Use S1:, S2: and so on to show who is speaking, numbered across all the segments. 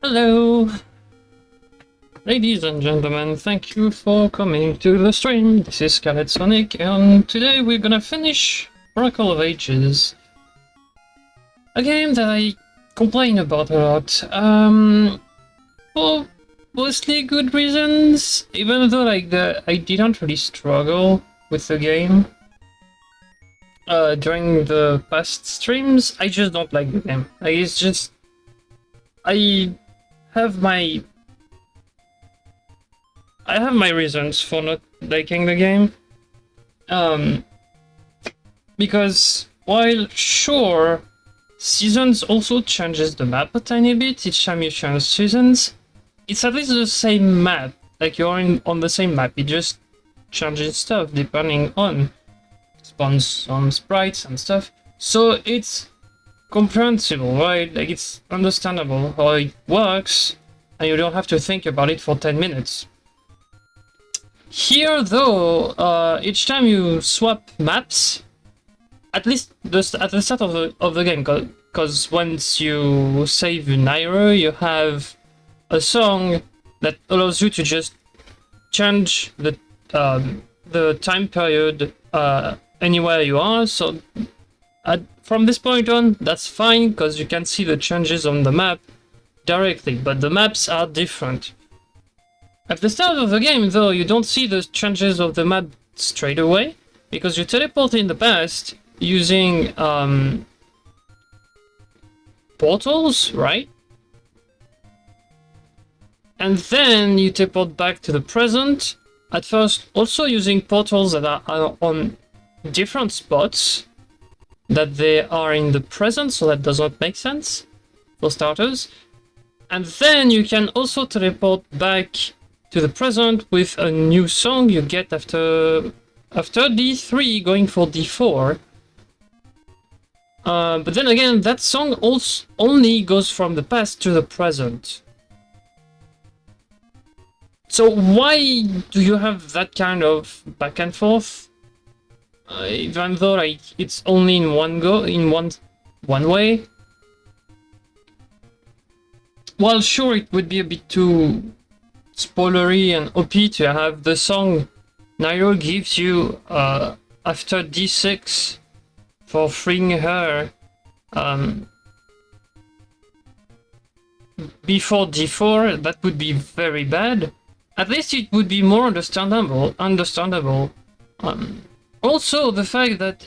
S1: Hello, ladies and gentlemen, thank you for coming to the stream. This is Scarlet Sonic, and today we're gonna finish Oracle of Ages. A game that I complain about a lot, for mostly good reasons, even though I didn't really struggle with the game. During the past streams, I just don't like the game. It's just... I have my reasons for not liking the game. Because while sure, seasons also changes the map a tiny bit each time you change seasons, it's at least the same map. Like you're on the same map, it just changes stuff depending on spawns some sprites and stuff. So it's comprehensible, right? Like it's understandable how it works, and you don't have to think about it for 10 minutes. Here, though, each time you swap maps, at least at the start of the game, because once you save Nairo, you have a song that allows you to just change the time period anywhere you are. So from this point on, that's fine, because you can see the changes on the map directly, but the maps are different. At the start of the game, though, you don't see the changes of the map straight away, because you teleport in the past using portals, right? And then you teleport back to the present, at first also using portals that are on different spots, that they are in the present, so that does not make sense, for starters. And then you can also teleport back to the present with a new song you get after D3 going for D4. But then again, that song also only goes from the past to the present. So why do you have that kind of back and forth? Even though like it's only in one way. Well, sure, it would be a bit too spoilery and OP to have the song Nairo gives you after D6 for freeing her before D4. That would be very bad. At least it would be more understandable. Also, the fact that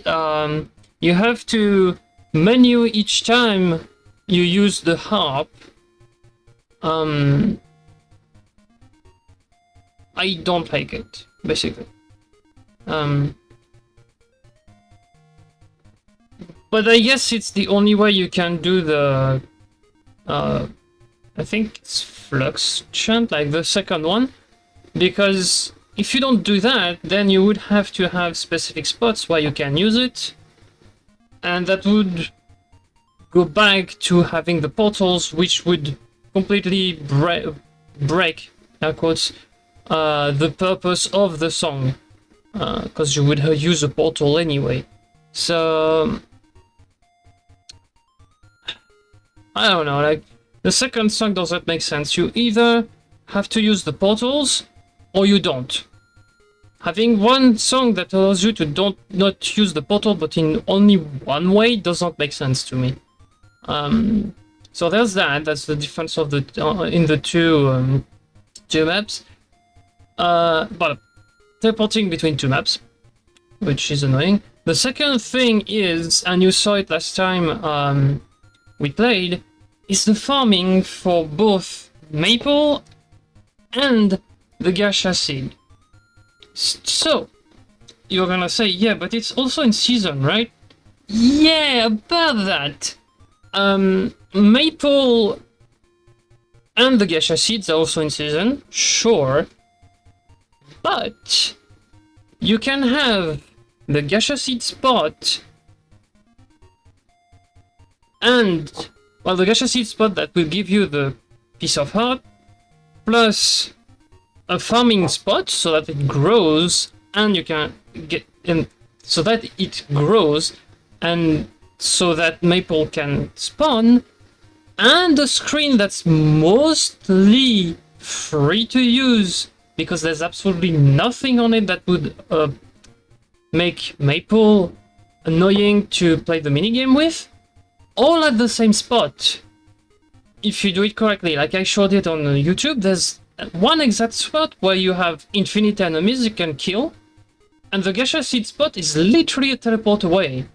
S1: you have to menu each time you use the harp, I don't like it, basically. But I guess it's the only way you can do the, I think it's Flux Chant, like the second one, because if you don't do that, then you would have to have specific spots where you can use it, and that would go back to having the portals, which would completely break, air quotes, the purpose of the song, because you would use a portal anyway. So I don't know, like, the second song doesn't make sense. You either have to use the portals, or you don't. Having one song that allows you to not use the portal, but in only one way, does not make sense to me. So there's that. That's the difference of the in the two maps. But teleporting between two maps, which is annoying. The second thing is, and you saw it last time we played, is the farming for both maple and the gacha seed. So you're gonna say, yeah, but it's also in season, right? Yeah, about that. Maple and the gacha seeds are also in season, sure, but you can have the gacha seed spot and, well, the gacha seed spot that will give you the piece of heart, plus a farming spot so that it grows, and you can get in, so that it grows, and so that maple can spawn, and a screen that's mostly free to use because there's absolutely nothing on it that would make maple annoying to play the minigame with, all at the same spot. If you do it correctly, like I showed it on YouTube, there's one exact spot where you have infinite enemies you can kill, and the gacha seed spot is literally a teleport away.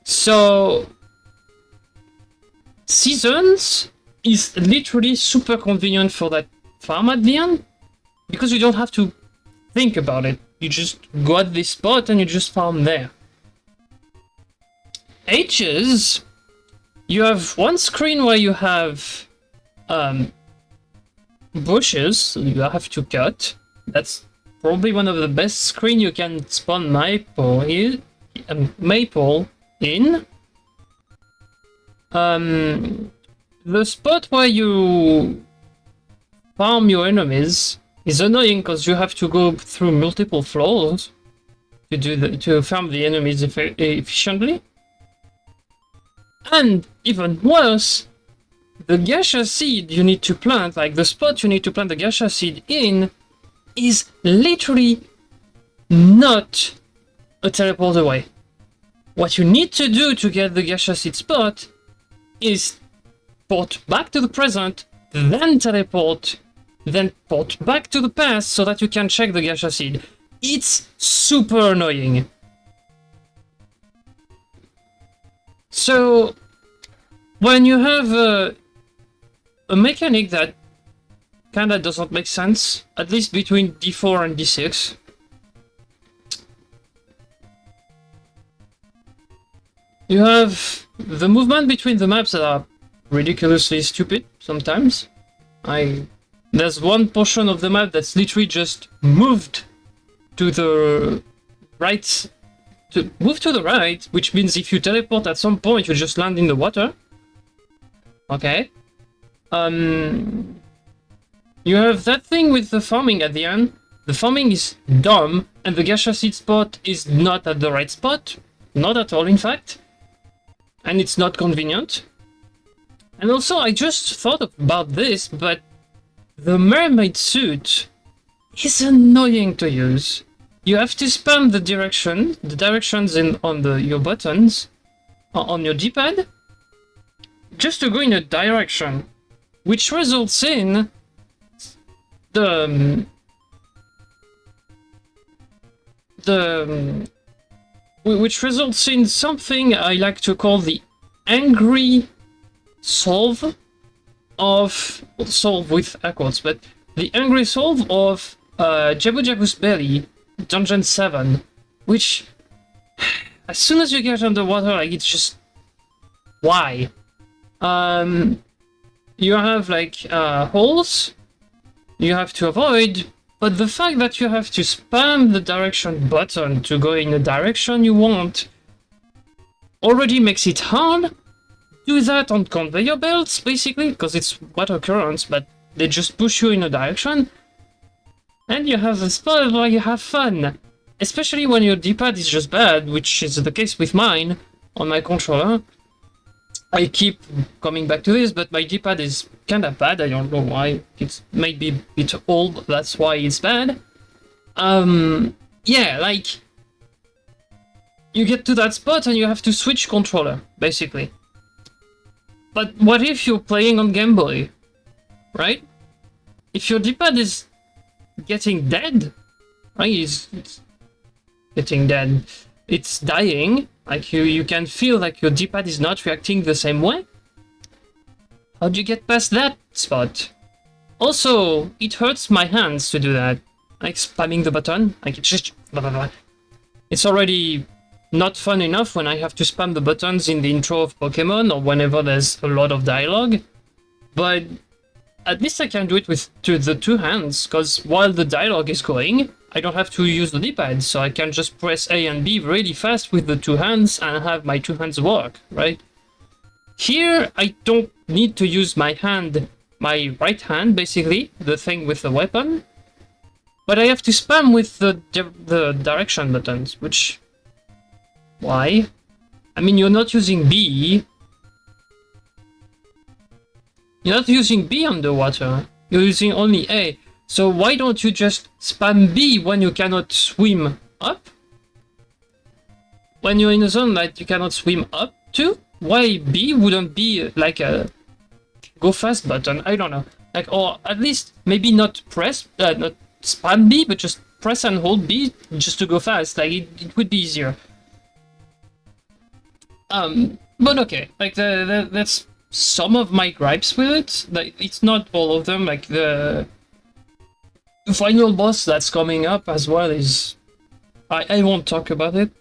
S1: So seasons is literally super convenient for that farm at the end, because you don't have to think about it. You just go at this spot and you just farm there. H's, you have one screen where you have bushes you have to cut. That's probably one of the best screen you can spawn maple in. The spot where you farm your enemies is annoying because you have to go through multiple floors to farm the enemies efficiently. And even worse, the gacha seed you need to plant, like the spot you need to plant the gacha seed in, is literally not a teleport away. What you need to do to get the gacha seed spot is port back to the present, then teleport, then port back to the past so that you can check the gacha seed. It's super annoying. So when you have a mechanic that kinda doesn't make sense, at least between D4 and D6, you have the movement between the maps that are ridiculously stupid sometimes. There's one portion of the map that's literally just moved to the right, which means if you teleport at some point you just land in the water. Okay. You have that thing with the farming at the end. The farming is dumb, and the gacha seed spot is not at the right spot. Not at all, in fact. And it's not convenient. And also, I just thought about this, but the mermaid suit is annoying to use. You have to spam the directions on your buttons, on your D-pad, just to go in a direction, which results in which results in something I like to call the angry solve solve with accords, but the angry solve of Jabu Jabu's Belly, Dungeon 7, which as soon as you get underwater, like, it's just why? You have like holes you have to avoid, but the fact that you have to spam the direction button to go in the direction you want already makes it hard. Do that on conveyor belts, basically, because it's water currents, but they just push you in a direction. And you have a spot where you have fun. Especially when your D-pad is just bad, which is the case with mine on my controller. I keep coming back to this, but my D-pad is kinda bad, I don't know why. It's maybe a bit old, that's why it's bad. Yeah, like, you get to that spot and you have to switch controller, basically. But what if you're playing on Game Boy, right? If your D-pad is getting dead, right? It's getting dead. It's dying. Like you can feel like your D-pad is not reacting the same way. How'd you get past that spot? Also, it hurts my hands to do that. Like spamming the button. Like it's just blah, blah, blah. It's already not fun enough when I have to spam the buttons in the intro of Pokemon or whenever there's a lot of dialogue. But at least I can do it with the two hands, because while the dialogue is going, I don't have to use the D-pad, so I can just press A and B really fast with the two hands and have my two hands work, right? Here, I don't need to use my hand, my right hand, basically, the thing with the weapon, but I have to spam with the direction buttons, which... Why? I mean, you're not using B. You're not using B underwater. You're using only A. So why don't you just spam B when you cannot swim up? When you're in a zone that you cannot swim up to? Why B wouldn't be like a go fast button? I don't know. Like, or at least maybe not not spam B, but just press and hold B just to go fast. Like it would be easier. But okay, like that's some of my gripes with it. Like it's not all of them. Like the final boss that's coming up as well is I won't talk about it.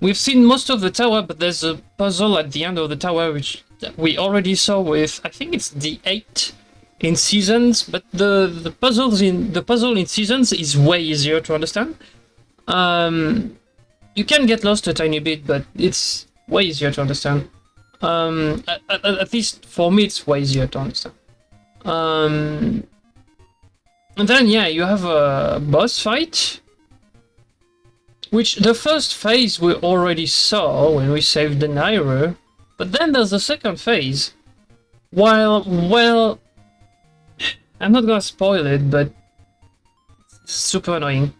S1: We've seen most of the tower, but there's a puzzle at the end of the tower which we already saw with, I think it's the 8 in Seasons, but the puzzle in Seasons is way easier to understand. You can get lost a tiny bit, but it's way easier to understand. At least for me, it's way easier to understand. And then, yeah, you have a boss fight, which the first phase we already saw when we saved the Nairo, but then there's the second phase. Well, I'm not gonna spoil it, but it's super annoying.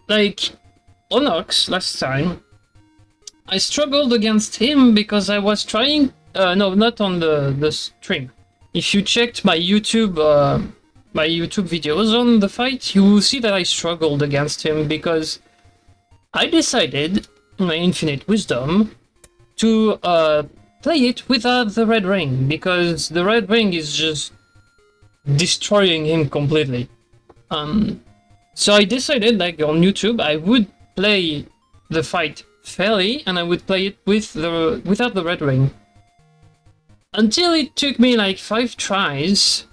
S1: Like, Onox last time, I struggled against him because I was trying... no, not on the stream. If you checked my YouTube videos on the fight, you will see that I struggled against him because I decided, in my infinite wisdom, to play it without the red ring, because the red ring is just destroying him completely. So I decided, like, on YouTube, I would play the fight fairly, and I would play it without the red ring. Until it took me like 5 tries,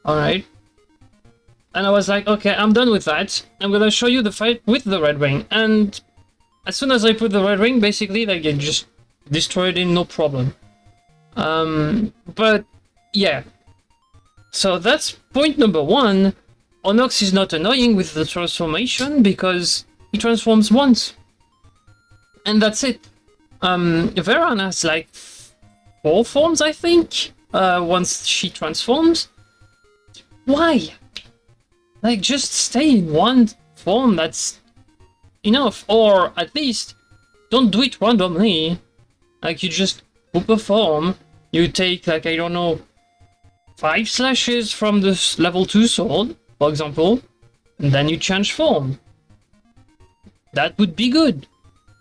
S1: alright? And I was like, okay, I'm done with that. I'm gonna show you the fight with the red ring. And as soon as I put the red ring, basically, like, it just destroyed him, no problem. But, yeah. So that's point number 1. Onox is not annoying with the transformation because he transforms once. And that's it. Veran has like 4 forms, I think, once she transforms. Why? Like, just stay in one form, that's enough. Or at least, don't do it randomly. Like, you just poop a form, you take, like, I don't know, 5 slashes from this level 2 sword, for example, and then you change form. that would be good.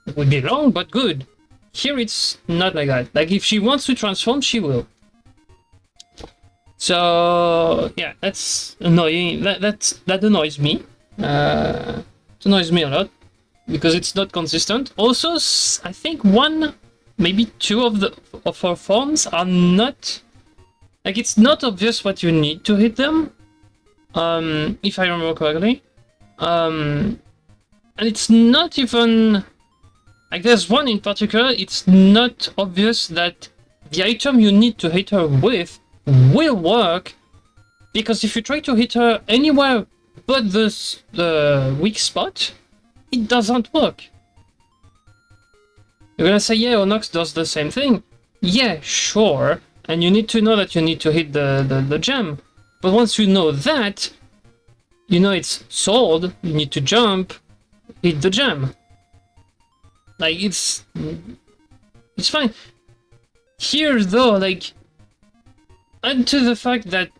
S1: It would be long, but good. Here it's not like that. Like if she wants to transform, she will. So yeah, that's annoying. That annoys me. It annoys me a lot because it's not consistent. Also, I think one, maybe two of her forms are not like it's not obvious what you need to hit them. If I remember correctly, and it's not even like there's one in particular. It's not obvious that the item you need to hit her with will work, because if you try to hit her anywhere but the weak spot, it doesn't work. You're gonna say, yeah, Onyx does the same thing. Yeah, sure, and you need to know that you need to hit the gem. But once you know that, you know it's sword, you need to jump, hit the gem. Like, it's fine. Here, though, like, add to the fact that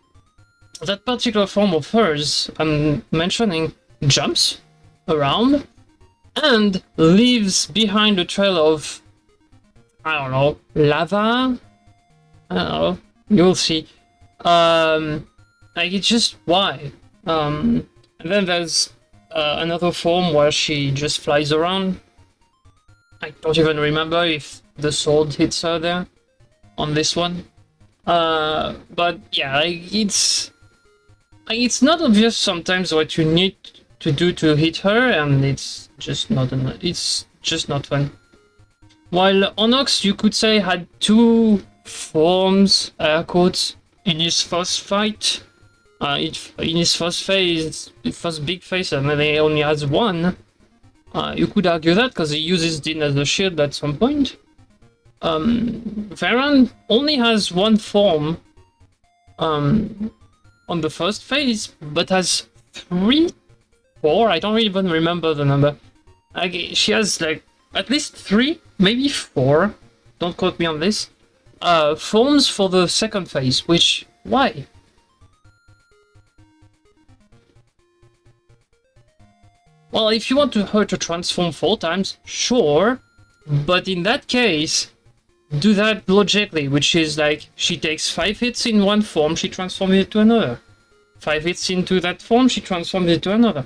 S1: that particular form of hers I'm mentioning jumps around and leaves behind a trail of, I don't know, lava? I don't know, you'll see. Like, it's just why? And then there's another form where she just flies around. I don't even remember if the sword hits her there on this one. But yeah, like, it's not obvious sometimes what you need to do to hit her, and it's just not fun. While Onyx, you could say, had two forms, air quotes, in his first fight. In his first phase, his first big phase, and then he only has one. You could argue that because he uses Din as a shield at some point. Varan only has one form on the first phase, but has 3, 4, I don't even remember the number. Like, she has like at least 3, maybe 4, don't quote me on this, forms for the second phase, which, why? Well, if you want her to transform 4 times, sure, but in that case, do that logically, which is like, she takes 5 hits in one form, she transforms it to another. 5 hits into that form, she transforms it to another.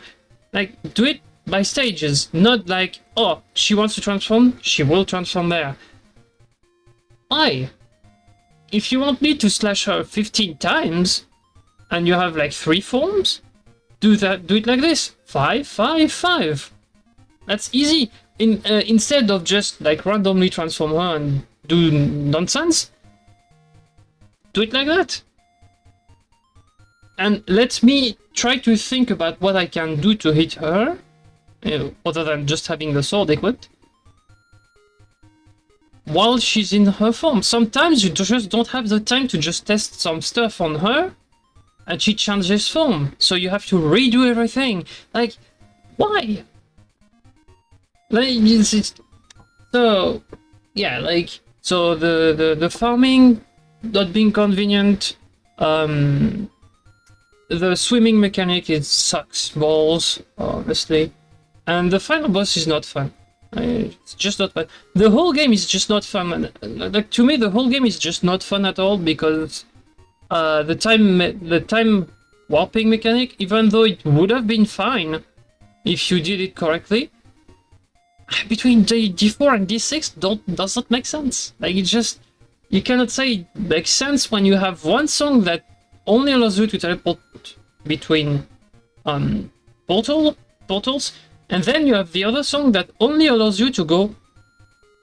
S1: Like, do it by stages, not like, oh, she wants to transform, she will transform there. Why? If you want me to slash her 15 times, and you have like 3 forms, do it like this. 5, 5, 5. That's easy. Instead of just like randomly transform her and do nonsense, do it like that. And let me try to think about what I can do to hit her, other than just having the sword equipped, while she's in her form. Sometimes you just don't have the time to just test some stuff on her, and she changes form, so you have to redo everything. Like, why? Like, so yeah, like, so the farming not being convenient, the swimming mechanic sucks balls, honestly, and the final boss is not fun. It's just not fun. The whole game is just not fun. Like, to me, the whole game is just not fun at all, because the time warping mechanic, even though it would have been fine if you did it correctly, between D4 and D6 doesn't make sense. Like, it just, you cannot say it makes sense when you have one song that only allows you to teleport between portals, and then you have the other song that only allows you to go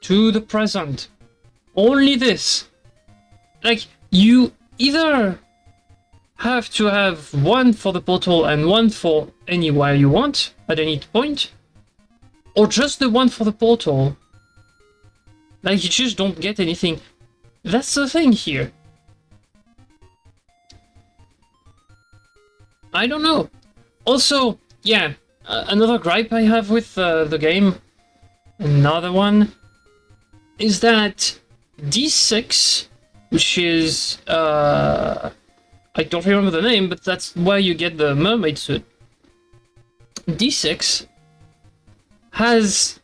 S1: to the present. Only this. Like, you either have to have one for the portal and one for anywhere you want at any point, or just the one for the portal. Like, you just don't get anything. That's the thing here. I don't know. Also, yeah, another gripe I have with the game, another one, is that D6, which is, I don't remember the name, but that's where you get the mermaid suit. D6 has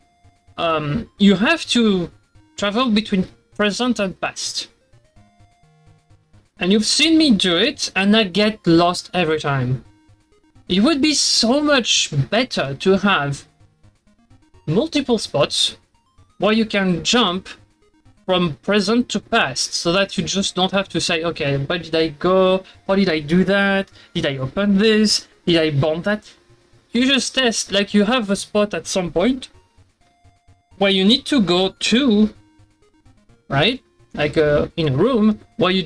S1: you have to travel between present and past. And you've seen me do it, and I get lost every time. It would be so much better to have multiple spots where you can jump from present to past, so that you just don't have to say, okay, where did I go? How did I do that? Did I open this? Did I bomb that? You just test, like you have a spot at some point where you need to go to, right? Like in a room where you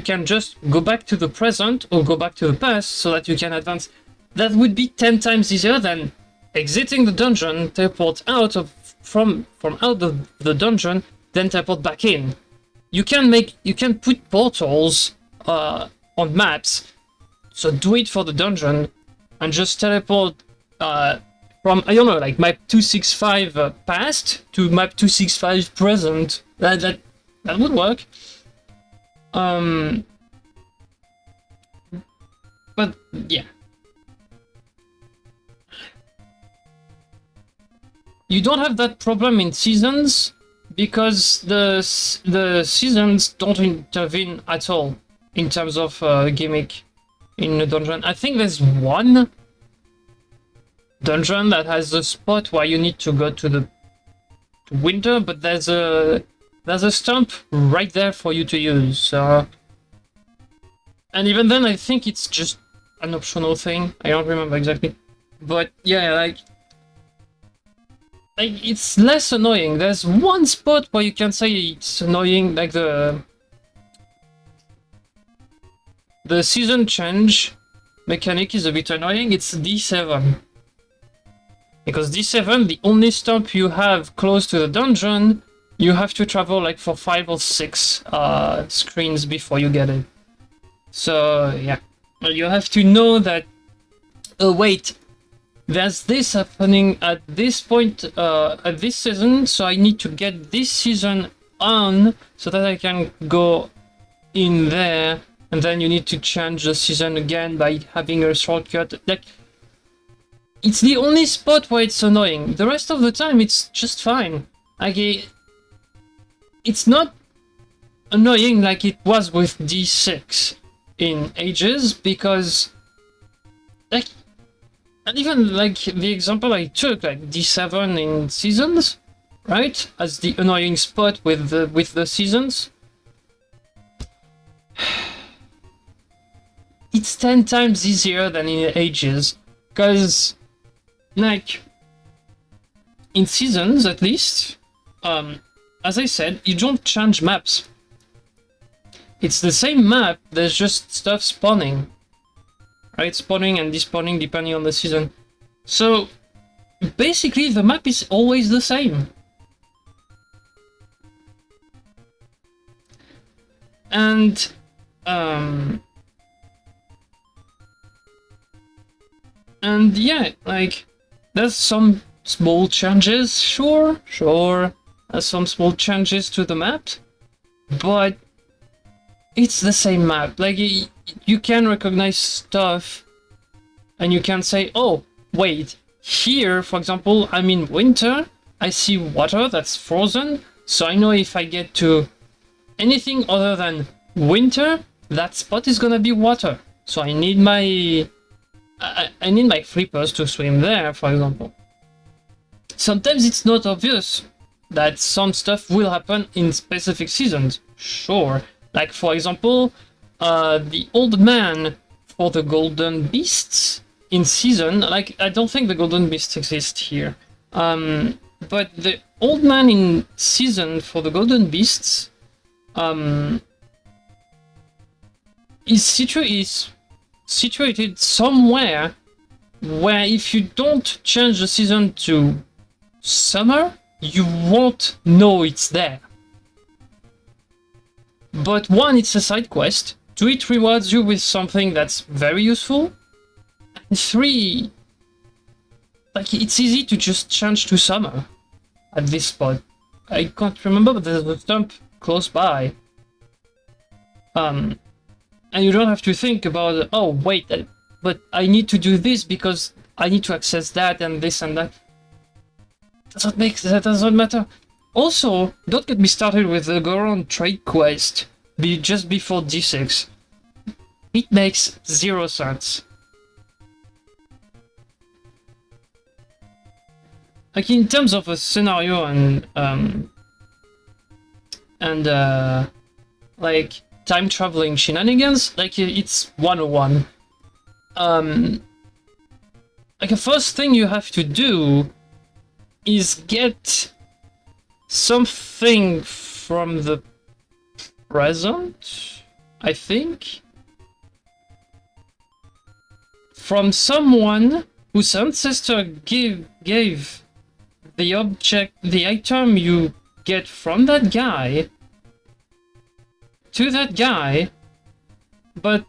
S1: can just go back to the present or go back to the past so that you can advance. That would be 10 times easier than exiting the dungeon, teleport out from out the dungeon, then teleport back in. You can put portals on maps, so do it for the dungeon and just teleport from, I don't know, like map 265 past to map 265 present. That would work. But yeah. You don't have that problem in seasons because the seasons don't intervene at all in terms of gimmick in the dungeon. I think there's one dungeon that has a spot where you need to go to winter, but there's a stump right there for you to use. And even then, I think it's just an optional thing. I don't remember exactly, but yeah, like it's less annoying. There's one spot where you can say it's annoying, like the season change mechanic is a bit annoying. It's D7. Because D7, the only stump you have close to the dungeon, you have to travel like for 5 or 6 screens before you get it. So yeah, you have to know that, oh wait, there's this happening at this point, at this season, so I need to get this season on so that I can go in there, and then you need to change the season again by having a shortcut. Like, it's the only spot where it's annoying. The rest of the time, it's just fine. Like, it's not annoying like it was with D6 in Ages, because, like, and even like the example I took, like D7 in Seasons, right, as the annoying spot with the seasons, it's 10 times easier than in Ages, because, like, in Seasons at least, as I said, you don't change maps. It's the same map, there's just stuff spawning. Right, spawning and despawning depending on the season. So basically the map is always the same. And yeah, like, there's some small changes, sure, there's some small changes to the map, but it's the same map. Like, you can recognize stuff and you can say, oh wait, here for example I'm in winter, I see water that's frozen, so I know if I get to anything other than winter, that spot is gonna be water, so I need my flippers to swim there, for example. Sometimes it's not obvious that some stuff will happen in specific seasons, sure. Like, for example, the old man for the golden beasts in season, like, I don't think the golden beasts exist here, but the old man in season for the golden beasts is situated somewhere where if you don't change the season to summer, you won't know it's there. But one, it's a side quest. Two, it rewards you with something that's very useful. And three, like, it's easy to just change to summer at this spot. I can't remember, but there's a stump close by. And you don't have to think about, oh wait, but I need to do this because I need to access that and this and that. That doesn't matter. Also, don't get me started with the Goron trade quest just before D6. It makes 0 sense. Like in terms of a scenario and like time traveling shenanigans, like it's 101. Like the first thing you have to do is get something from the present, I think, from someone whose ancestor gave the object, the item you get from that guy to that guy, but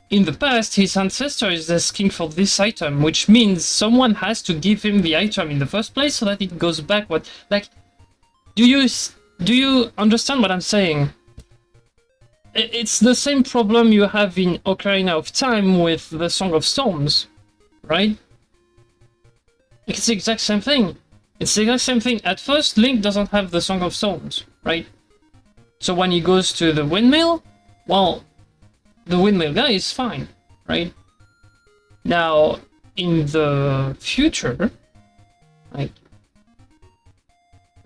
S1: in the past his ancestor is asking for this item, which means someone has to give him the item in the first place so that it goes back. What, like, do you understand what I'm saying? It's the same problem you have in Ocarina of Time with the Song of Storms, right? It's the exact same thing. It's the exact same thing. At first, Link doesn't have the Song of Storms, right? So when he goes to the windmill, well, the windmill guy is fine, right? Now, in the future, like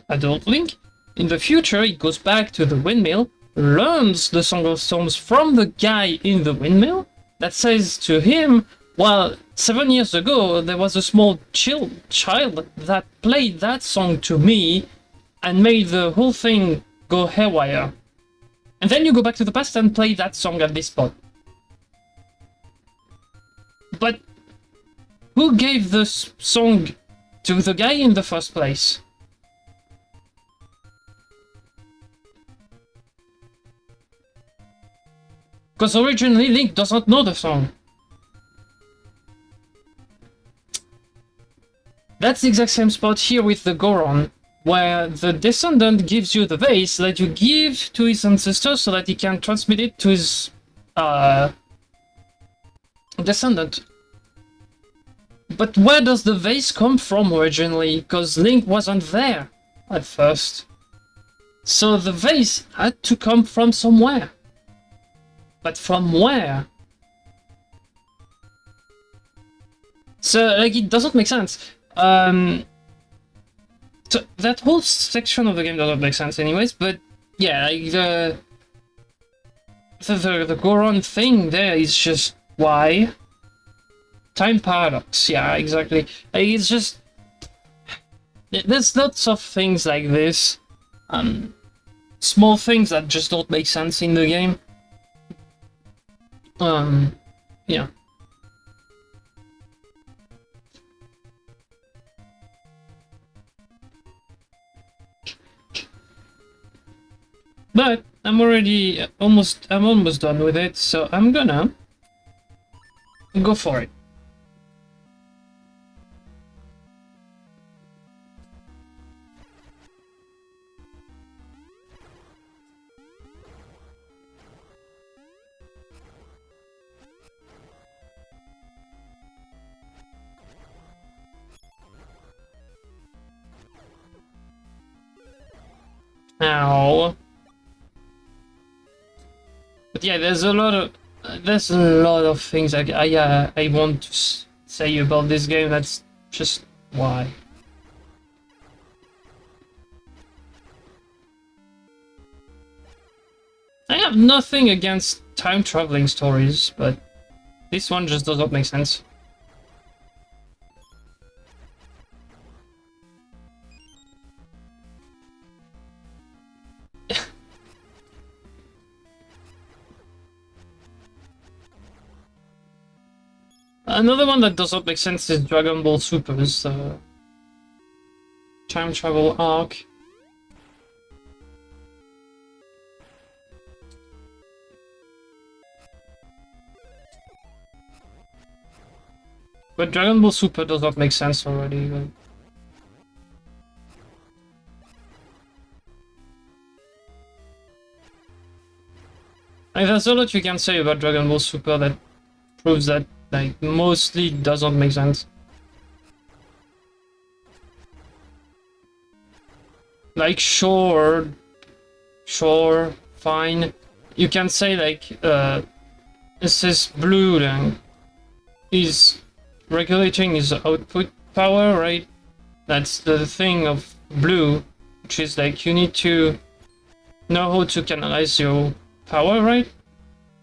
S1: adult Link, in the future, he goes back to the windmill, learns the Song of Storms from the guy in the windmill that says to him, well, 7 years ago, there was a small child that played that song to me and made the whole thing go haywire. And then you go back to the past and play that song at this spot. But who gave this song to the guy in the first place? Because originally Link doesn't know the song. That's the exact same spot here with the Goron, where the descendant gives you the vase that you give to his ancestor so that he can transmit it to his descendant. But where does the vase come from originally? Because Link wasn't there at first. So the vase had to come from somewhere. But from where? So, like, it doesn't make sense. So that whole section of the game doesn't make sense anyways, but yeah, like the Goron thing there is just why? Time paradox, yeah, exactly. Like, it's just, there's lots of things like this, small things that just don't make sense in the game. Yeah. But I'm already almost done with it, so I'm gonna go for it. Ow. But yeah, there's a lot of things I want to say about this game. That's just why. I have nothing against time traveling stories, but this one just does not make sense. Another one that does not make sense is Dragon Ball Super's time travel arc. But Dragon Ball Super does not make sense already. But... there's a lot you can say about Dragon Ball Super that proves that, like, mostly doesn't make sense. like, sure, fine. You can say, like, this is blue, then is regulating his output power, right? That's the thing of blue, which is like you need to know how to canalize your power, right?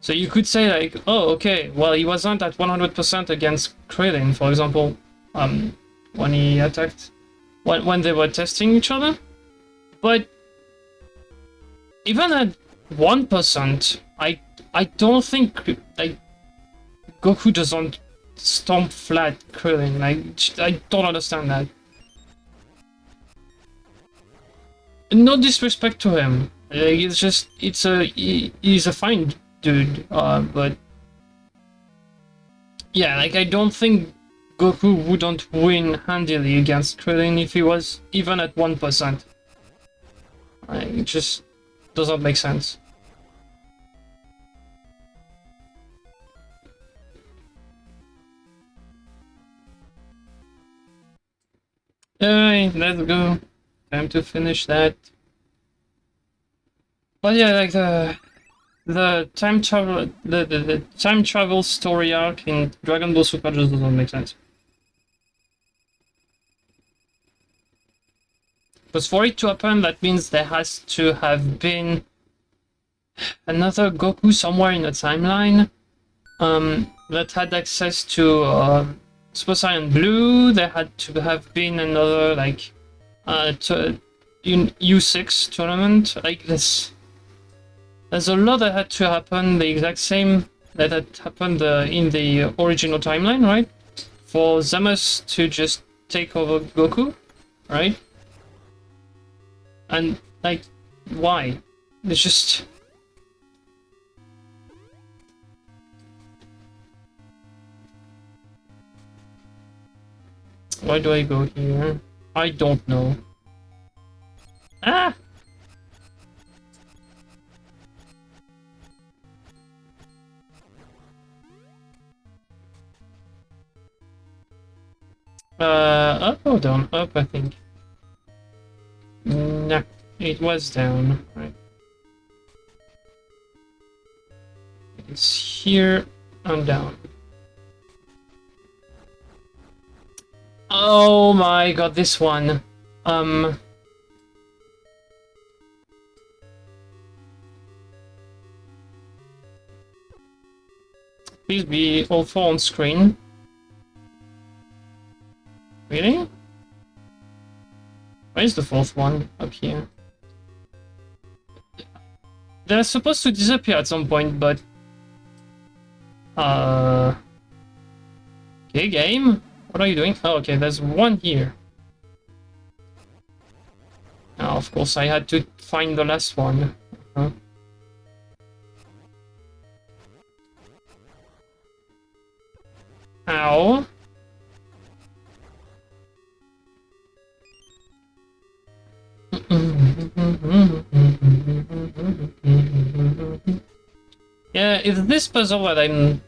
S1: So you could say like, oh, okay, well, he wasn't at 100% against Krillin, for example, when he attacked, when they were testing each other. But even at 1%, I don't think like Goku doesn't stomp flat Krillin. Like, I don't understand that. No disrespect to him. Like, it's just he's a fine dude. But yeah, like I don't think Goku wouldn't win handily against Krillin if he was even at 1%. Like, it just doesn't make sense. Alright, let's go. Time to finish that. But yeah, like the time travel the time travel story arc in Dragon Ball Super just doesn't make sense. Because for it to happen, that means there has to have been another Goku somewhere in the timeline that had access to Super Saiyan Blue. There had to have been another like U6 tournament like this. There's a lot that had to happen, the exact same that had happened in the original timeline, right? For Zamos to just take over Goku, right? And, like, why? It's just... Why do I go here? I don't know. Ah! Up or down? Up, I think. Nah, it was down, right? It's here and down. Oh my god, this one. Please be all four on screen. Really? Where's the fourth one? Up here. They're supposed to disappear at some point, but... Okay, game? What are you doing? Oh, okay, there's one here. Now, of course, I had to find the last one. Huh? Ow. Yeah, it's this puzzle that I'm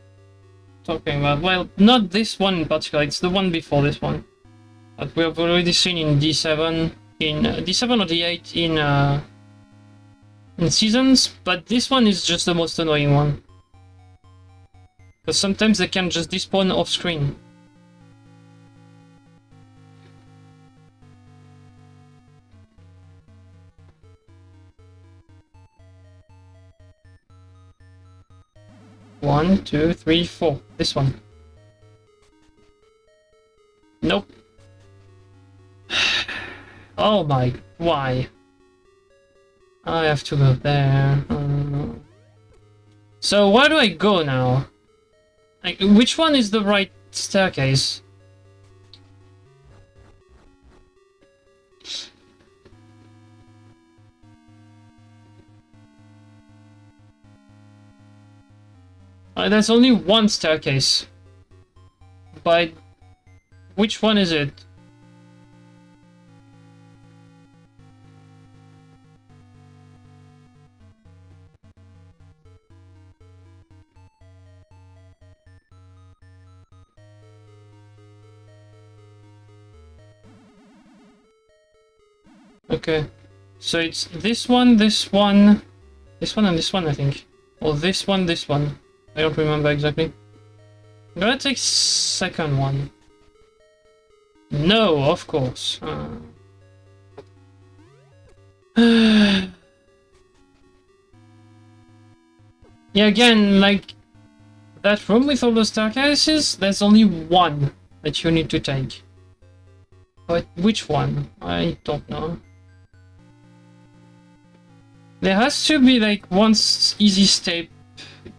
S1: talking about. Well, not this one in particular, it's the one before this one. That we have already seen in D7, in D7 or D8 in seasons, but this one is just the most annoying one. Because sometimes they can just despawn off screen. One, two, three, four. This one. Nope. Oh my, why? I have to go there. So where do I go now? Like, which one is the right staircase? There's only one staircase. But which one is it? Okay. So it's this one, this one, this one, and this one, I think. Or this one, this one. I don't remember exactly. I'm gonna take second one. No, of course. Yeah, again, like, that room with all the staircases, there's only one that you need to take. But which one? I don't know. There has to be, like, one easy step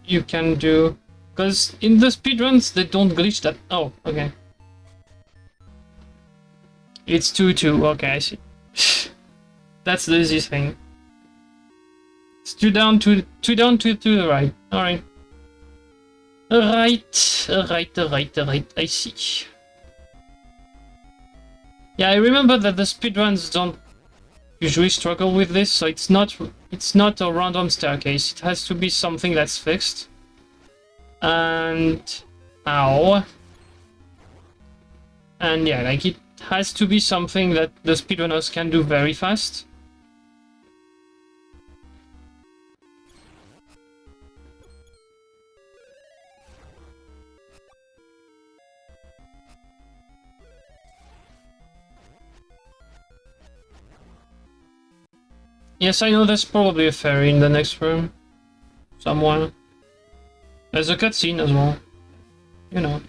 S1: you can do. Because in the speedruns, they don't glitch that... Oh, okay. It's 2-2, okay, I see. That's the easy thing. It's two down, two to the right. Alright. Right, I see. Yeah, I remember that the speedruns don't usually struggle with this, so it's not a random staircase. It has to be something that's fixed. And... Ow. And yeah, like it has to be something that the speedrunners can do very fast. Yes, I know there's probably a fairy in the next room. Somewhere. There's a cutscene as well. You know.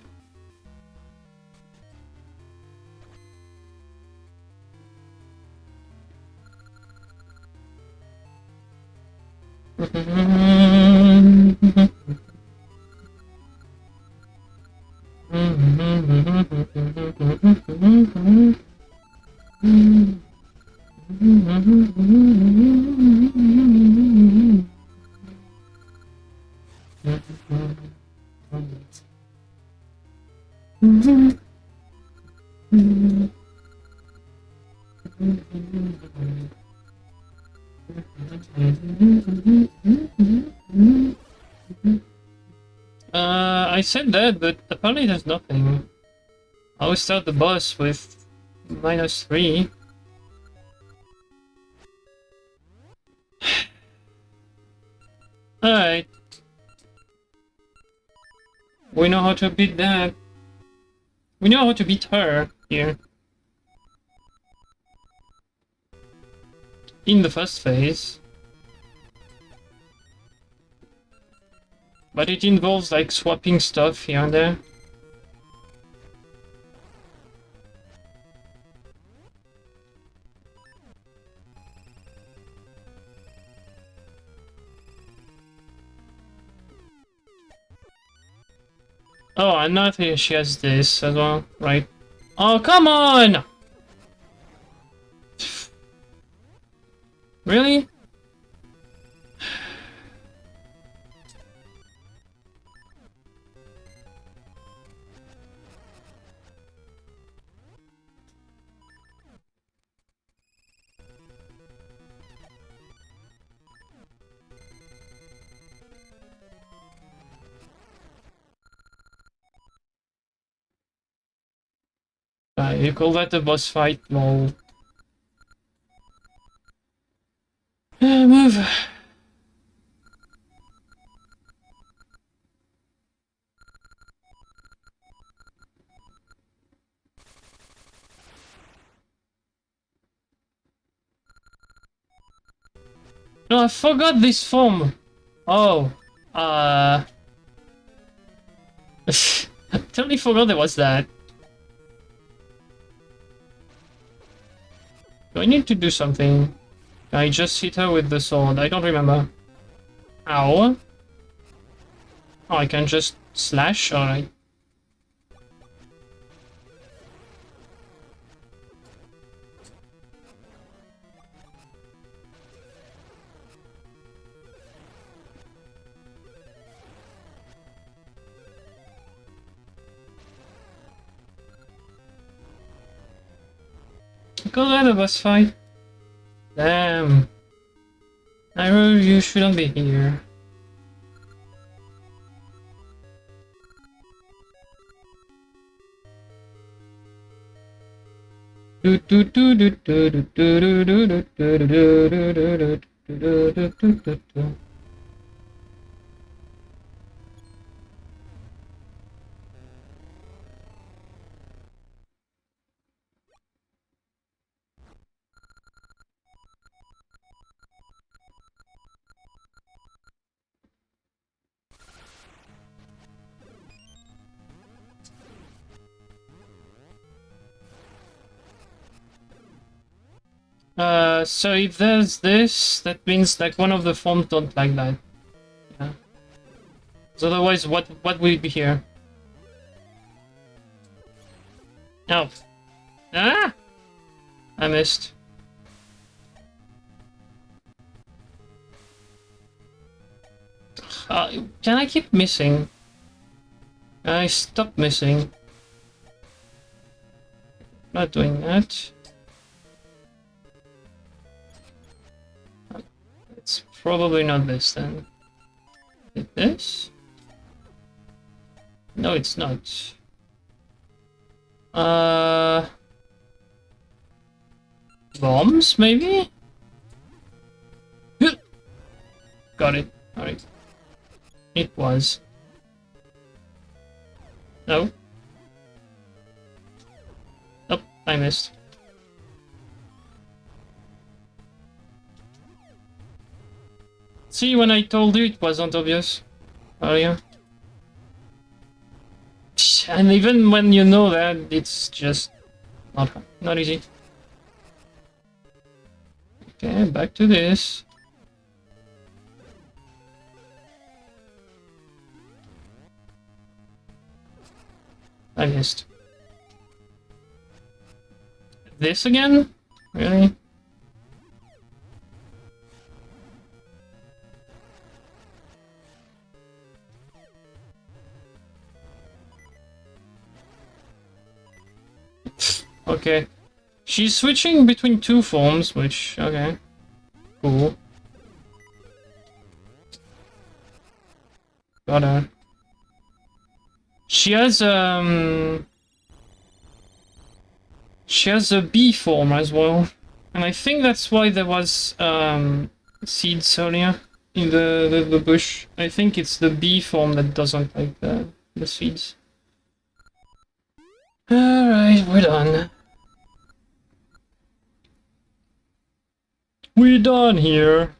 S1: I said that, but apparently there's nothing. I will start the boss with -3. Alright. We know how to beat that. We know how to beat her here. In the first phase. But it involves like swapping stuff here and there. Oh, and now she has this as well, right? Oh, come on! Really? You call that a boss fight? Lol. Move. No, I forgot this form. Oh. Totally forgot there was that. Do I need to do something? I just hit her with the sword. I don't remember. Ow. Oh, I can just slash? Alright. Go let a boss fight. Damn. Nairo, you shouldn't be here. So if there's this, that means like one of the forms don't like that. Yeah. So otherwise, what will be here? Oh. Ah! I missed. Can I keep missing? I stop missing. Not doing that. It's probably not this then. Is it this? No, it's not. Bombs, maybe? Got it. Alright. It was. No. Oh, I missed. See, when I told you it wasn't obvious earlier. And even when you know that, it's just not easy. Okay, back to this. I missed. This again? Really? Okay. She's switching between two forms, which, okay. Cool. Got her. She has a bee form as well. And I think that's why there was seeds earlier in the bush. I think it's the bee form that doesn't like the seeds. Alright, we're done. We're done here.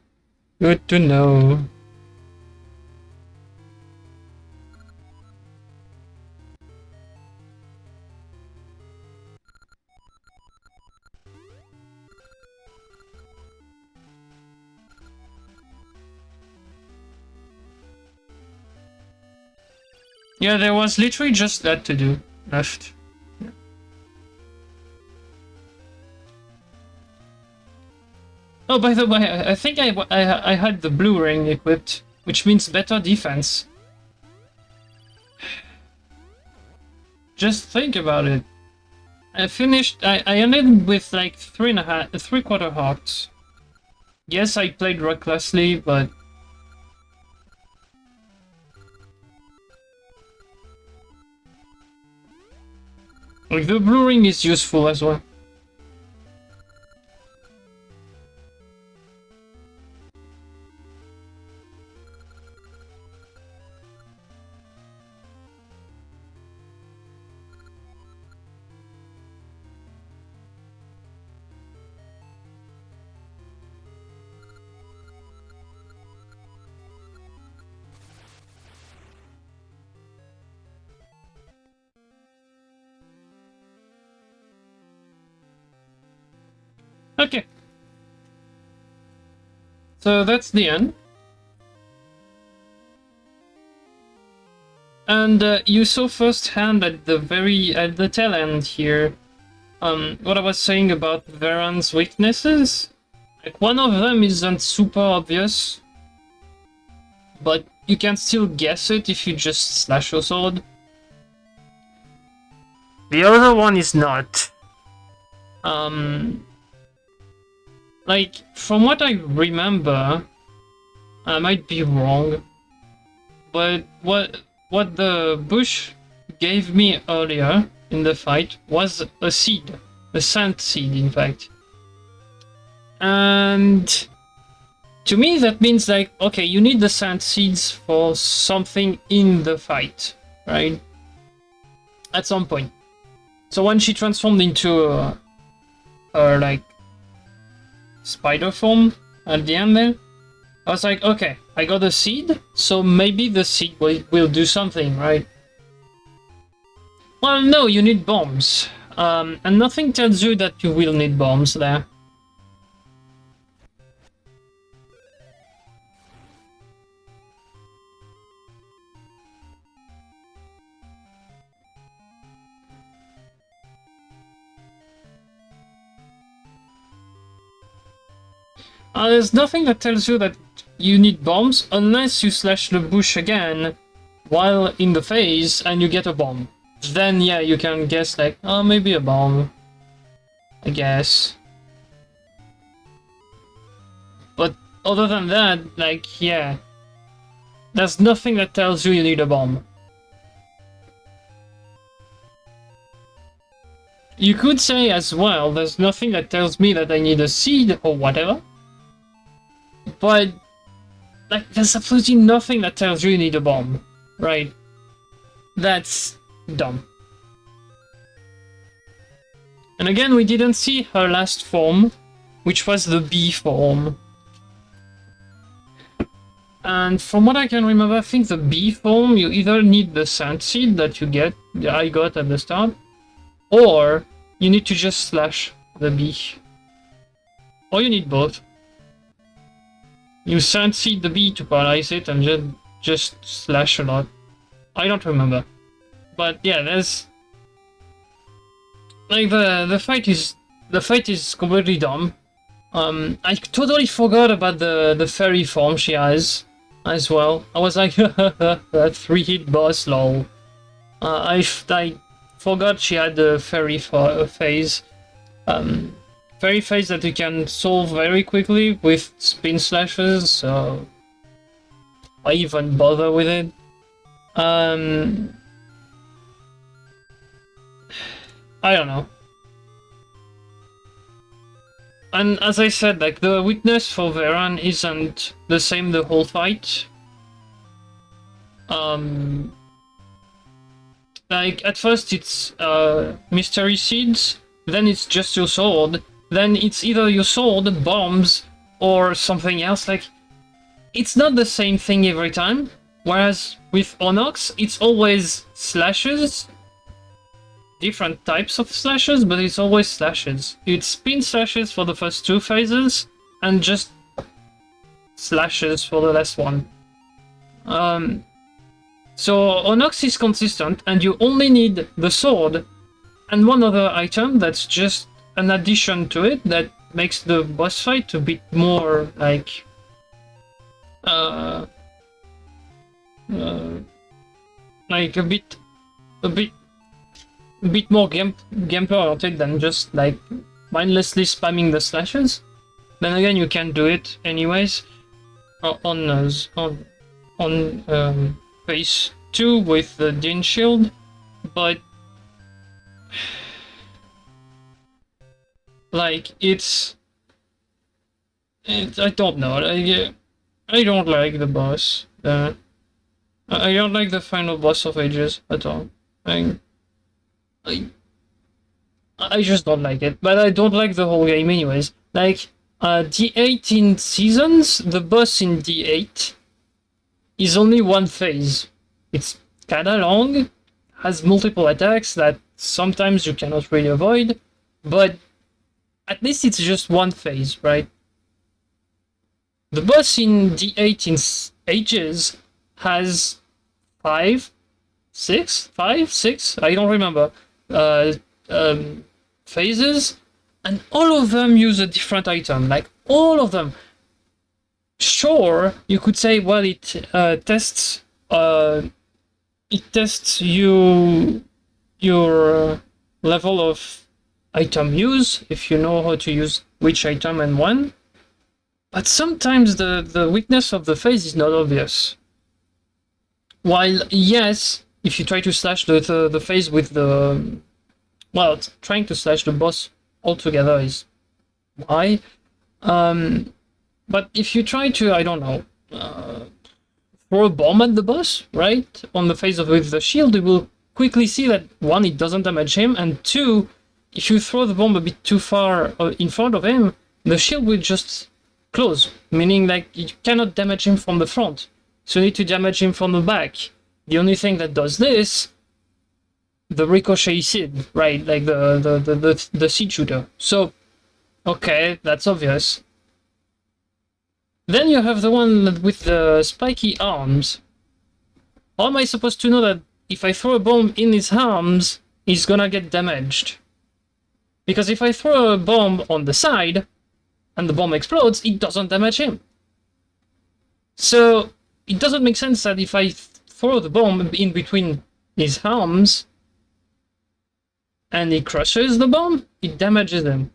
S1: Good to know. Yeah, there was literally just that to do left. Yeah. Oh, by the way, I think I had the blue ring equipped, which means better defense. Just think about it. I ended with like 3.5, 3/4 hearts. Yes, I played recklessly, but like the blue ring is useful as well. Okay. So that's the end. And you saw firsthand at the tail end here, what I was saying about Varan's weaknesses. Like one of them isn't super obvious, but you can still guess it if you just slash your sword. The other one is not. Like, from what I remember, I might be wrong, but what the bush gave me earlier in the fight was a seed. A sand seed, in fact. And to me, that means like, okay, you need the sand seeds for something in the fight, right? At some point. So when she transformed into her like spider form at the end there, I was like, okay, I got a seed, so maybe the seed will do something, right? Well, no, you need bombs. And nothing tells you that you will need bombs there. There's nothing that tells you that you need bombs unless you slash the bush again while in the phase and you get a bomb. Then yeah, you can guess like, oh, maybe a bomb, I guess. But other than that, like, yeah, there's nothing that tells you need a bomb. You could say as well, there's nothing that tells me that I need a seed or whatever. But, like, there's absolutely nothing that tells you need a bomb, right? That's dumb. And again, we didn't see her last form, which was the bee form. And from what I can remember, I think the bee form, you either need the sand seed that I got at the start, or you need to just slash the bee. Or you need both. You sand seed the bee to paralyze it and just slash a lot. I don't remember. But yeah, there's like the fight is completely dumb. I totally forgot about the fairy form she has as well. I was like, that 3-hit boss, lol. I forgot she had the fairy phase. Fairy phase that you can solve very quickly with spin slashes, so why even bother with it? I don't know. And as I said, like, the weakness for Veran isn't the same the whole fight. Like, at first it's mystery seeds, then it's just your sword, then it's either your sword, bombs, or something else. Like, it's not the same thing every time, whereas with Onyx, it's always slashes, different types of slashes, but it's always slashes. It's spin slashes for the first 2 phases, and just slashes for the last one. So Onyx is consistent, and you only need the sword and one other item that's just an addition to it that makes the boss fight a bit more like like a bit more gameplay oriented than just like mindlessly spamming the slashes. Then again, you can do it anyways on phase 2 with the Din shield, but like it's I don't know. I don't like the boss. I don't like the final boss of Ages at all. I just don't like it. But I don't like the whole game anyways. Like D8 in Seasons, the boss in D8 is only one phase. It's kinda long, has multiple attacks that sometimes you cannot really avoid, but at least it's just one phase, right? The boss in D8 in Ages has 5, 6, I don't remember, phases, and all of them use a different item, like all of them. Sure, you could say, well, it tests your level of item use, if you know how to use which item and when. But sometimes the weakness of the phase is not obvious. While, yes, if you try to slash the phase with the... Well, trying to slash the boss altogether is why. But if you try to, I don't know, throw a bomb at the boss, right, on the face of with the shield, you will quickly see that one, it doesn't damage him, and two, if you throw the bomb a bit too far in front of him, the shield will just close, meaning like you cannot damage him from the front. So you need to damage him from the back. The only thing that does this, the ricochet seed, right? Like the seed shooter. So, okay, that's obvious. Then you have the one with the spiky arms. How am I supposed to know that if I throw a bomb in his arms, he's gonna get damaged? Because if I throw a bomb on the side, and the bomb explodes, it doesn't damage him. So, it doesn't make sense that if I throw the bomb in between his arms, and he crushes the bomb, it damages him.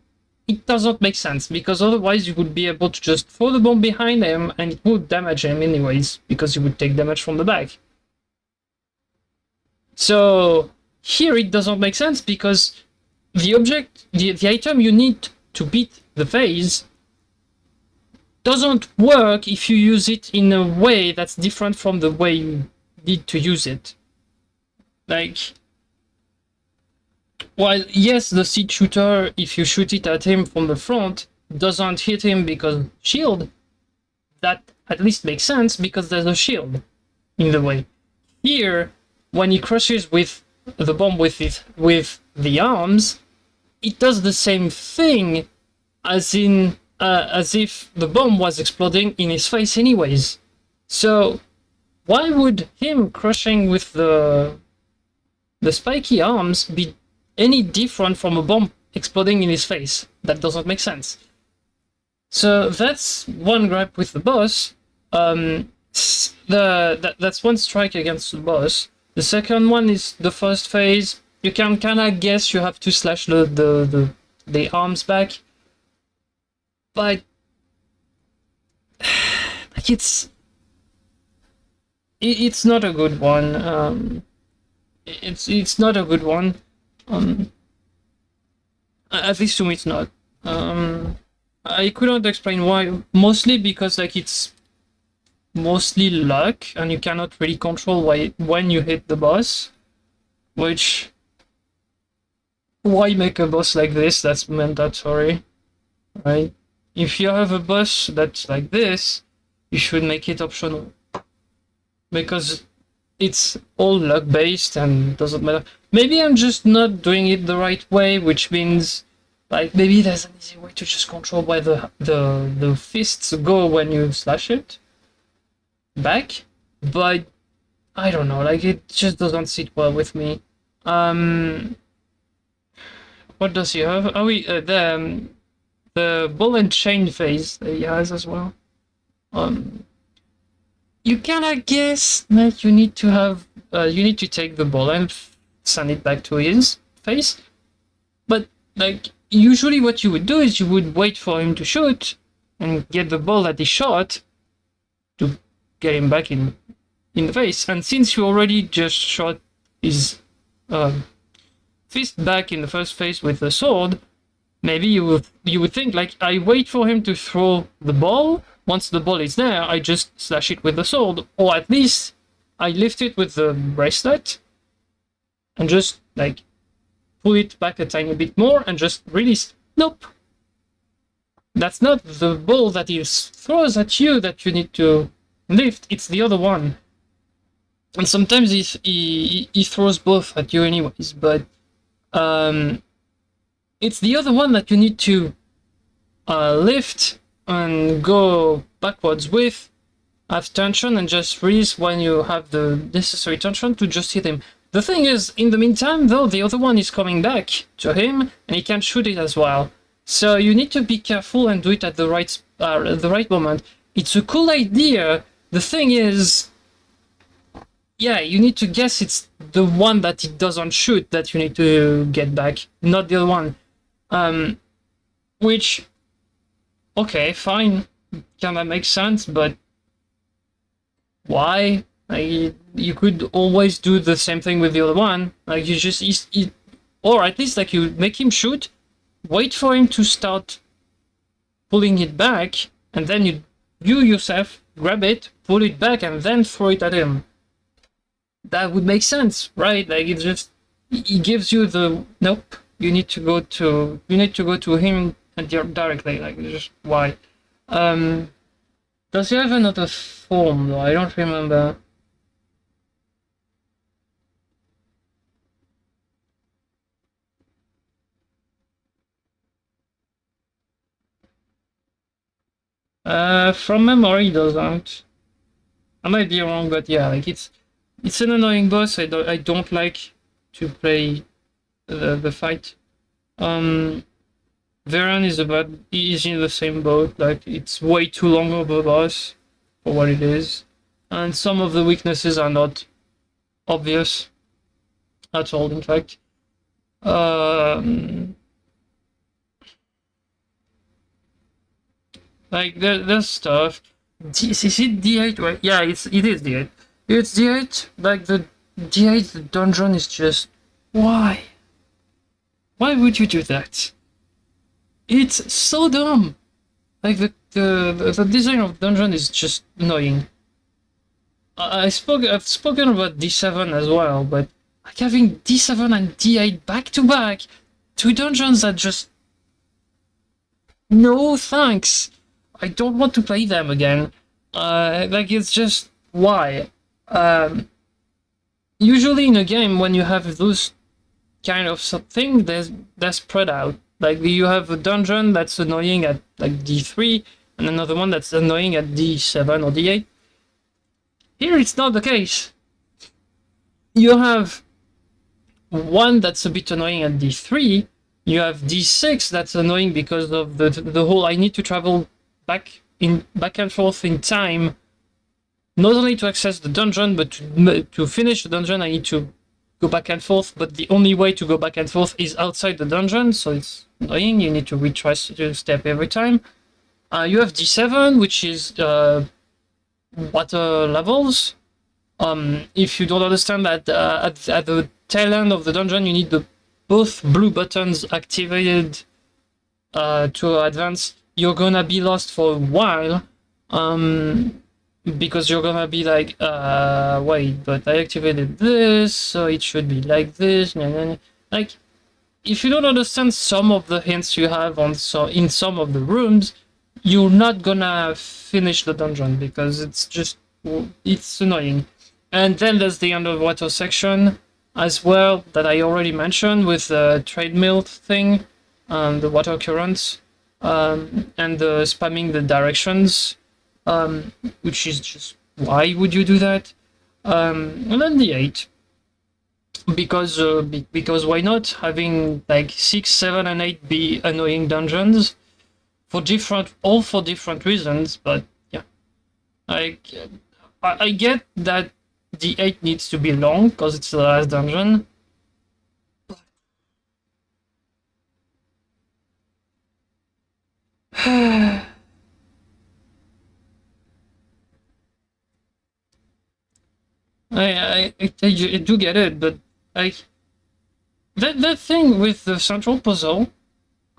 S1: It doesn't make sense, because otherwise you would be able to just throw the bomb behind him, and it would damage him anyways, because you would take damage from the back. So, here it doesn't make sense, because the object, the item you need to beat the phase doesn't work if you use it in a way that's different from the way you need to use it. Like, while yes, the seed shooter, if you shoot it at him from the front, doesn't hit him because shield, that at least makes sense because there's a shield in the way. Here, when he crushes with the bomb with the arms, it does the same thing as if the bomb was exploding in his face anyways. So why would him crushing with the spiky arms be any different from a bomb exploding in his face? That doesn't make sense. So that's one gripe with the boss. That's one strike against the boss. The second one is the first phase. You can kind of guess you have to slash the arms back, but like it's not a good one. It's not a good one. At least to me, it's not. I couldn't explain why. Mostly because like it's mostly luck, and you cannot really control when you hit the boss. Which, why make a boss like this? That's mandatory, right? If you have a boss that's like this, you should make it optional, because it's all luck based and doesn't matter. Maybe I'm just not doing it the right way, which means like maybe there's an easy way to just control where the fists go when you slash it back, but I don't know, like it just doesn't sit well with me. What does he have? Oh, the ball and chain phase that he has as well. You kinda guess that you need to have you need to take the ball and send it back to his face, but like usually what you would do is you would wait for him to shoot and get the ball that he shot to get him back in the face. And since you already just shot his fist back in the first phase with the sword, maybe you would think like, I wait for him to throw the ball. Once the ball is there, I just slash it with the sword, or at least I lift it with the bracelet and just like pull it back a tiny bit more and just release. Nope. That's not the ball that he throws at you that you need to lift, it's the other one. And sometimes he throws both at you anyways, but it's the other one that you need to lift and go backwards with, have tension, and just release when you have the necessary tension to just hit him. The thing is, in the meantime, though, the other one is coming back to him, and he can shoot it as well. So you need to be careful and do it at the right moment. It's a cool idea. The thing is, yeah, you need to guess it's the one that it doesn't shoot that you need to get back, not the other one. Which, okay, fine, kinda makes sense, but why? Like, you could always do the same thing with the other one. Like, you just, or at least like you make him shoot, wait for him to start pulling it back, and then you yourself grab it, pull it back, and then throw it at him. That would make sense, right? Like it just it gives you the nope. You need to go to him directly. Like just why? Does he have another form though? I don't remember. From memory, doesn't. I might be wrong, but yeah, like it's an annoying boss. I don't like to play the fight. Varen is in the same boat. Like it's way too long of a boss for what it is, and some of the weaknesses are not obvious at all. In fact, like there's stuff. Is it D8? Right? Yeah, it is D8. It's D8. Like the D8 dungeon is just why? Why would you do that? It's so dumb. Like the design of dungeon is just annoying. I've spoken about D7 as well, but like having D7 and D8 back to back, two dungeons that just no thanks. I don't want to play them again. Like it's just why. Usually in a game when you have those kind of thing, they're spread out. Like you have a dungeon that's annoying at like D3, and another one that's annoying at D7 or D8. Here it's not the case. You have one that's a bit annoying at D3. You have D6 that's annoying because of the whole I need to travel back and forth in time, not only to access the dungeon, but to finish the dungeon I need to go back and forth, but the only way to go back and forth is outside the dungeon, so it's annoying. You need to retrace the step every time. You have D7, which is water levels. If you don't understand that at the tail end of the dungeon, you need both blue buttons activated to advance. You're gonna be lost for a while. Because you're gonna be like, wait, but I activated this, so it should be like this. Like, if you don't understand some of the hints you have in some of the rooms, you're not gonna finish the dungeon because it's annoying. And then there's the underwater section as well that I already mentioned with the treadmill thing, the water currents, and the spamming the directions. Which is just why would you do that? And then the 8, because why not? Having like 6, 7, and 8 be annoying dungeons for different reasons. But yeah, I get that the 8 needs to be long because it's the last dungeon. I do get it, but like that thing with the central puzzle,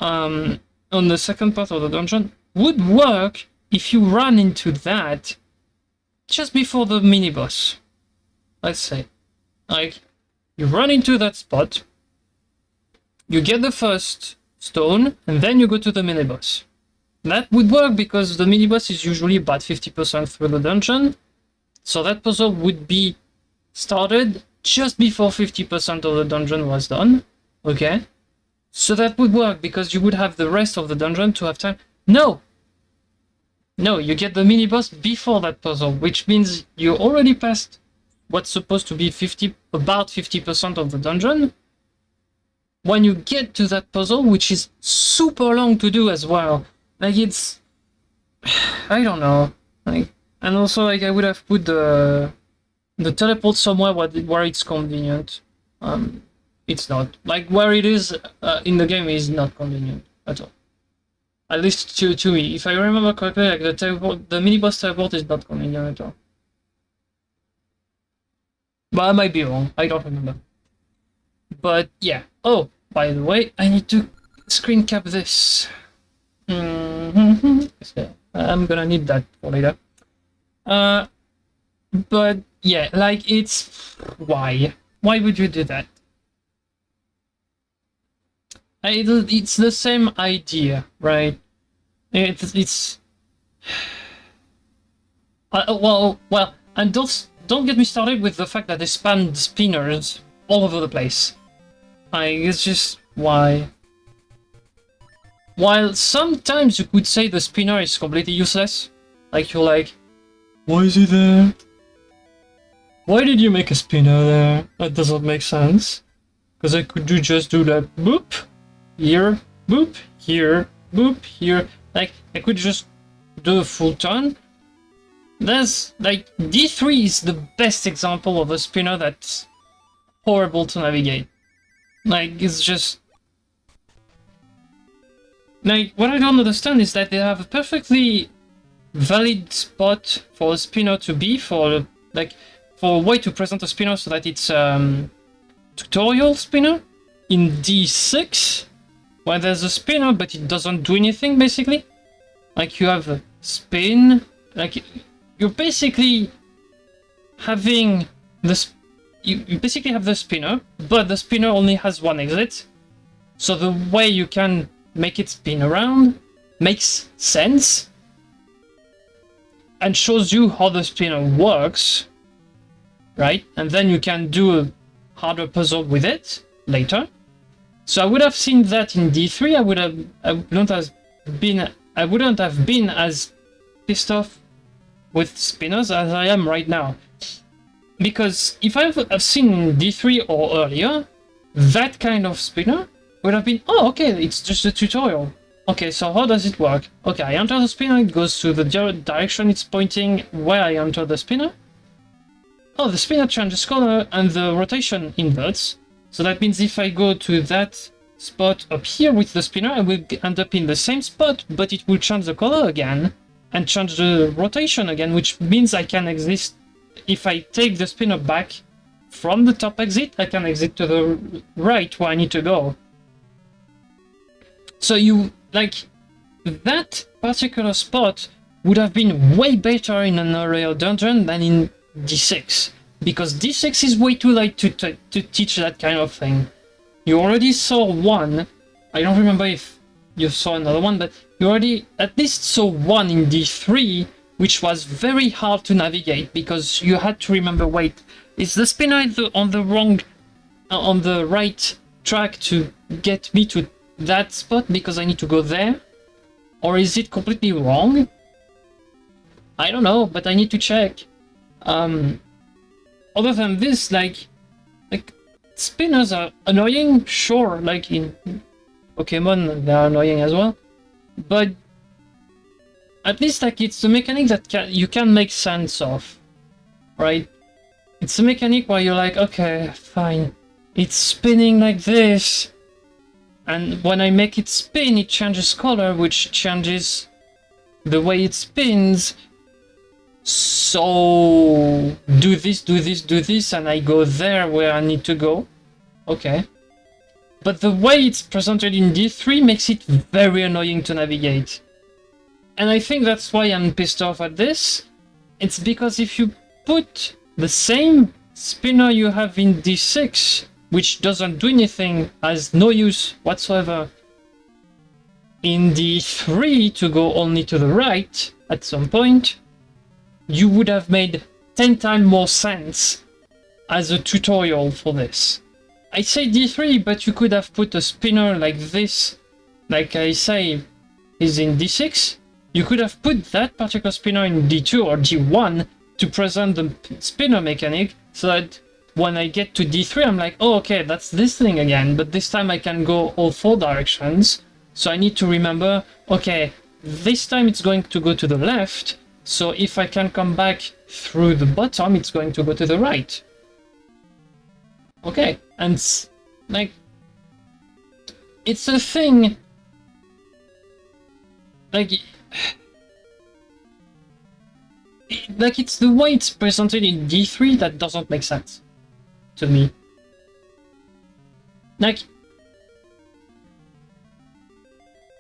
S1: on the second part of the dungeon would work if you run into that just before the mini boss. Let's say, like you run into that spot, you get the first stone, and then you go to the mini boss. That would work because the mini boss is usually about 50% through the dungeon. So that puzzle would be started just before 50% of the dungeon was done. Okay? So that would work because you would have the rest of the dungeon to have time. No! No, you get the mini boss before that puzzle, which means you already passed what's supposed to be about 50% of the dungeon. When you get to that puzzle, which is super long to do as well, like it's, I don't know, like. And also, like, I would have put the teleport somewhere where it's convenient. It's not. Like, where it is in the game is not convenient at all. At least to me. If I remember correctly, like, the mini-boss teleport is not convenient at all. But I might be wrong. I don't remember. But, yeah. Oh, by the way, I need to screen cap this. I'm gonna need that for later. But yeah, like it's why? Why would you do that? It's the same idea, right? It's well, and don't get me started with the fact that they spam spinners all over the place. It's just why. While sometimes you could say the spinner is completely useless, like you're like, why is it there? Why did you make a spinner there? That doesn't make sense. Because I could just do that boop, here, boop, here, boop, here. Like, I could just do a full turn. There's, like, D3 is the best example of a spinner that's horrible to navigate. Like, it's just... Like, what I don't understand is that they have a perfectly valid spot for a spinner to be, for a way to present a spinner so that it's tutorial spinner in D6, where there's a spinner but it doesn't do anything basically. Like you have a spin, like you're basically having this. You basically have the spinner, but the spinner only has one exit. So the way you can make it spin around makes sense and shows you how the spinner works, right? And then you can do a harder puzzle with it later. So I would have seen that in D3. I wouldn't have been as pissed off with spinners as I am right now. Because if I've seen in D3 or earlier, that kind of spinner would have been, oh, okay, it's just a tutorial. Okay, so how does it work? Okay, I enter the spinner, it goes to the direction it's pointing where I enter the spinner. Oh, the spinner changes color and the rotation inverts. So that means if I go to that spot up here with the spinner, I will end up in the same spot, but it will change the color again and change the rotation again, which means I can exist. If I take the spinner back from the top exit, I can exit to the right where I need to go. So you, like, that particular spot would have been way better in an area dungeon than in D6. Because D6 is way too late to teach that kind of thing. You already saw one. I don't remember if you saw another one, but you already at least saw one in D3, which was very hard to navigate because you had to remember, wait, is the spinner on the right track to get me to that spot because I need to go there? Or is it completely wrong? I don't know, but I need to check. Other than this, like spinners are annoying, sure, like in Pokemon they're annoying as well, but at least like it's a mechanic that you can make sense of, right? It's a mechanic where you're like, okay, fine, it's spinning like this, and when I make it spin, it changes color, which changes the way it spins. So do this, do this, do this, and I go there where I need to go. Okay. But the way it's presented in D3 makes it very annoying to navigate. And I think that's why I'm pissed off at this. It's because if you put the same spinner you have in D6, which doesn't do anything, has no use whatsoever, in D3 to go only to the right at some point, you would have made 10 times more sense as a tutorial for this. I say D3, but you could have put a spinner like this, like I say is in D6. You could have put that particular spinner in D2 or D1 to present the spinner mechanic, so that when I get to D3, I'm like, oh, okay, that's this thing again, but this time I can go all 4 directions. So I need to remember, okay, this time it's going to go to the left, so if I can come back through the bottom, it's going to go to the right. Okay, and like, it's a thing, like it's the way it's presented in D3 that doesn't make sense to me. Like,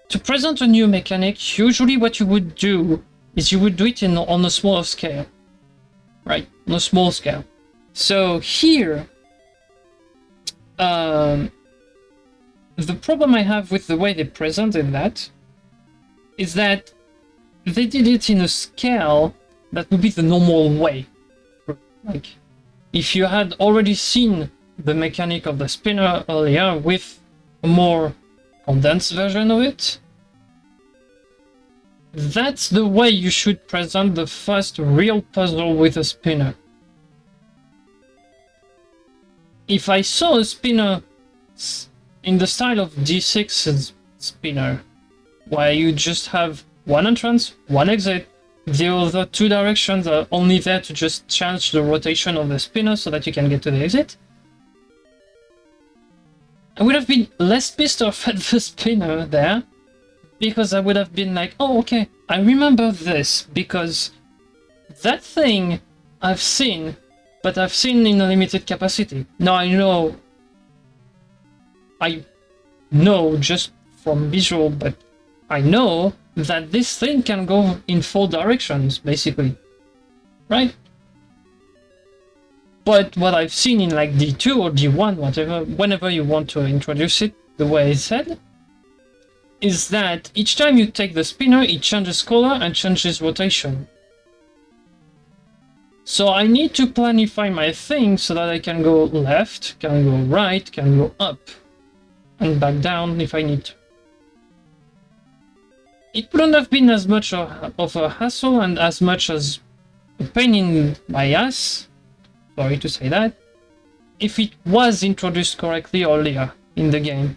S1: to present a new mechanic, usually what you would do is you would do it on a smaller scale, right? On a small scale. So here, the problem I have with the way they presented that is that they did it in a scale that would be the normal way. Like, if you had already seen the mechanic of the spinner earlier with a more condensed version of it, that's the way you should present the first real puzzle with a spinner. If I saw a spinner in the style of D6's spinner, where you just have one entrance, one exit, the other two directions are only there to just change the rotation of the spinner so that you can get to the exit, I would have been less pissed off at the spinner there, because I would have been like, oh, okay, I remember this, because that thing I've seen, but I've seen in a limited capacity. Now I know just from visual, but I know that this thing can go in 4 directions, basically. Right? But what I've seen in like D2 or D1, whatever, whenever you want to introduce it, the way it's said, is that each time you take the spinner, it changes color and changes rotation. So I need to planify my thing so that I can go left, can go right, can go up, and back down if I need to. It wouldn't have been as much of a hassle and as much as a pain in my ass, sorry to say that, if it was introduced correctly earlier in the game.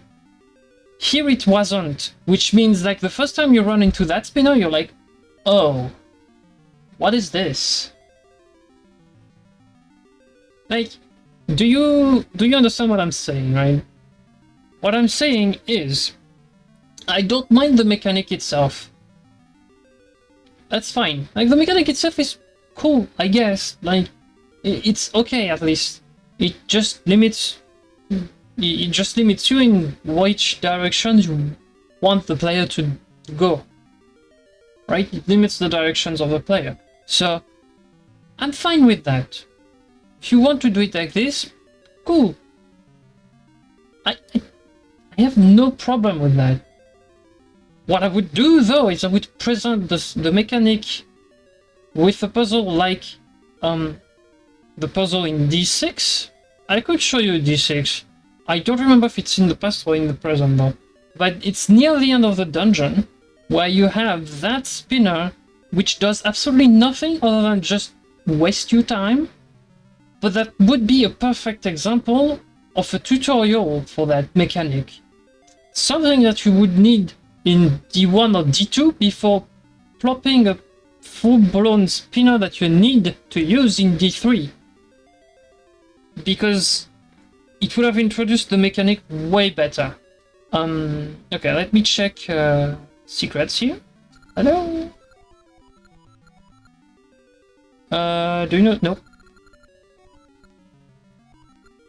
S1: Here it wasn't, which means like the first time you run into that spinner, you're like, oh, what is this? Like, do you understand what I'm saying, right? What I'm saying is, I don't mind the mechanic itself. That's fine. Like, the mechanic itself is cool, I guess. Like, it's okay at least. It just limits you in which direction you want the player to go. Right? It limits the directions of the player. So, I'm fine with that. If you want to do it like this, cool. I have no problem with that. What I would do though is I would present the mechanic with a puzzle like the puzzle in D6. I could show you D6. I don't remember if it's in the past or in the present though. But it's near the end of the dungeon where you have that spinner which does absolutely nothing other than just waste your time. But that would be a perfect example of a tutorial for that mechanic. Something that you would need in D1 or D2 before plopping a full-blown spinner that you need to use in D3. Because it would have introduced the mechanic way better. Okay, let me check secrets here. Hello? Do you know? No.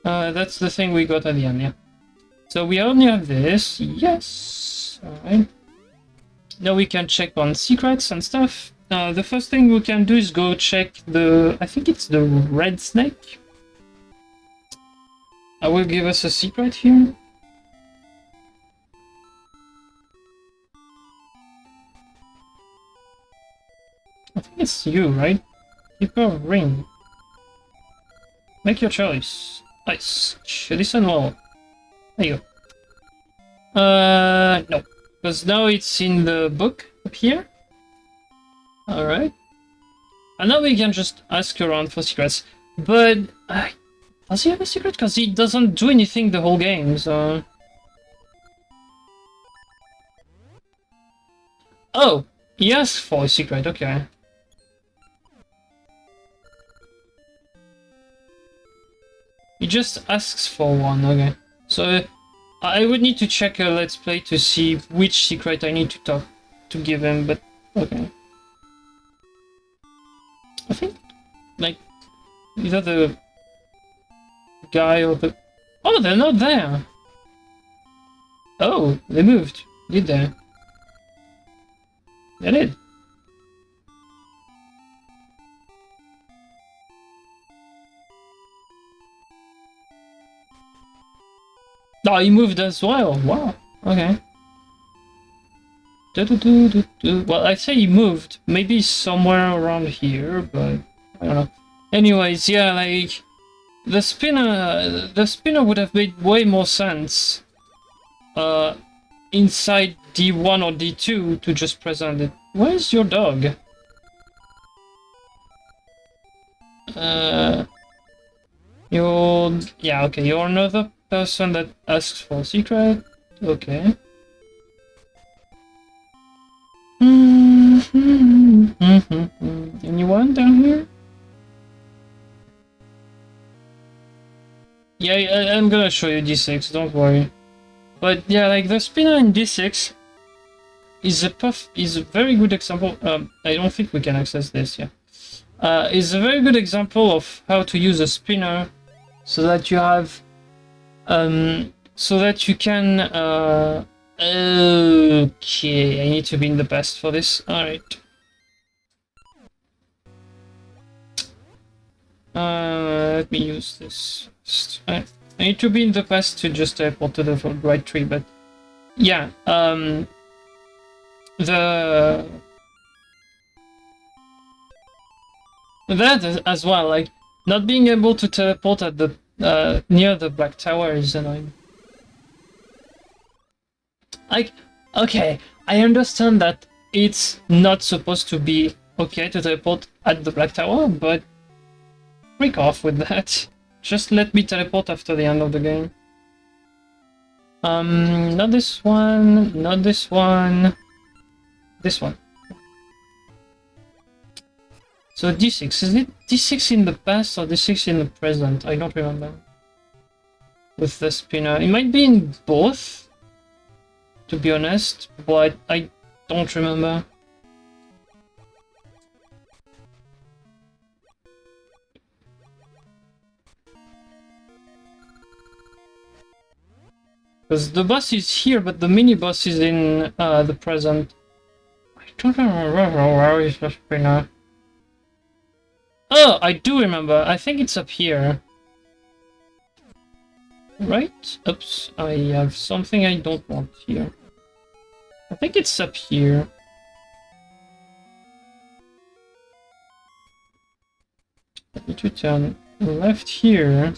S1: That's the thing we got at the end, yeah. So we only have this, yes. Alright. Now we can check on secrets and stuff. The first thing we can do is go check I think it's the red snake. I will give us a secret here. I think it's you, right? Keeper of ring. Make your choice. Nice. Listen well. There you go. No. Because now it's in the book up here. Alright. And now we can just ask around for secrets. But, does he have a secret? Because he doesn't do anything the whole game, so... Oh! He asked for a secret, okay. He just asks for one, okay. So, I would need to check a Let's Play to see which secret I need to give him, but okay. I think, like, either the guy or the... Oh, they're not there! Oh, they moved. Did they? I did. Oh, he moved as well. Wow. Okay. Well, I say he moved. Maybe somewhere around here, but I don't know. Anyways, yeah, like the spinner would have made way more sense inside D1 or D2 to just present it. Where's your dog? Yeah, okay, you're another person that asks for a secret. Okay. Anyone down here? Yeah, I'm gonna show you D6, don't worry. But yeah, like the spinner in D6 is a very good example. I don't think we can access this, yeah. Is a very good example of how to use a spinner so that you have so that you can okay, I need to be in the best for this. Alright. Let me use this. I need to be in the past to just teleport to the right tree, but yeah, that as well, like not being able to teleport at the near the black tower is annoying. Like, okay, I understand that it's not supposed to be okay to teleport at the black tower, but freak off with that. Just let me teleport after the end of the game. Not this one, not this one. This one. So D6, is it D6 in the past or D6 in the present? I don't remember. With the spinner. It might be in both, to be honest, but I don't remember. Because the boss is here, but the mini-boss is in the present. I don't remember where is the spinner. Oh, I do remember. I think it's up here. Right? Oops, I have something I don't want here. I think it's up here. I need to turn left here.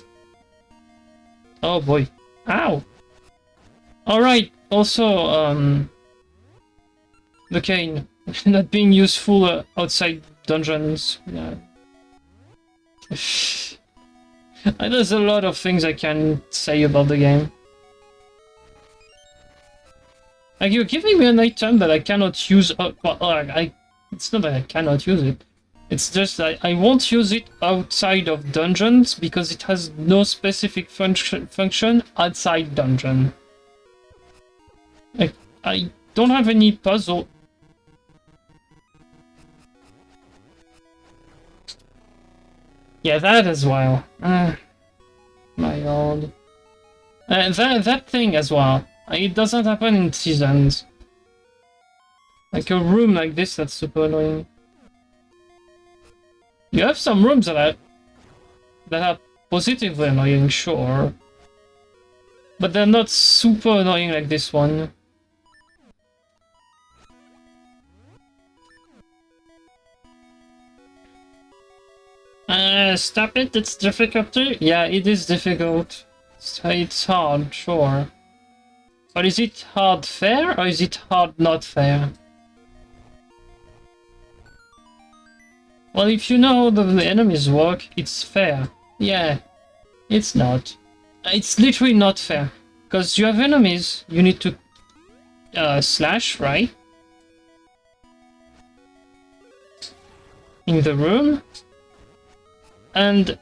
S1: Oh boy. Ow! Alright, also, the cane. Not being useful outside dungeons. Yeah. There's a lot of things I can say about the game. Like, you're giving me an item that I cannot use. It's not that I cannot use it. It's just that I won't use it outside of dungeons because it has no specific function outside dungeon. Like, I don't have any puzzle. Yeah, that as well. My lord. That thing as well. It doesn't happen in seasons. Like a room like this, that's super annoying. You have some rooms that are positively annoying, sure. But they're not super annoying like this one. Stop it, it's difficult. Yeah, it is difficult. It's hard, sure. But is it hard fair, or is it hard not fair? Well, if you know how the enemies work, it's fair. Yeah, it's not. It's literally not fair. Because you have enemies, you need to slash, right? In the room. And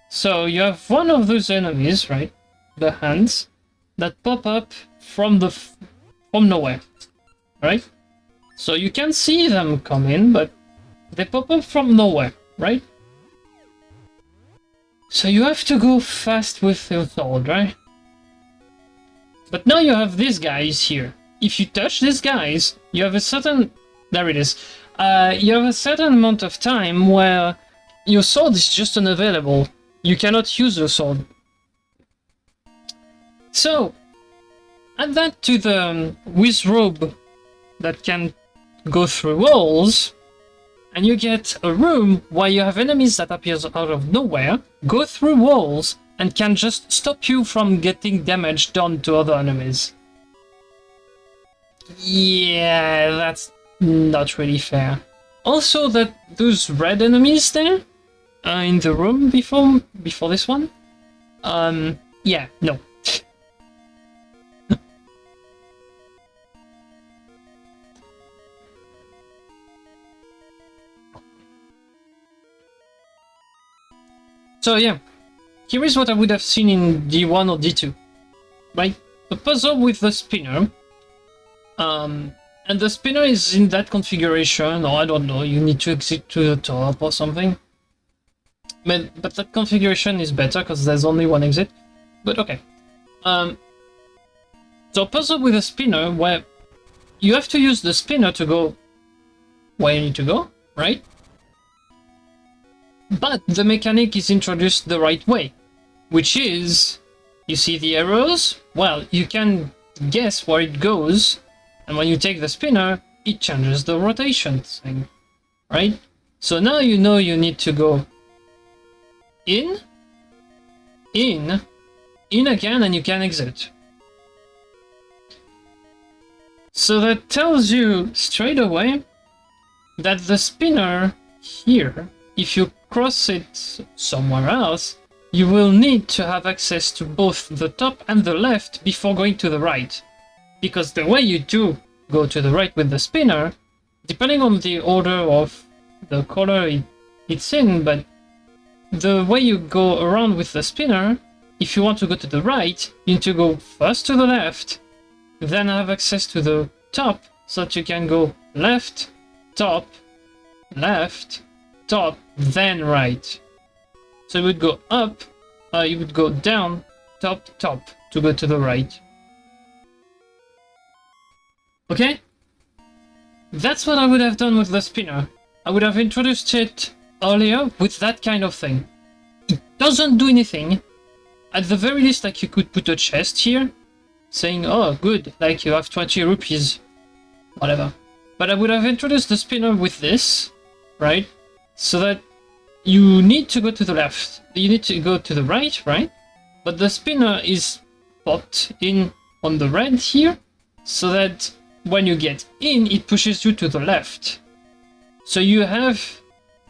S1: so you have one of those enemies, right? The hands that pop up from nowhere, right? So you can see them come in, but they pop up from nowhere, right? So you have to go fast with your sword, right? But now you have these guys here. if you touch these guys, you have a certain... There it is. You have a certain amount of time where your sword is just unavailable. You cannot use your sword. So, add that to the wizrobe that can go through walls, and you get a room where you have enemies that appears out of nowhere, go through walls, and can just stop you from getting damage done to other enemies. Yeah, that's not really fair. Also, that those red enemies there in the room before this one, yeah, no. So yeah, here is what I would have seen in D1 or D2, right? The puzzle with the spinner, and the spinner is in that configuration, or I don't know, you need to exit to the top or something. But that configuration is better because there's only one exit. But okay. So puzzle with a spinner where you have to use the spinner to go where you need to go, right? But the mechanic is introduced the right way, which is, you see the arrows? Well, you can guess where it goes, and when you take the spinner, it changes the rotation thing, right? So now you know you need to go in again, and you can exit. So that tells you straight away that the spinner here, if you cross it somewhere else, you will need to have access to both the top and the left before going to the right. Because the way you do go to the right with the spinner, depending on the order of the color it's in, but the way you go around with the spinner, if you want to go to the right, you need to go first to the left, then have access to the top, so that you can go left, top, then right. So you would go up, you would go down, top, to go to the right. Okay? That's what I would have done with the spinner. I would have introduced it earlier with that kind of thing. It doesn't do anything. At the very least, like, you could put a chest here, saying, oh, good, like, you have 20 rupees, whatever. But I would have introduced the spinner with this, right? So that you need to go to the left, you need to go to the right, right? But the spinner is popped in on the red here, so that when you get in, it pushes you to the left. So you have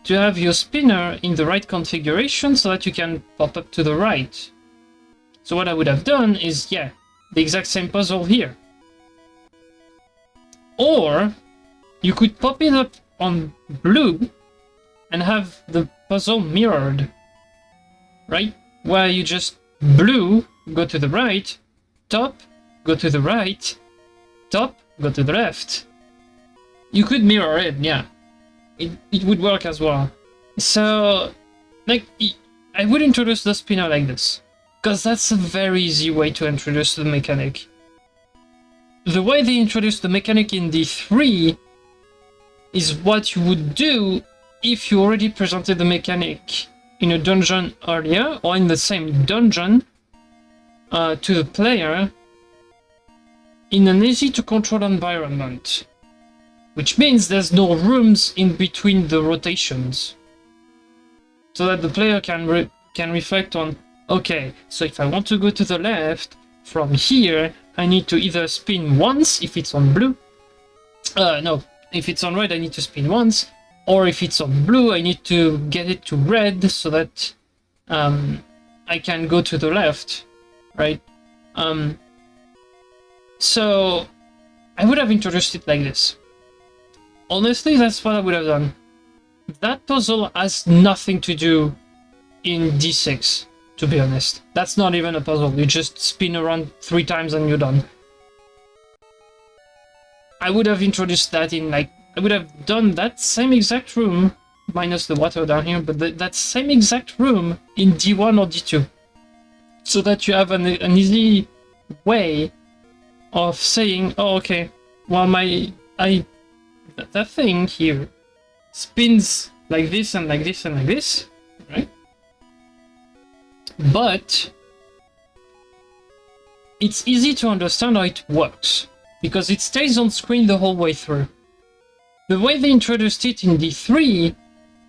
S1: to have your spinner in the right configuration so that you can pop up to the right. So what I would have done is, yeah, the exact same puzzle here. Or you could pop it up on blue and have the puzzle mirrored, right? Where you just blue, go to the right, top, go to the right, top, go to the left. You could mirror it, yeah. It would work as well. So, like, I would introduce the spinner like this, because that's a very easy way to introduce the mechanic. The way they introduced the mechanic in D3 is what you would do if you already presented the mechanic in a dungeon earlier, or in the same dungeon, to the player in an easy to control environment. Which means there's no rooms in between the rotations. So that the player can reflect on, okay, so if I want to go to the left, from here, I need to either spin once if it's on blue. No, if it's on red, I need to spin once. Or if it's on blue, I need to get it to red so that I can go to the left, right? So I would have introduced it like this. Honestly, that's what I would have done. That puzzle has nothing to do in D6, to be honest. That's not even a puzzle. You just spin around 3 times and you're done. I would have introduced that in, like, I would have done that same exact room, minus the water down here, but that same exact room in D1 or D2. So that you have an easy way of saying, oh, okay, well, that thing here spins like this and like this and like this, right? But it's easy to understand how it works, because it stays on screen the whole way through. The way they introduced it in D3,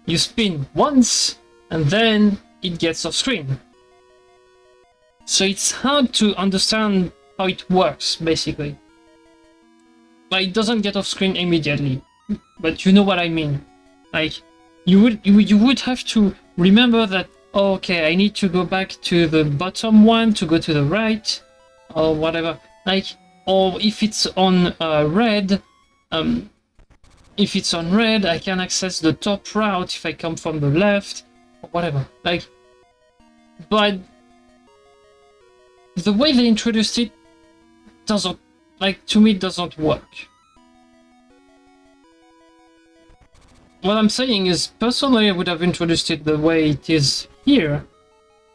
S1: you spin once, and then it gets off screen. So it's hard to understand how it works, basically. Like, it doesn't get off screen immediately, but you know what I mean. Like, you would have to remember that, oh, okay, I need to go back to the bottom one to go to the right, or whatever. Like, or if it's on red, if it's on red, I can access the top route if I come from the left, or whatever. Like, but the way they introduced it doesn't, like, to me, doesn't work. What I'm saying is, personally, I would have introduced it the way it is here,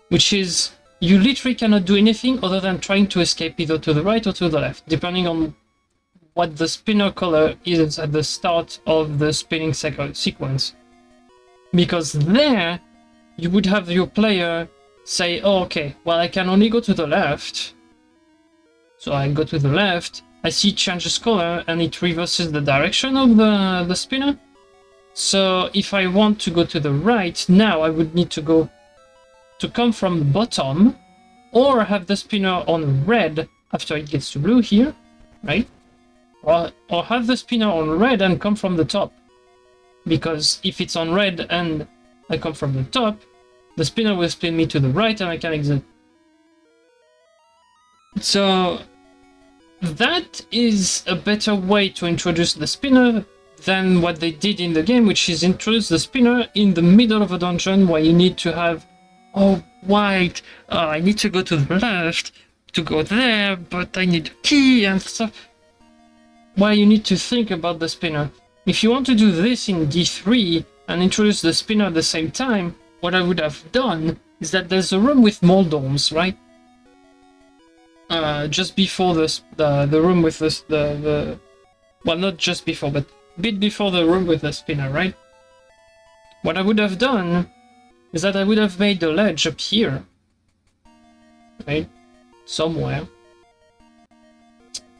S1: which is, you literally cannot do anything other than trying to escape either to the right or to the left, depending on what the spinner color is at the start of the spinning sequence. Because there, you would have your player say, oh, okay, well, I can only go to the left. So I go to the left, I see it changes color, and it reverses the direction of the spinner. So if I want to go to the right, now I would need to come from the bottom, or have the spinner on red after it gets to blue here, right? Or have the spinner on red and come from the top. Because if it's on red and I come from the top, the spinner will spin me to the right and I can exit. So that is a better way to introduce the spinner than what they did in the game, which is introduce the spinner in the middle of a dungeon where you need to have, oh, wait, I need to go to the left to go there, but I need a key and stuff. Why you need to think about the spinner. If you want to do this in D3 and introduce the spinner at the same time, what I would have done is that there's a room with more domes, right? Just before the room with the well, not just before, but a bit before the room with the spinner, right? What I would have done is that I would have made the ledge up here, right? Somewhere.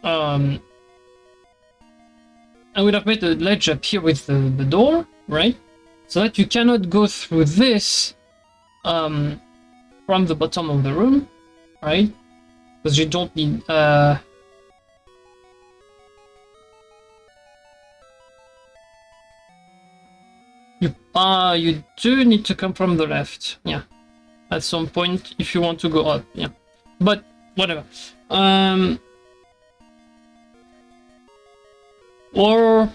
S1: I would have made the ledge up here with the door, right? So that you cannot go through this from the bottom of the room, right? Because you don't need... you do need to come from the left, yeah. At some point, if you want to go up, yeah. But, whatever. Or,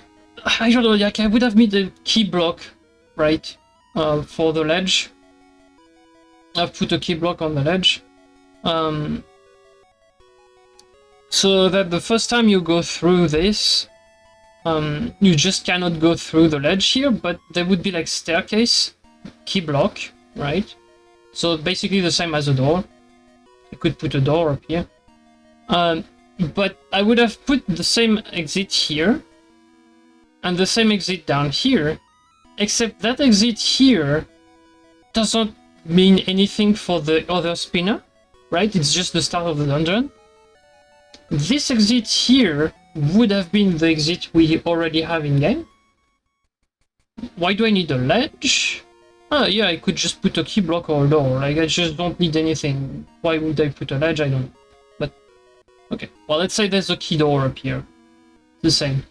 S1: I don't know, like I would have made a key block, right, for the ledge. I've put a key block on the ledge. So that the first time you go through this, you just cannot go through the ledge here, but there would be like staircase, key block, right? So basically the same as a door. I could put a door up here. But I would have put the same exit here, and the same exit down here, except that exit here doesn't mean anything for the other spinner, right? It's just the start of the dungeon. This exit here would have been the exit we already have in game. Why do I need a ledge? Yeah, I could just put a key block or a door. Like, I just don't need anything. Why would I put a ledge? I don't know. But, okay. Well, let's say there's a key door up here. The same.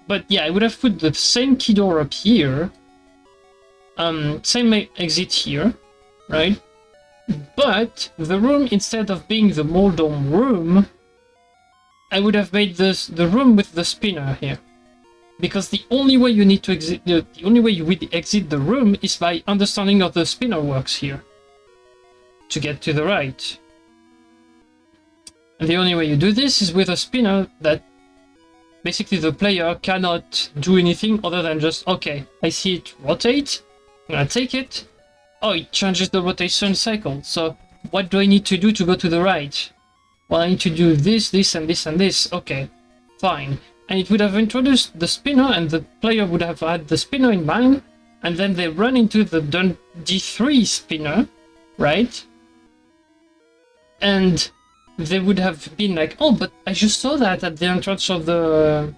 S1: But yeah, I would have put the same key door up here. Same exit here, right? But the room, instead of being the Moldome room, I would have made this the room with the spinner here. Because the only way you need to exit, the only way you would exit the room is by understanding how the spinner works here. To get to the right. And the only way you do this is with a spinner that basically the player cannot do anything other than just, okay, I see it rotate, I'm gonna take it. Oh, it changes the rotation cycle, so what do I need to do to go to the right? well, I need to do this, this, and this, and this. Okay, fine. And it would have introduced the spinner, and the player would have had the spinner in mind, and then they run into the D3 spinner, right? And they would have been like, oh, but I just saw that at the entrance of the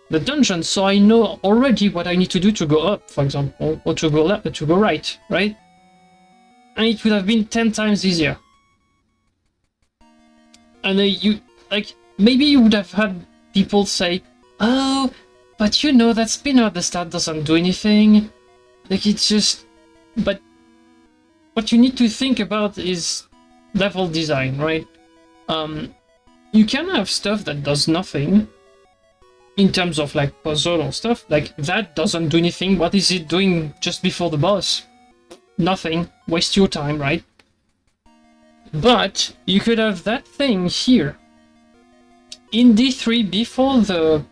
S1: dungeon, so I know already what I need to do to go up, for example, or to go left, to go right, right? And it would have been 10 times easier. And you, like, maybe you would have had people say, oh, but you know that spinner at the start doesn't do anything. Like, it's just... But what you need to think about is level design, right? You can have stuff that does nothing in terms of, like, puzzle or stuff. Like, that doesn't do anything. What is it doing just before the boss? Nothing. Waste your time, right? But you could have that thing here in D3 before the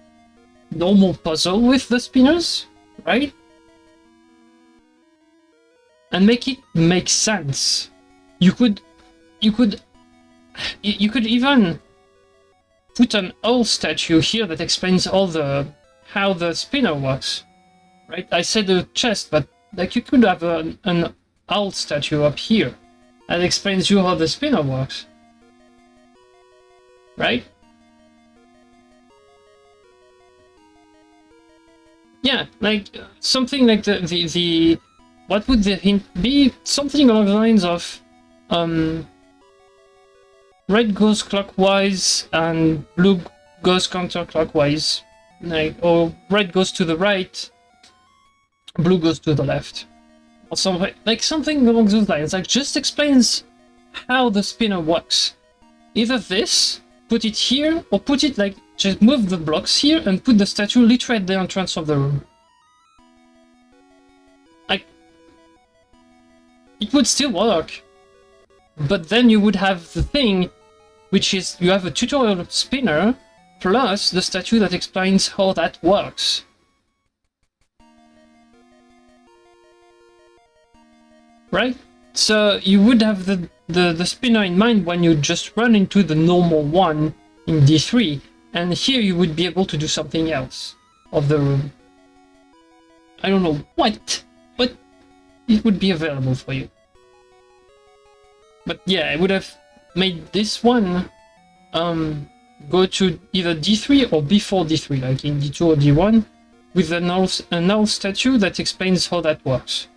S1: normal puzzle with the spinners, right? And make it make sense. You could even put an owl statue here that explains all how the spinner works, right? I said a chest, but like you could have an owl statue up here that explains you how the spinner works, right? Yeah, like something like the what would the hint be? Something along the lines of red goes clockwise and blue goes counterclockwise, like, or red goes to the right, blue goes to the left, or something like something along those lines. Like, just explains how the spinner works. Either this, put it here, or put it like just move the blocks here and put the statue literally at the entrance of the room. Like, it would still work. But then you would have the thing, which is you have a tutorial spinner plus the statue that explains how that works. Right? So you would have the spinner in mind when you just run into the normal one in D3, and here you would be able to do something else of the room. I don't know what, but it would be available for you. But yeah, I would have made this one go to either D3 or before D3, like in D2 or D1, with an owl statue that explains how that works.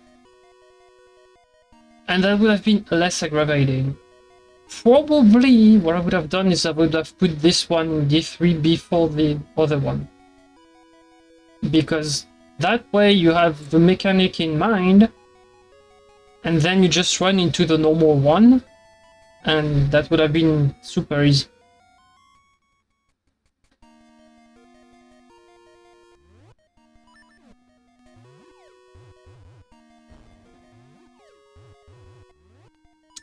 S1: And that would have been less aggravating. Probably what I would have done is I would have put this one in D3 before the other one. Because that way you have the mechanic in mind, and then you just run into the normal one, and that would have been super easy.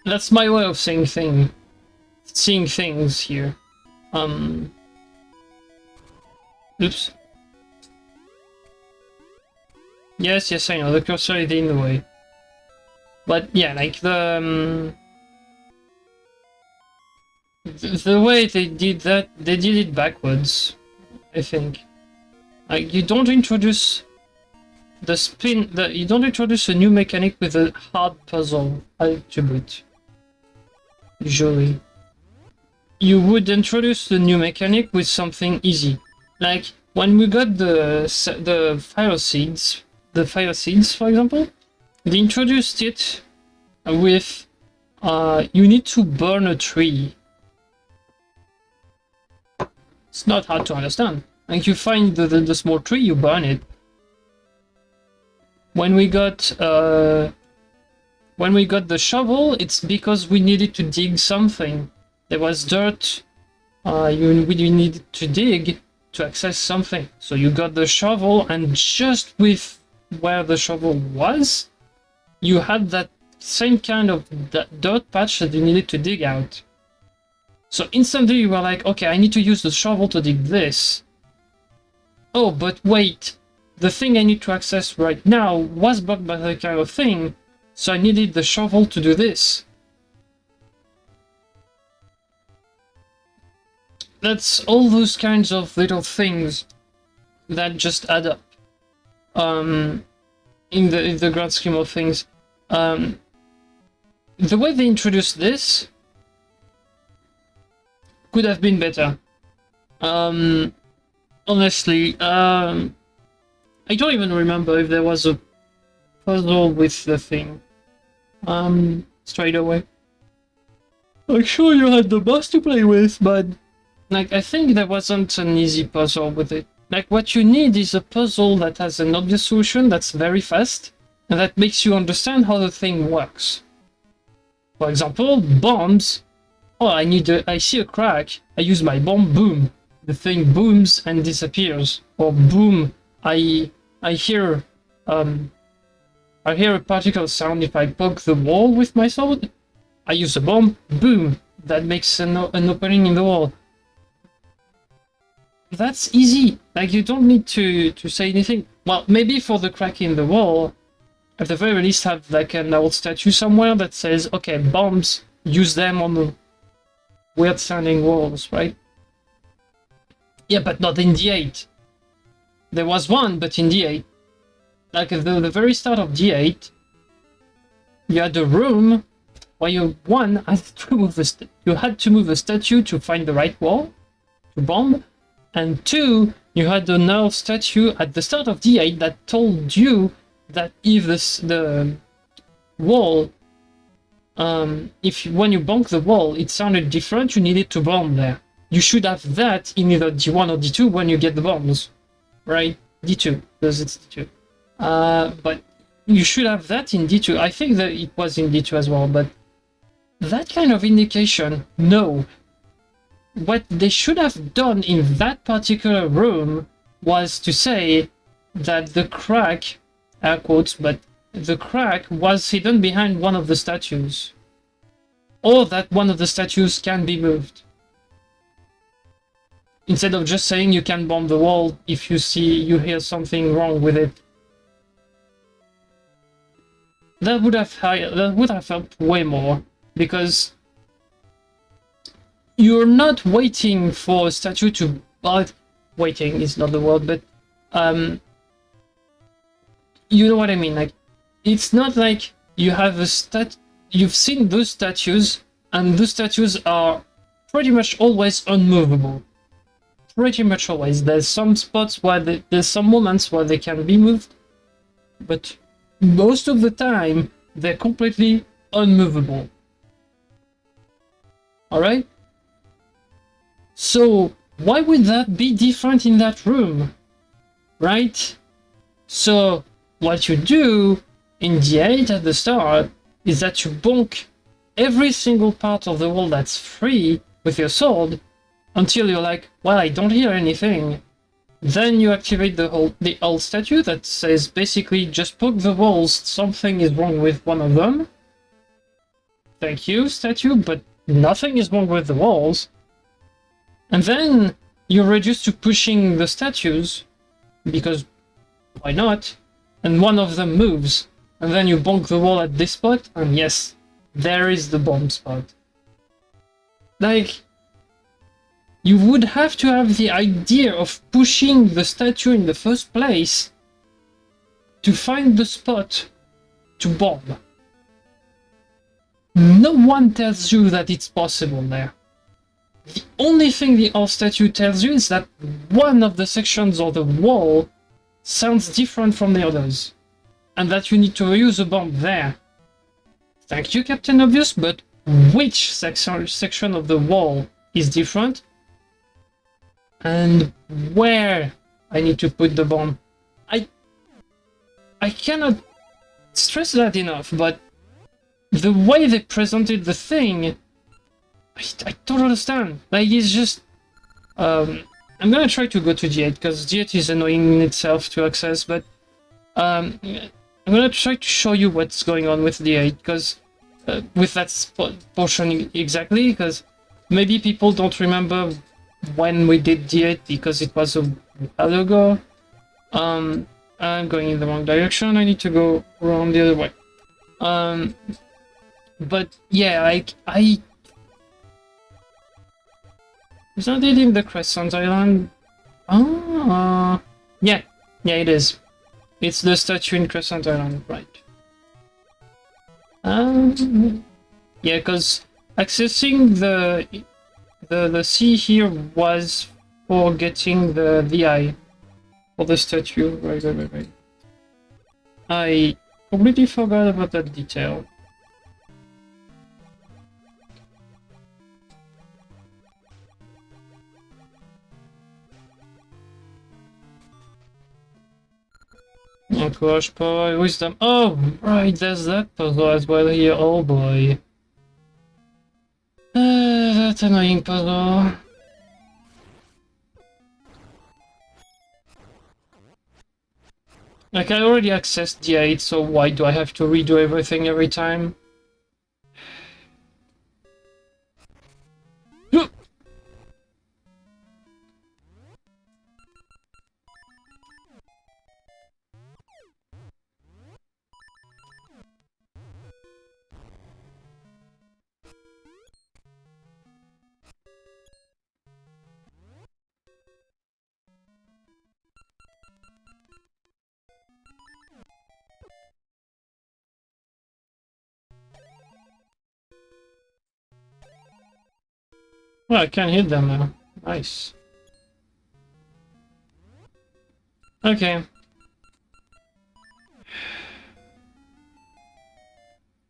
S1: That's my way of seeing things here. Oops. Yes, I know, the cursor is in the way. But yeah, like the way they did that, they did it backwards, I think. Like, you don't introduce you don't introduce a new mechanic with a hard puzzle attribute. Usually, you would introduce the new mechanic with something easy. Like when we got the fire seeds, for example, they introduced it with you need to burn a tree. It's not hard to understand. Like, you find the small tree, you burn it. When we got the shovel, it's because we needed to dig something. There was dirt. We needed to dig to access something. So you got the shovel, and just with where the shovel was, you had that same kind of dirt patch that you needed to dig out. So instantly you were like, okay, I need to use the shovel to dig this. Oh, but wait. The thing I need to access right now was blocked by that kind of thing, so I needed the shovel to do this. that's all those kinds of little things that just add up. In the grand scheme of things, the way they introduced this could have been better. Honestly, I don't even remember if there was a puzzle with the thing. Straight away. Like, sure, you had the boss to play with, but like, I think there wasn't an easy puzzle with it. Like, what you need is a puzzle that has an obvious solution that's very fast, and that makes you understand how the thing works. For example, bombs. Oh, I see a crack, I use my bomb, boom. The thing booms and disappears. Or boom, I hear a particle sound if I poke the wall with my sword. I use a bomb, boom, that makes an opening in the wall. That's easy. Like, you don't need to say anything. Well, maybe for the crack in the wall, at the very least have like an old statue somewhere that says, okay, bombs, use them on the weird sounding walls, right? Yeah, but not in D8. There was one, but in D8. Like, at the very start of D8, you had a room where you had to move a statue to find the right wall to bomb, and 2, you had an old statue at the start of D8 that told you that if the wall, when you bonk the wall, it sounded different, you needed to bomb there. You should have that in either D1 or D2 when you get the bombs, right? D2, because it's D2. But you should have that in D2. I think that it was in D2 as well, but that kind of indication, no. What they should have done in that particular room was to say that the crack, air quotes, but the crack was hidden behind one of the statues. Or that one of the statues can be moved. Instead of just saying you can bomb the wall if you hear something wrong with it. That would have helped way more, because you're not waiting for a statue to... Well, waiting is not the word, but you know what I mean. Like, it's not like you have you've seen those statues, and those statues are pretty much always unmovable. Pretty much always. There's some spots where there's some moments where they can be moved, but most of the time they're completely unmovable. Alright? So why would that be different in that room? Right? So what you do in D8 at the start is that you bonk every single part of the wall that's free with your sword until you're like, well, I don't hear anything. Then you activate the old statue that says basically just poke the walls, something is wrong with one of them. Thank you, statue, but nothing is wrong with the walls. And then you're reduced to pushing the statues, because why not? And one of them moves, and then you bonk the wall at this spot, and yes, there is the bomb spot. Like, you would have to have the idea of pushing the statue in the first place to find the spot to bomb. No one tells you that it's possible there. The only thing the old statue tells you is that one of the sections of the wall sounds different from the others, and that you need to use a bomb there. Thank you, Captain Obvious, but which section of the wall is different? And where I need to put the bomb? I cannot stress that enough, but the way they presented the thing, I don't understand. Like, it's just... I'm gonna try to go to D8, because D8 is annoying in itself to access, but... I'm gonna try to show you what's going on with D8, because... with that portion exactly, because maybe people don't remember when we did D8, because it was a while ago. I'm going in the wrong direction, I need to go around the other way. But yeah, like, Is that it in the Crescent Island? Oh, yeah. Yeah, it is. It's the statue in Crescent Island, right. Yeah, because accessing the sea here was for getting the eye for the statue. Right. I completely forgot about that detail. Courage, power, wisdom. Oh, right, there's that puzzle as well here. Oh boy. That annoying puzzle. Like, I already accessed the 8, so why do I have to redo everything every time? Well, I can't hit them now. Nice. Okay.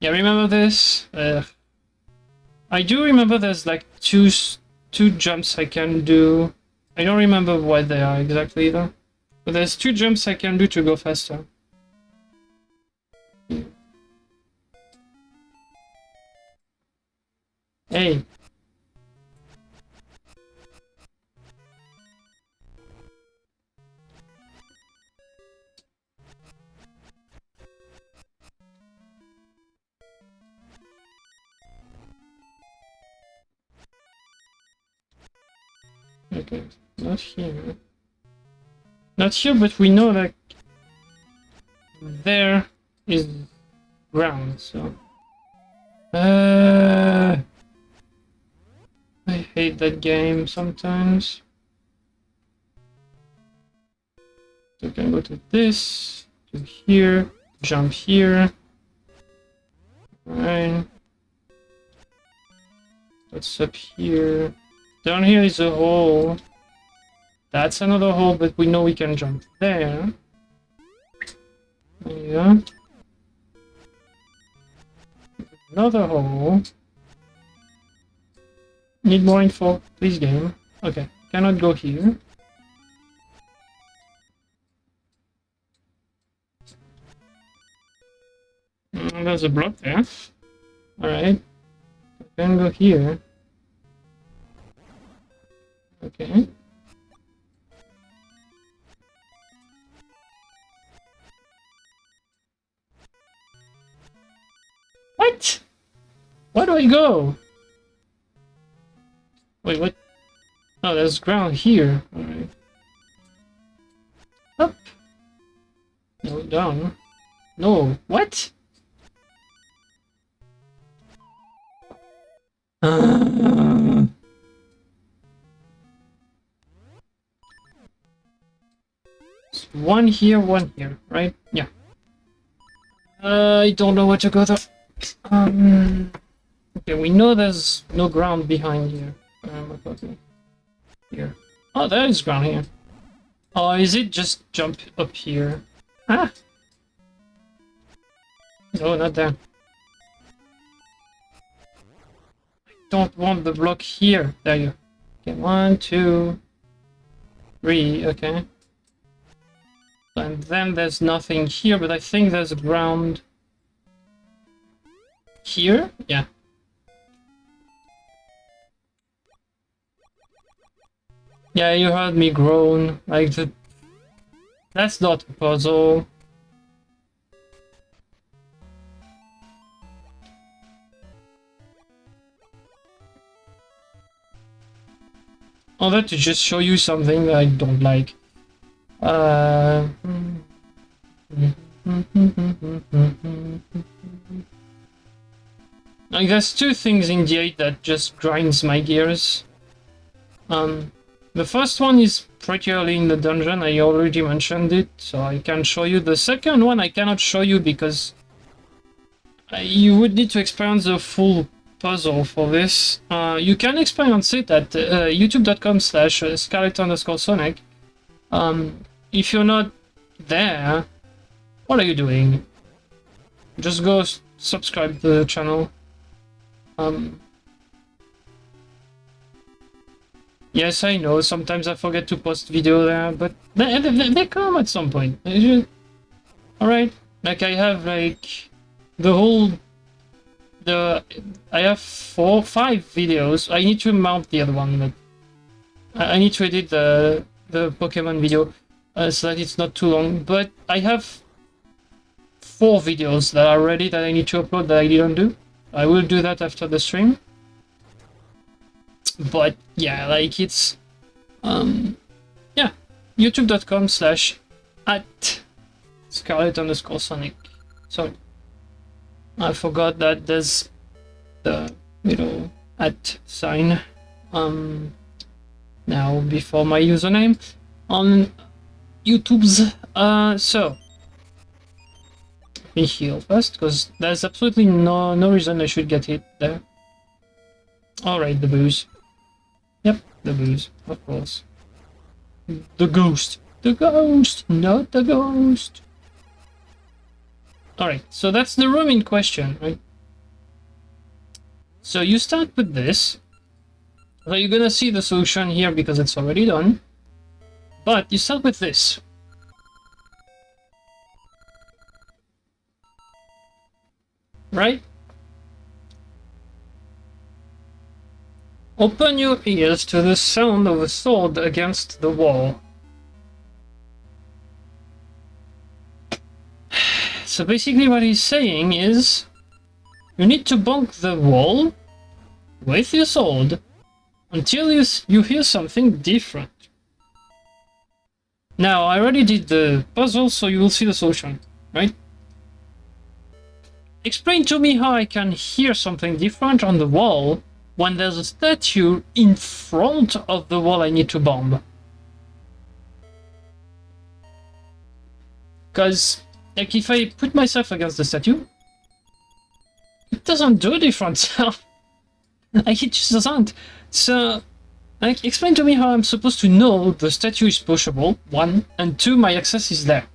S1: Yeah, remember this? I do remember there's like two jumps I can do. I don't remember what they are exactly though. But there's 2 jumps I can do to go faster. Hey. Okay, not here. Not here, but we know that there is ground, so... I hate that game sometimes. So I can go to this, to here, jump here. Right. What's up here? Down here is a hole. That's another hole, but we know we can jump there. There you go. Another hole. Need more info, please game. Okay, cannot go here. There's a block there. Alright. Can go here. Okay. What? Where do I go? Wait, what? Oh, there's ground here. Alright. Up. No, down. No, what? One here, right? Yeah. I don't know where to go though. Okay, we know there's no ground behind here. Okay. Here. Oh, there is ground here. Oh, is it just jump up here? Ah! No, not there. I don't want the block here. There you go. Okay, 1, 2, 3, okay. And then there's nothing here, but I think there's a ground here? Yeah. Yeah, you heard me groan. Like, that's not a puzzle. Oh, that to just show you something that I don't like. Like, there's 2 things in the 8 that just grinds my gears. The first one is pretty early in the dungeon, I already mentioned it, so I can show you. The second one I cannot show you because you would need to experience the full puzzle for this. You can experience it at youtube.com/Scarlet_Sonic. If you're not there, what are you doing? Just go subscribe to the channel. Yes, I know, sometimes I forget to post video there, but they come at some point. Alright, like I have like I have 5 videos. I need to mount the other one, but I need to edit the Pokemon video so that it's not too long. But I have 4 videos that are ready that I need to upload that I didn't do. I will do that after the stream. But yeah, like it's yeah, youtube.com/@Scarlet_Sonic. Sorry, I forgot that there's the little @ sign now before my username on YouTube's. So let me heal first, because there's absolutely no reason I should get hit there. Alright, the booze. Yep, the booze, of course. The ghost. The ghost, not the ghost. Alright, so that's the room in question, right? So you start with this. So you're gonna see the solution here because it's already done. But you start with this. Right? Open your ears to the sound of a sword against the wall. So basically what he's saying is you need to bonk the wall with your sword until you hear something different. Now, I already did the puzzle, so you will see the solution, right? Explain to me how I can hear something different on the wall when there's a statue in front of the wall I need to bomb. Because, like, if I put myself against the statue, it doesn't do a different sound. Like, it just doesn't. So, like, explain to me how I'm supposed to know the statue is pushable, 1, and 2, my access is there.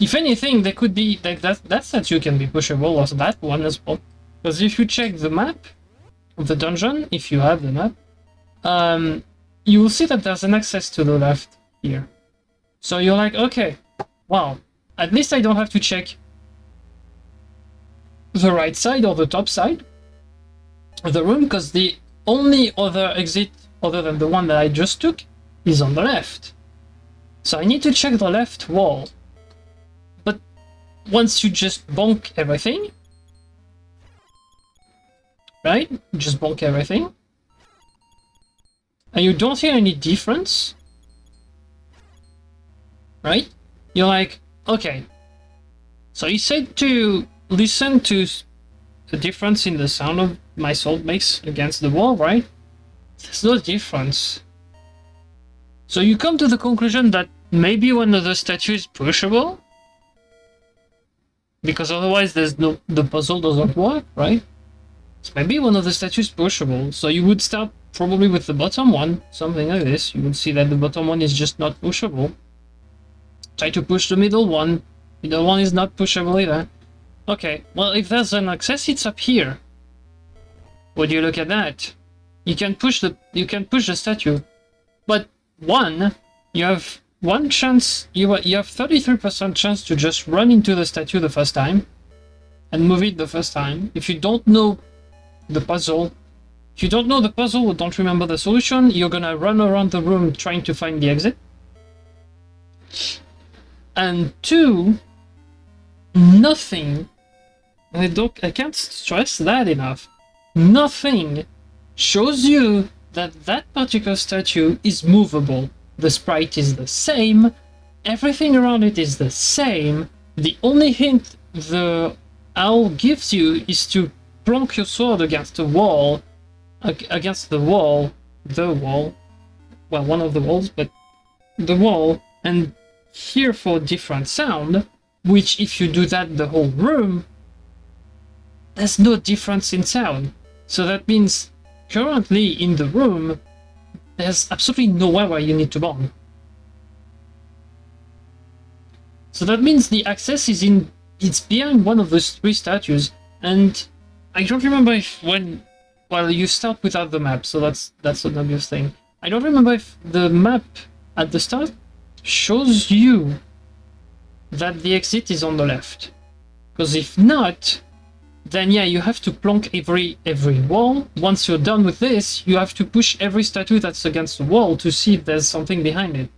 S1: If anything, there could be, like, that statue can be pushable, or that one as well. Because if you check the map of the dungeon, if you have the map, you will see that there's an access to the left here. So you're like, okay, wow, at least I don't have to check the right side or the top side of the room, because the only other exit other than the one that I just took is on the left. So I need to check the left wall. But once you just bonk everything, right? Just bonk everything, and you don't hear any difference, right? You're like, okay. So he said to listen to the difference in the sound of my sword makes against the wall, right? There's no difference. So you come to the conclusion that maybe one of the statues is pushable, because otherwise the puzzle doesn't work, right? So maybe one of the statues is pushable. So you would start probably with the bottom one, something like this. You would see that the bottom one is just not pushable. Try to push the middle one. Middle one is not pushable either. Okay, well, if there's an access, it's up here. Would you look at that? You can push the statue, but you have one chance. You have 33% chance to just run into the statue the first time and move it the first time. If you don't know the puzzle, or don't remember the solution, you're gonna run around the room trying to find the exit. And 2, nothing. I can't stress that enough. Nothing shows you that that particular statue is movable. The sprite is the same. Everything around it is the same. The only hint the owl gives you is to plonk your sword against the wall, the wall. Well, one of the walls, but the wall, and hear for different sound, which if you do that the whole room, there's no difference in sound. So that means currently in the room, there's absolutely nowhere where you need to bomb. So that means the access is it's behind one of those 3 statues, and I don't remember if well, you start without the map, so that's an obvious thing. I don't remember if the map at the start shows you that the exit is on the left. Because if not, then yeah, you have to plonk every wall. Once you're done with this, you have to push every statue that's against the wall to see if there's something behind it.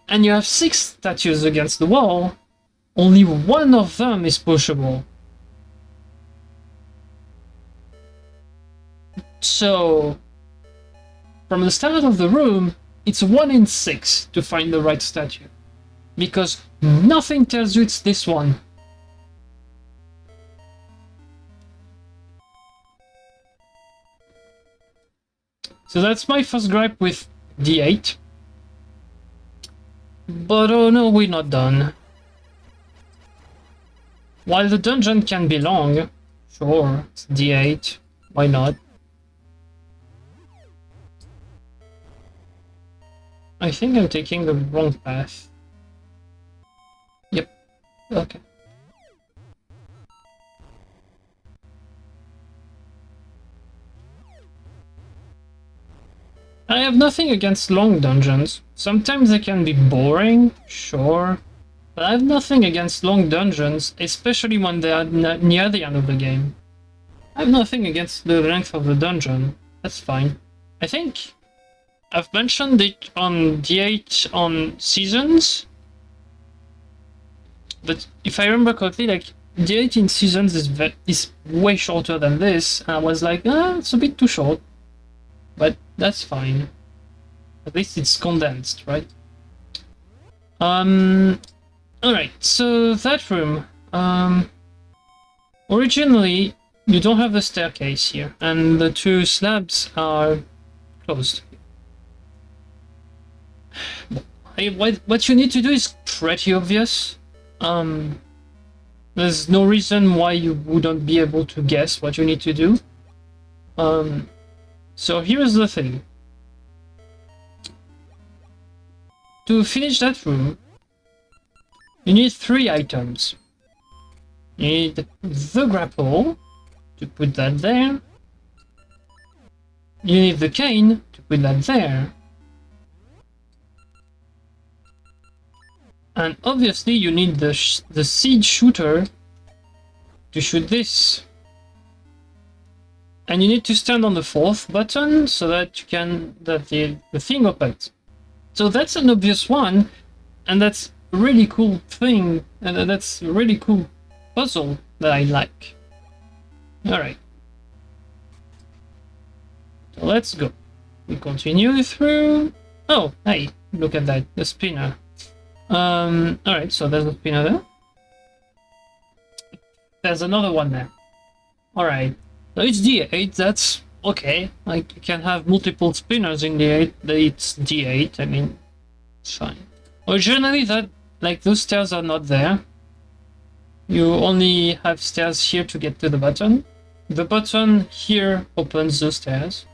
S1: And you have 6 statues against the wall, only one of them is pushable. So, from the start of the room, it's 1 in 6 to find the right statue. Because nothing tells you it's this one. So that's my first gripe with D8. But oh no, we're not done. While the dungeon can be long, sure, it's D8, why not? I think I'm taking the wrong path. Yep, okay. I have nothing against long dungeons. Sometimes they can be boring, sure. But I have nothing against long dungeons, especially when they are near the end of the game. I have nothing against the length of the dungeon. That's fine. I think I've mentioned it on D8 on Seasons. But if I remember correctly, like D8 in Seasons is way shorter than this. And I was like, it's a bit too short. But that's fine. At least it's condensed, right? Alright, so that room. Originally, you don't have the staircase here, and the 2 slabs are closed. What you need to do is pretty obvious. There's no reason why you wouldn't be able to guess what you need to do. So here's the thing. To finish that room, you need 3 items. You need the grapple to put that there. You need the cane to put that there. And obviously you need the seed shooter to shoot this. And you need to stand on the 4th button so that the thing opens. So that's an obvious one, and that's a really cool thing, and that's a really cool puzzle that I like. Alright. So let's go. We continue through... Oh, hey, look at that, the spinner. Alright, so there's a spinner there. There's another one there. Alright. So it's D8, that's okay. Like, you can have multiple spinners in D8, it's D8, I mean, it's fine. Originally, those stairs are not there. You only have stairs here to get to the button. The button here opens the stairs.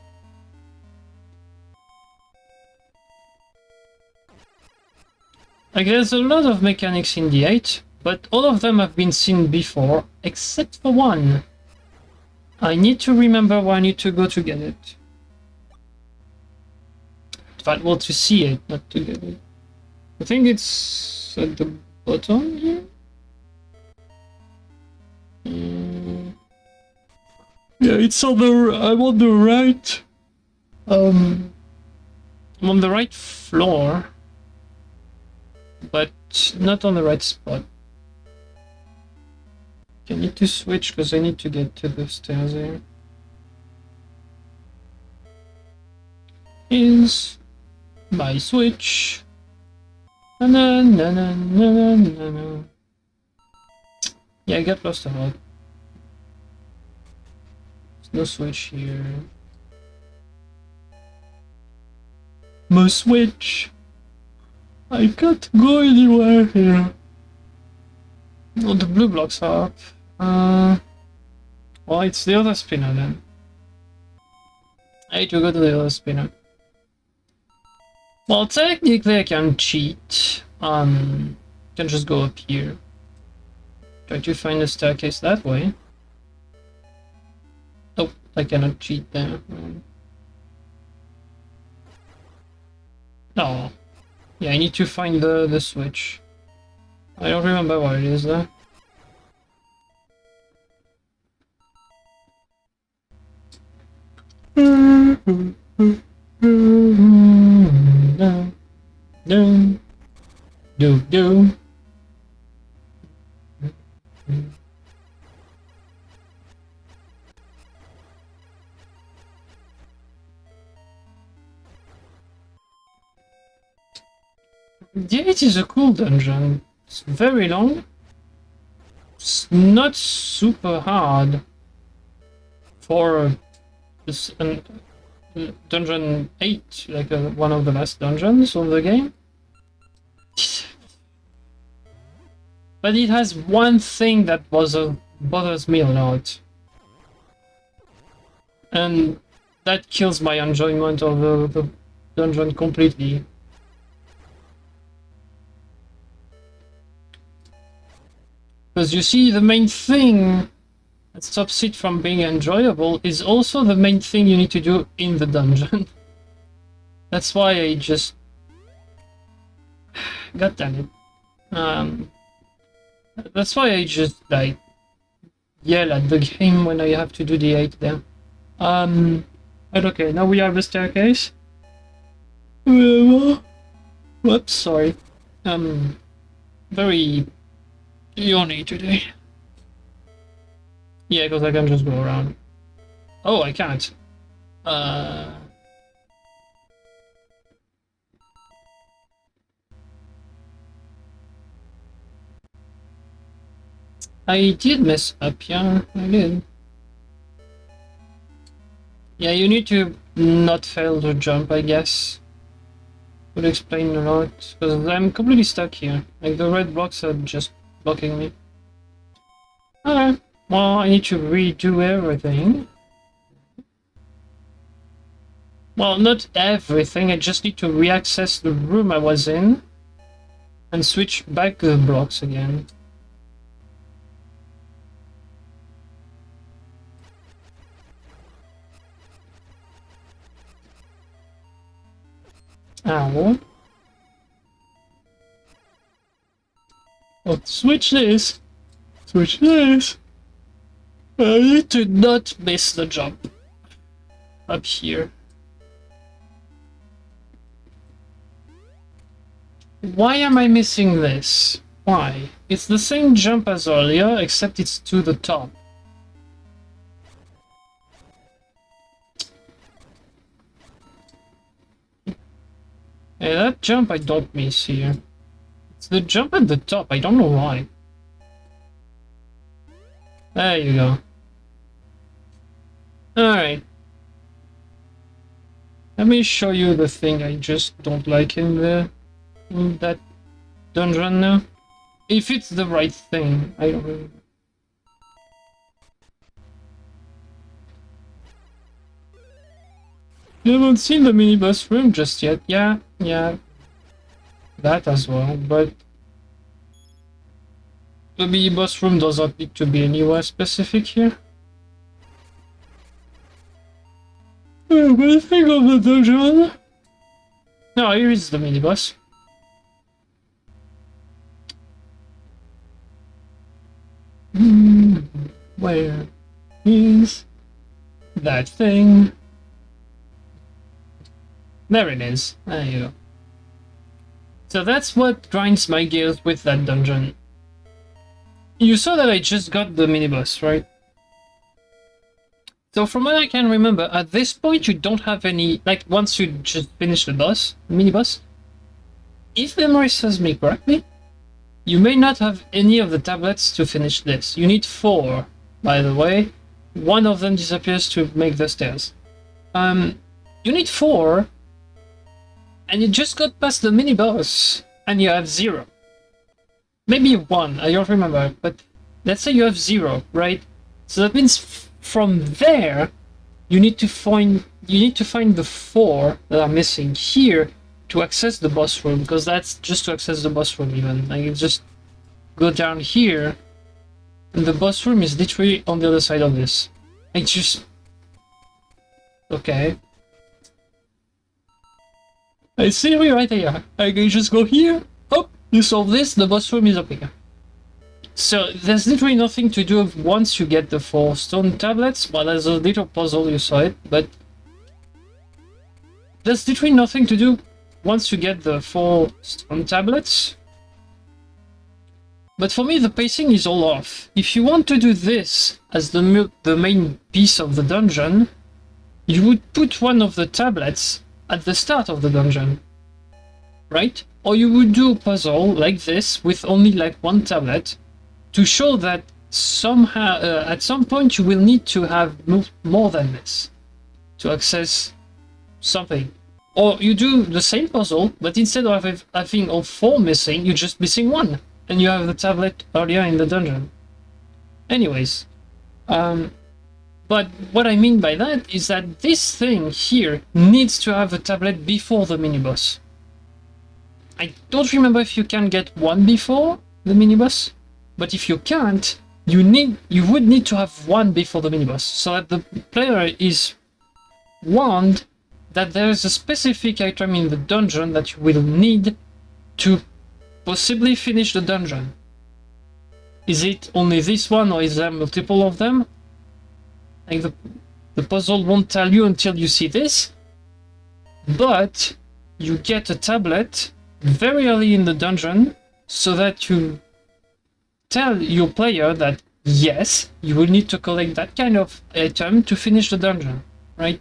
S1: Like, there's a lot of mechanics in D8, but all of them have been seen before, except for one. I need to remember where I need to go to get it. Well, to see it, not to get it. I think it's at the bottom here. Yeah, it's on I'm on the right. I'm on the right floor, but not on the right spot. I need to switch because I need to get to the stairs here. Is my switch. Na na na na na na na. Yeah, I got lost a lot. No switch here. No switch. I can't go anywhere here. Oh, the blue blocks are up. Well, it's the other spinner then. I need to go to the other spinner. Well, technically I can cheat. Can just go up here. Try to find a staircase that way. Oh, I cannot cheat there. Oh. Yeah, I need to find the switch. I don't remember where it is though. Do. Yeah, it is a cool dungeon. It's very long. It's not super hard for this dungeon 8, like one of the last dungeons of the game. But it has one thing that bothers me a lot. And that kills my enjoyment of the dungeon completely. Because you see, the main thing that stops it from being enjoyable is also the main thing you need to do in the dungeon. That's why I just... God damn it. That's why I just, like, yell at the game when I have to do the 8 there. But okay, now we have a staircase. Whoops, sorry. Very yawny today. Yeah, because I can just go around. Oh, I can't. I did mess up, yeah, I did. Yeah, you need to not fail to jump, I guess. Would explain a lot, because I'm completely stuck here. Like, the red blocks are just blocking me. Alright, well, I need to redo everything. Well, not everything, I just need to reaccess the room I was in and switch back the blocks again. Ow. Oh, switch this! Switch this! I need to not miss the jump. Up here. Why am I missing this? Why? It's the same jump as earlier, except it's to the top. Hey, that jump I don't miss here. It's the jump at the top, I don't know why. There you go. Alright. Let me show you the thing I just don't like in that dungeon now. If it's the right thing, I don't really... You haven't seen the minibus room just yet. Yeah, that as well, but the minibus room doesn't need to be anywhere specific here. What do you think of the dungeon? No, here is the minibus. Where is that thing? There it is. There you go. So that's what grinds my gears with that dungeon. You saw that I just got the minibus, right? So from what I can remember, at this point you don't have any... Like, once you just finish the minibus, if memory serves me correctly, you may not have any of the tablets to finish this. You need 4, by the way. one of them disappears to make the stairs. You need 4, and you just got past the mini boss, and you have 0. Maybe 1, I don't remember, but let's say you have 0, right? So that means from there, you need to find the 4 that are missing here to access the boss room, because that's just to access the boss room even. Like, you just go down here, and the boss room is literally on the other side of this. It's just... Okay. I see you right here. I can just go here. Oh, you solve this, the boss room is up here. So there's literally nothing to do once you get the 4 stone tablets. Well, there's a little puzzle, you saw it, but there's literally nothing to do once you get the 4 stone tablets. But for me, the pacing is all off. If you want to do this as the main piece of the dungeon, you would put one of the tablets at the start of the dungeon, right? Or you would do a puzzle like this with only like 1 tablet to show that somehow at some point you will need to have more than this to access something. Or you do the same puzzle, but instead of having all 4 missing, you're just missing 1, and you have the tablet earlier in the dungeon. Anyways, but what I mean by that is that this thing here needs to have a tablet before the mini-boss. I don't remember if you can get 1 before the mini-boss, but if you can't, you would need to have 1 before the mini-boss, so that the player is warned that there is a specific item in the dungeon that you will need to possibly finish the dungeon. Is it only this one, or is there multiple of them? Like the puzzle won't tell you until you see this, but you get a tablet very early in the dungeon so that you tell your player that yes, you will need to collect that kind of item to finish the dungeon, right?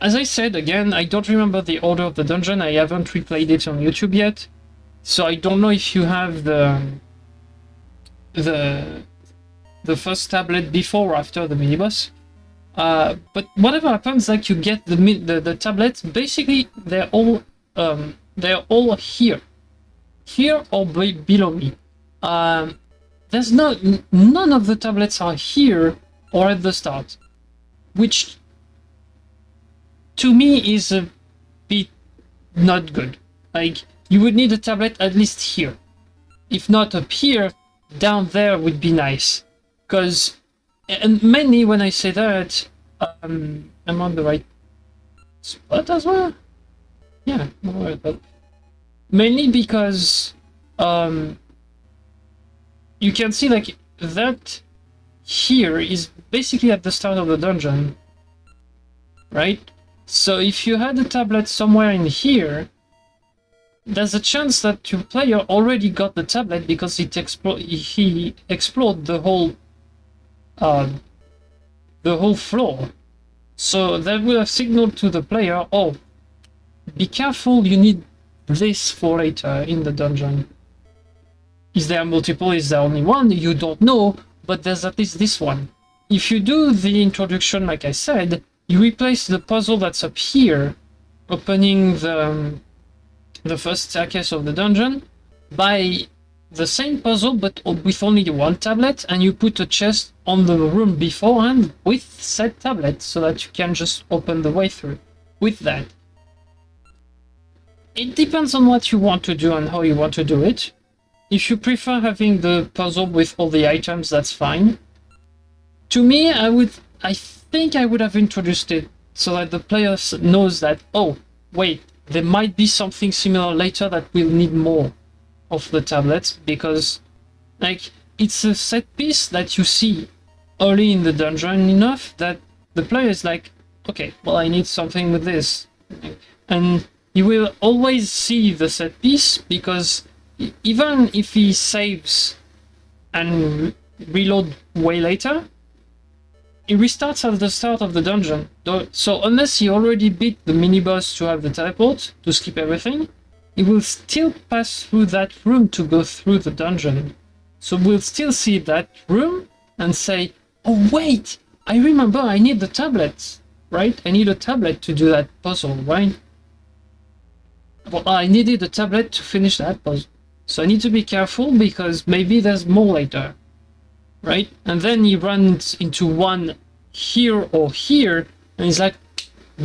S1: As I said, again, I don't remember the order of the dungeon. I haven't replayed it on YouTube yet, so I don't know if you have the first tablet before or after the mini-boss. But whatever happens, like, you get the tablets. Basically, they're all here or below me. There's none of the tablets are here or at the start, which to me is a bit not good. Like, you would need a tablet at least here. If not up here, down there would be nice. Because, and mainly when I say that, I'm on the right spot as well. Yeah, I'm on the right spot. Mainly because you can see like that here is basically at the start of the dungeon, right? So if you had a tablet somewhere in here, there's a chance that your player already got the tablet because he explored the whole floor. So that would have signaled to the player, oh, be careful, you need this for later in the dungeon. Is there multiple? Is there only one? You don't know, but there's at least this one. If you do the introduction like I said, you replace the puzzle that's up here, opening the first staircase of the dungeon, by the same puzzle but with only 1 tablet, and you put a chest on the room beforehand with said tablet so that you can just open the way through with that. It depends on what you want to do and how you want to do it. If you prefer having the puzzle with all the items, that's fine. To me, I think I would have introduced it so that the player knows that, oh, wait, there might be something similar later that will need more of the tablets, because like it's a set piece that you see early in the dungeon enough that the player is like, okay, well, I need something with this. And you will always see the set piece, because even if he saves and reload way later, it restarts at the start of the dungeon. So unless he already beat the mini-boss to have the teleport, to skip everything, he will still pass through that room to go through the dungeon. So we'll still see that room and say, Oh wait! I remember I need the tablet, right? I need a tablet to do that puzzle, right? Well, I needed a tablet to finish that puzzle. So I need to be careful because maybe there's more later, right? And then he runs into one here or here, and he's like,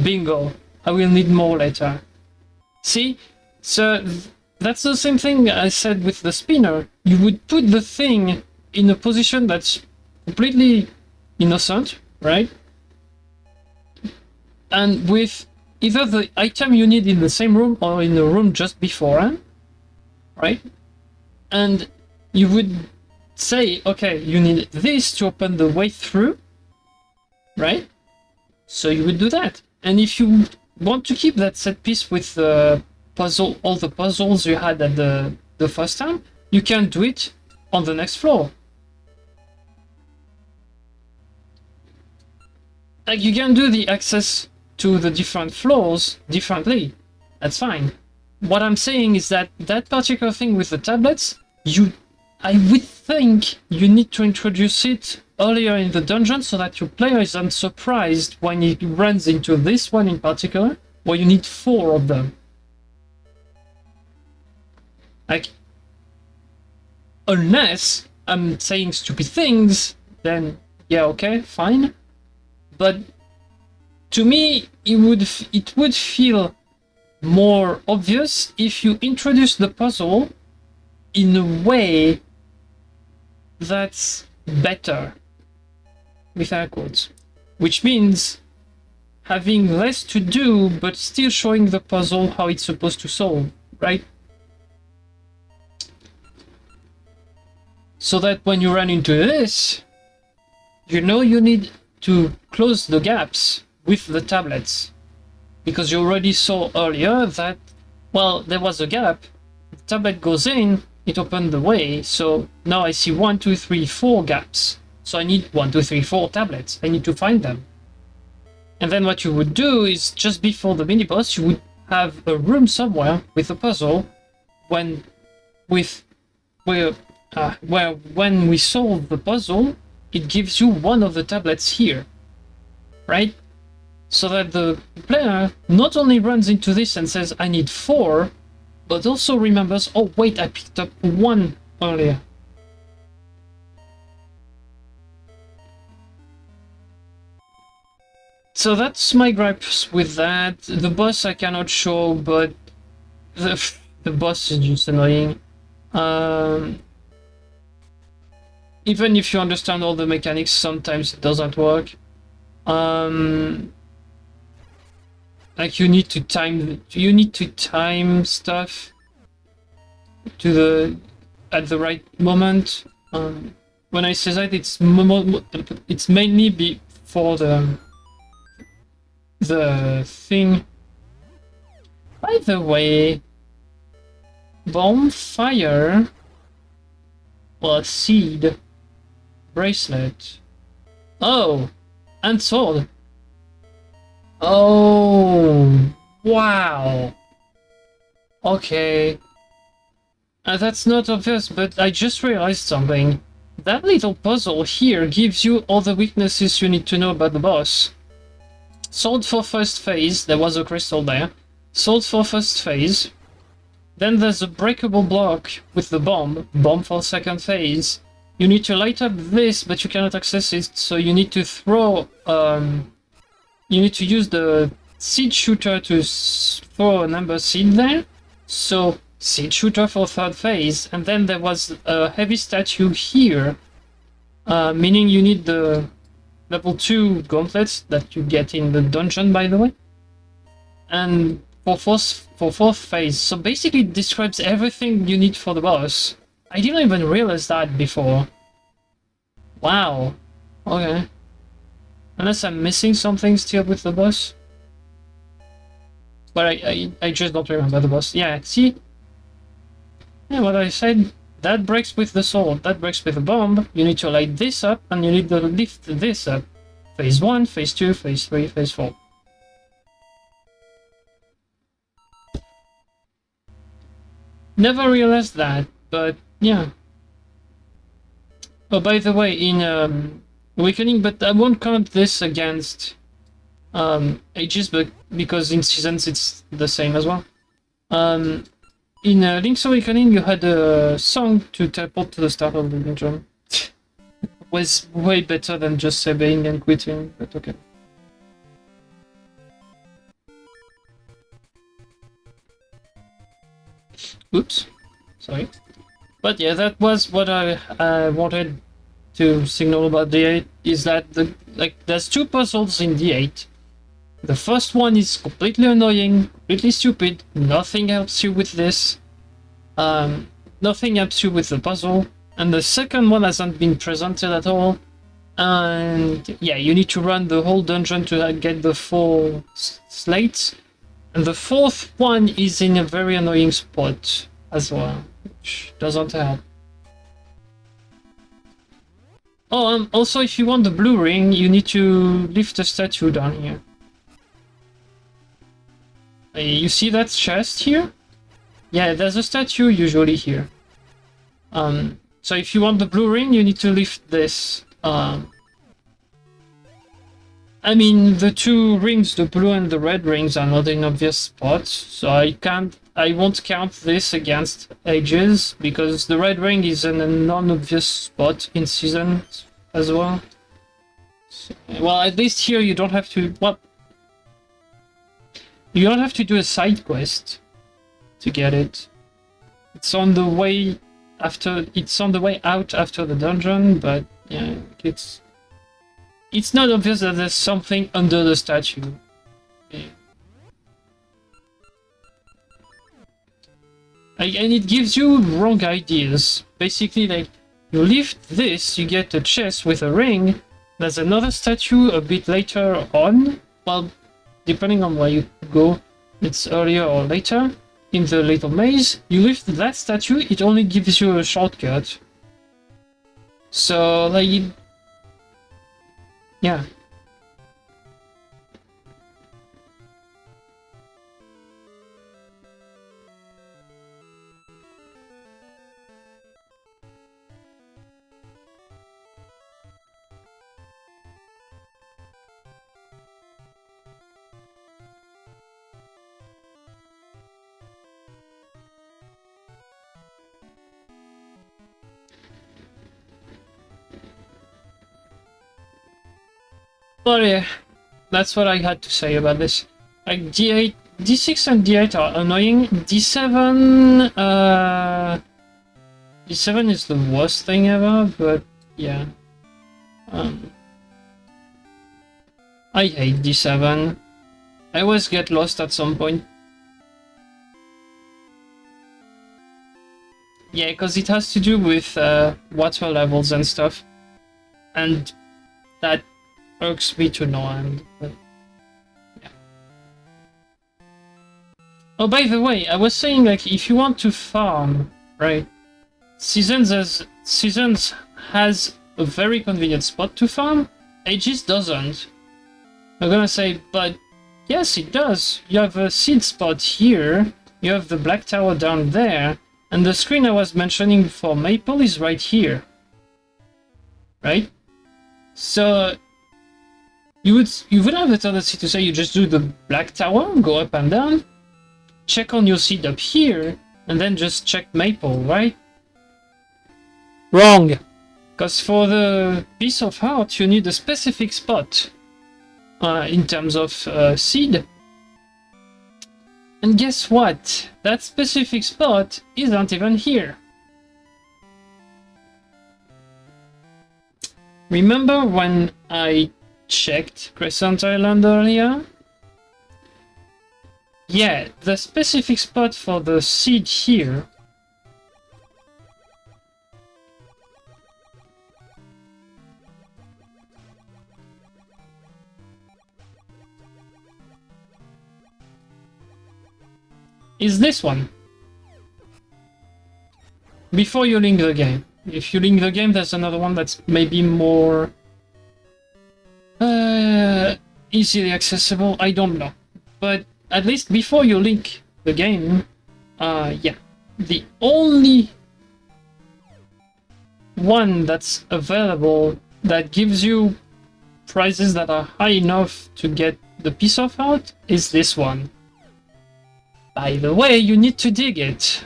S1: bingo, I will need more later. See? So that's the same thing I said with the spinner. You would put the thing in a position that's completely innocent, right? And with either the item you need in the same room or in the room just beforehand, right? And you would say, okay, you need this to open the way through, right? So you would do that. And if you want to keep that set piece with the puzzle, all the puzzles you had at the first time, you can do it on the next floor. Like you can do the access to the different floors differently. That's fine. What I'm saying is that that particular thing with the tablets, I would think you need to introduce it earlier in the dungeon so that your player isn't surprised when he runs into this one in particular, where you need 4 of them. Like, unless I'm saying stupid things, then yeah, okay, fine. But to me, it would feel more obvious if you introduce the puzzle in a way that's better, with air quotes, which means having less to do but still showing the puzzle how it's supposed to solve, right? So that when you run into this, you know you need to close the gaps with the tablets, because you already saw earlier that, well, there was a gap, the tablet goes in, it opened the way, so now I see 1, 2, 3, 4 gaps. So I need 1, 2, 3, 4 tablets. I need to find them. And then what you would do is, just before the mini boss, you would have a room somewhere with a puzzle when we solve the puzzle, it gives you one of the tablets here, right? So that the player not only runs into this and says, I need 4, but also remembers, oh wait, I picked up 1 earlier. So that's my gripes with that. The boss I cannot show, but the boss is just annoying. Even if you understand all the mechanics, sometimes it doesn't work. Like you need to time stuff to at the right moment. When I say that, it's mainly for the thing. By the way, bonfire or seed bracelet. Oh, and sword. Oh, wow. Okay. That's not obvious, but I just realized something. That little puzzle here gives you all the weaknesses you need to know about the boss. Sword for first phase, there was a crystal there. Sword for first phase. Then there's a breakable block with the bomb. Bomb for second phase. You need to light up this, but you cannot access it, so you need to throw... you need to use the seed shooter to throw an amber seed there. So, seed shooter for third phase. And then there was a heavy statue here, meaning you need the level 2 gauntlets that you get in the dungeon, by the way. And for fourth phase. So basically it describes everything you need for the boss. I didn't even realize that before. Wow. Okay. Unless I'm missing something still with the boss. But I just don't remember the boss. Yeah, see? Yeah, what I said. That breaks with the sword, that breaks with the bomb. You need to light this up, and you need to lift this up. Phase 1, phase 2, phase 3, phase 4. Never realized that, but yeah. Oh, by the way, in Awakening, but I won't count this against ages, but because in seasons it's the same as well. In Link's Awakening, you had a song to teleport to the start of the dungeon. Was way better than just saving and quitting, but okay. Oops, sorry. But yeah, that was what I wanted to signal about D8, is that there's two puzzles in D8. The first one is completely annoying, completely stupid, nothing helps you with this. Nothing helps you with the puzzle. And the second one hasn't been presented at all. And yeah, you need to run the whole dungeon to get the full slate. And the fourth one is in a very annoying spot as well, which doesn't help. Oh, also if you want the blue ring, you need to lift a statue down here. You see that chest here? Yeah, there's a statue usually here. So if you want the blue ring, you need to lift this. I mean, the two rings, the blue and the red rings, are not in obvious spots, so I won't count this against ages, because the red ring is in a non-obvious spot in seasons as well. So, well, at least here you don't have to, you don't have to do a side quest to get it. It's on the way out after the dungeon, but yeah, it's not obvious that there's something under the statue. Okay. And it gives you wrong ideas. Basically, like, you lift this, you get a chest with a ring. There's another statue a bit later on. Well, depending on where you go, it's earlier or later. In the little maze, you lift that statue, it only gives you a shortcut. So, like, yeah. But yeah, that's what I had to say about this. Like, D8, D6 and D8 are annoying. D7, D7 is the worst thing ever, but yeah. I hate D7. I always get lost at some point. Yeah, because it has to do with water levels and stuff. And that irks me to no end. But yeah. Oh, by the way, I was saying, like, if you want to farm, right? Seasons has a very convenient spot to farm. Aegis doesn't. I'm gonna say, but yes, it does. You have a seed spot here. You have the black tower down there. And the screen I was mentioning for Maple is right here. Right? So you would have the tendency to say you just do the black tower, go up and down, check on your seed up here, and then just check Maple, right? Wrong! Because for the piece of heart, you need a specific spot in terms of seed. And guess what? That specific spot isn't even here. Remember when I checked Crescent Island earlier? Yeah, the specific spot for the seed here is this one. Before you link the game. If you link the game, there's another one that's maybe more easily accessible. I don't know. But at least before you link the game, yeah. The only one that's available that gives you prices that are high enough to get the piece of art is this one. By the way, you need to dig it,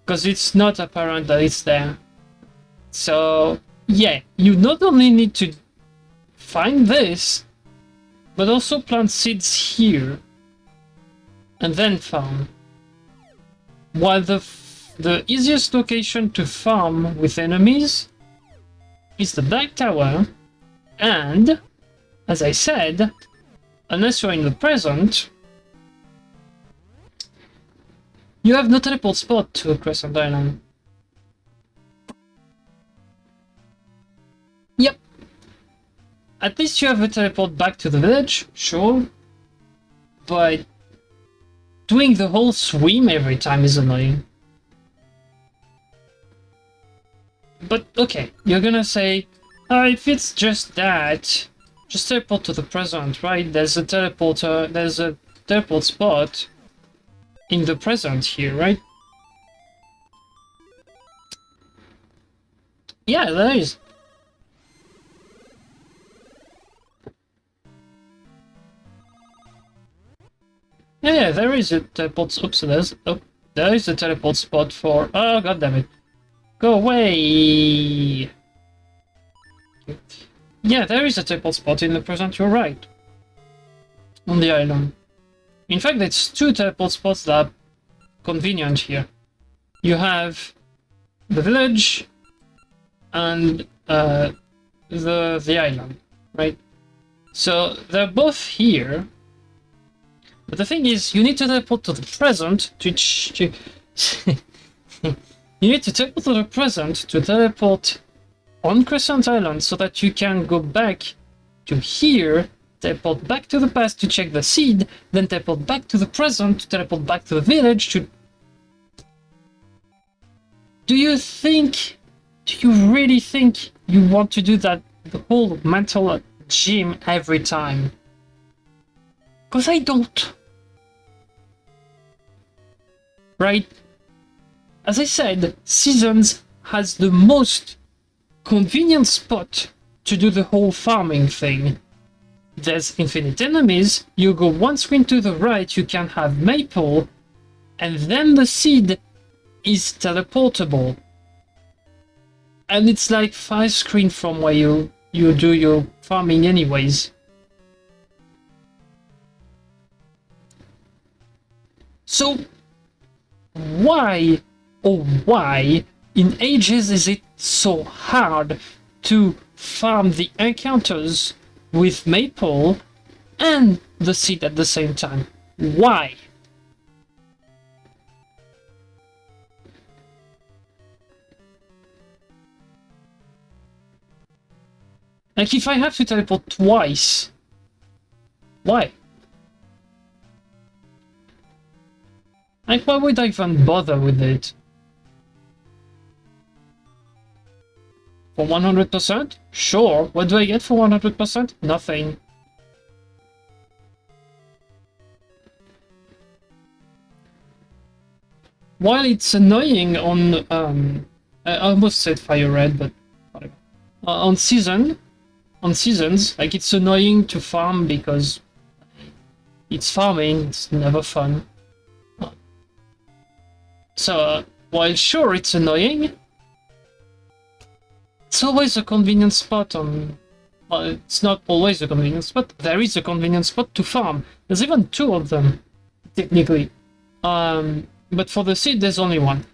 S1: because it's not apparent that it's there. So, yeah, you not only need to find this, but also plant seeds here, and then farm. While the easiest location to farm with enemies is the Black Tower, and, as I said, unless you're in the present, you have no teleport spot to Crescent Island. Yep. At least you have a teleport back to the village, sure. But doing the whole swim every time is annoying. But okay, you're gonna say, if it's just that, just teleport to the present, right? There's a teleport spot in the present here, right? Yeah, there is. Yeah, there is a teleport. Oops, there is a teleport spot for. Oh, god damn it! Go away! Yeah, there is a teleport spot in the present. You're right. On the island. In fact, it's two teleport spots that are convenient here. You have the village and the island, right? So they're both here. But the thing is, you need to teleport to the present to you need to teleport to the present to teleport on Crescent Island so that you can go back to here, teleport back to the past to check the seed, then teleport back to the present to teleport back to the village to... Do you really think you want to do that, the whole mental gym every time? Because I don't. Right? As I said, Seasons has the most convenient spot to do the whole farming thing. There's infinite enemies, you go one screen to the right, you can have Maple, and then the seed is teleportable. And it's like 5 screens from where you do your farming anyways. So, why in Ages is it so hard to farm the encounters with Maple and the seed at the same time? Why? Like, if I have to teleport twice, why? Like, why would I even bother with it? For 100%? Sure. What do I get for 100%? Nothing. While it's annoying on, I almost said Fire Red, but whatever. On Seasons, like, it's annoying to farm because it's farming, it's never fun. So, while sure it's annoying, it's always a convenient spot on... Well, it's not always a convenient spot, there is a convenient spot to farm. There's even 2 of them, technically. But for the seed, there's only 1.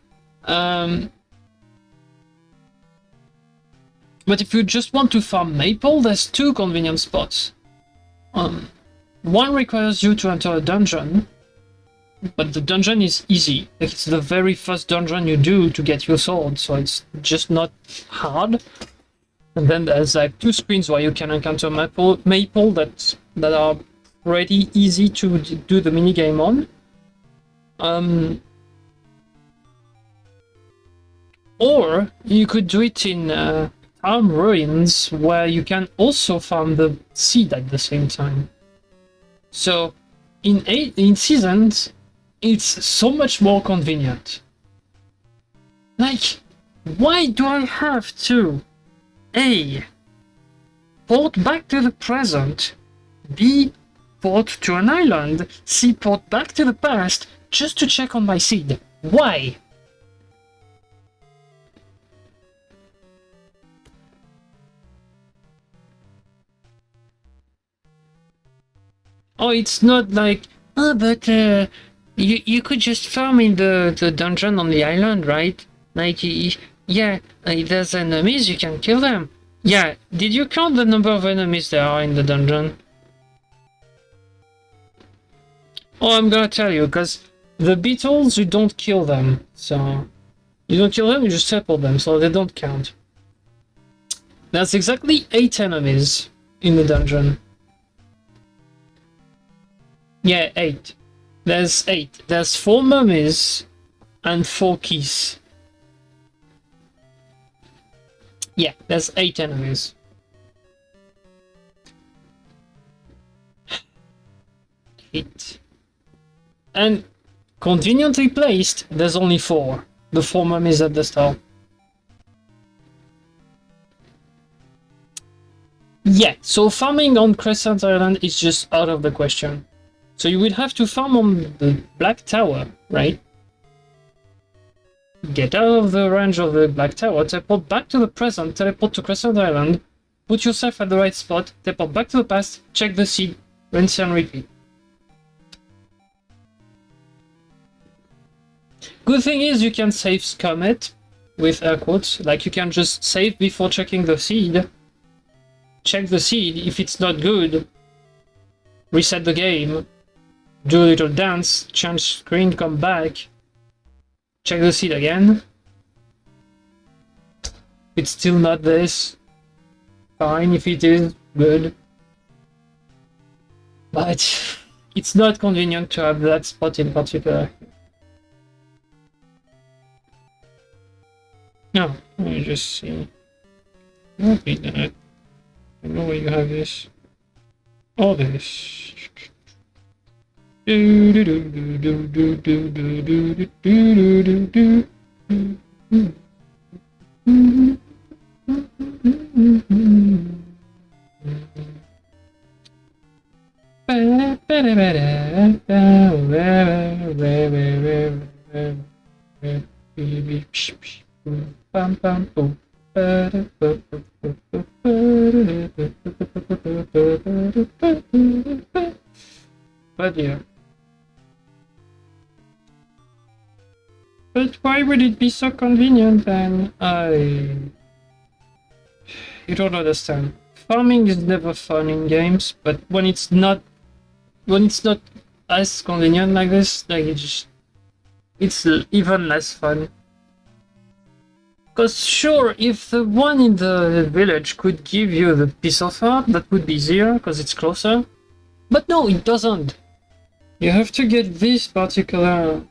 S1: But if you just want to farm Maple, there's 2 convenient spots. One requires you to enter a dungeon, but the dungeon is easy. Like, it's the very first dungeon you do to get your sword, so it's just not hard. And then there's like 2 screens where you can encounter Maple that are pretty easy to do the minigame on. Or you could do it in Arm Ruins, where you can also farm the seed at the same time. So in Seasons, it's so much more convenient. Like, why do I have to A, port back to the present, B, port to an island, C, port back to the past, just to check on my seed. Why? Oh, it's not like, oh, but you could just farm in the dungeon on the island, right? Like, yeah, there's enemies, you can kill them. Yeah, did you count the number of enemies there are in the dungeon? Oh, I'm gonna tell you, because the beetles, you don't kill them, so... You don't kill them, you just teleport them, so they don't count. There's exactly 8 enemies in the dungeon. Yeah, 8. There's 8. There's 4 mummies and 4 keys. Yeah, there's 8 enemies. Hit. And conveniently placed, there's only 4. The 4 mummies at the start. Yeah, so farming on Crescent Island is just out of the question. So you would have to farm on the Black Tower, right? Get out of the range of the Black Tower, teleport back to the present, teleport to Crescent Island, put yourself at the right spot, teleport back to the past, check the seed, rinse and repeat. Good thing is you can save scum it, with air quotes, like you can just save before checking the seed, check the seed, if it's not good, reset the game, do a little dance, change screen, come back, check the seed again. It's still not this. Fine, if it is, good. But it's not convenient to have that spot in particular. No, let me just see. Don't be that. I know where you have this. All this. But yeah. But why would it be so convenient then? You don't understand. Farming is never fun in games, but when it's not as convenient like this, like it's even less fun. Cause sure, if the one in the village could give you the piece of art, that would be easier, because it's closer. But no, it doesn't. You have to get this particular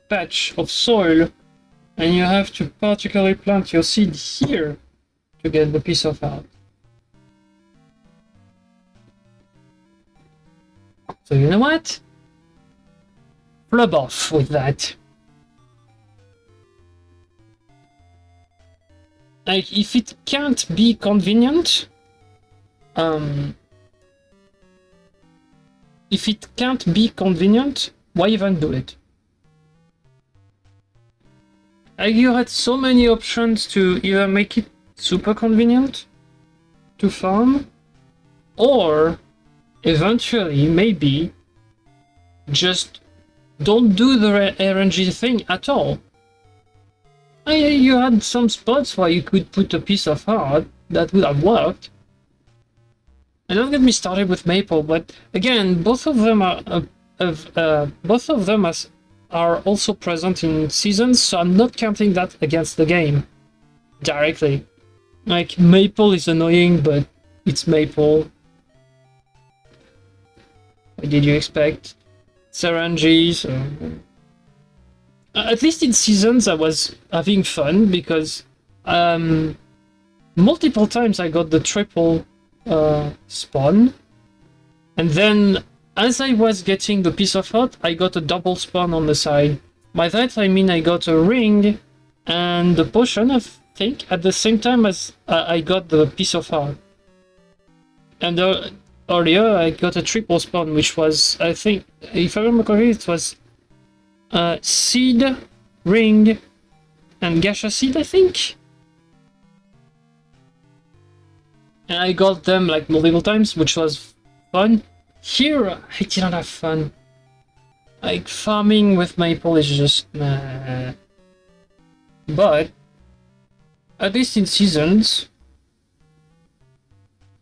S1: patch of soil, and you have to particularly plant your seed here to get the piece of art. So you know what? Flub off with that. Like, if it can't be convenient, why even do it? Like, you had so many options to either make it super convenient to farm, or eventually, maybe, just don't do the RNG thing at all. You had some spots where you could put a piece of art that would have worked. And don't get me started with Maple, but again, both of them are also present in seasons, so I'm not counting that against the game directly. Like, Maple is annoying, but it's Maple. What did you expect? It's RNG, so... At least in seasons I was having fun, because multiple times I got the triple spawn, and then as I was getting the piece of art, I got a double spawn on the side. By that I mean I got a ring and a potion of think, at the same time as I got the piece of art. And earlier I got a triple spawn, which was, I think, if I remember correctly, it was seed, ring, and gacha seed, I think. And I got them like multiple times, which was fun. Here, I didn't have fun. Like, farming with maple is just nah. But at least in seasons,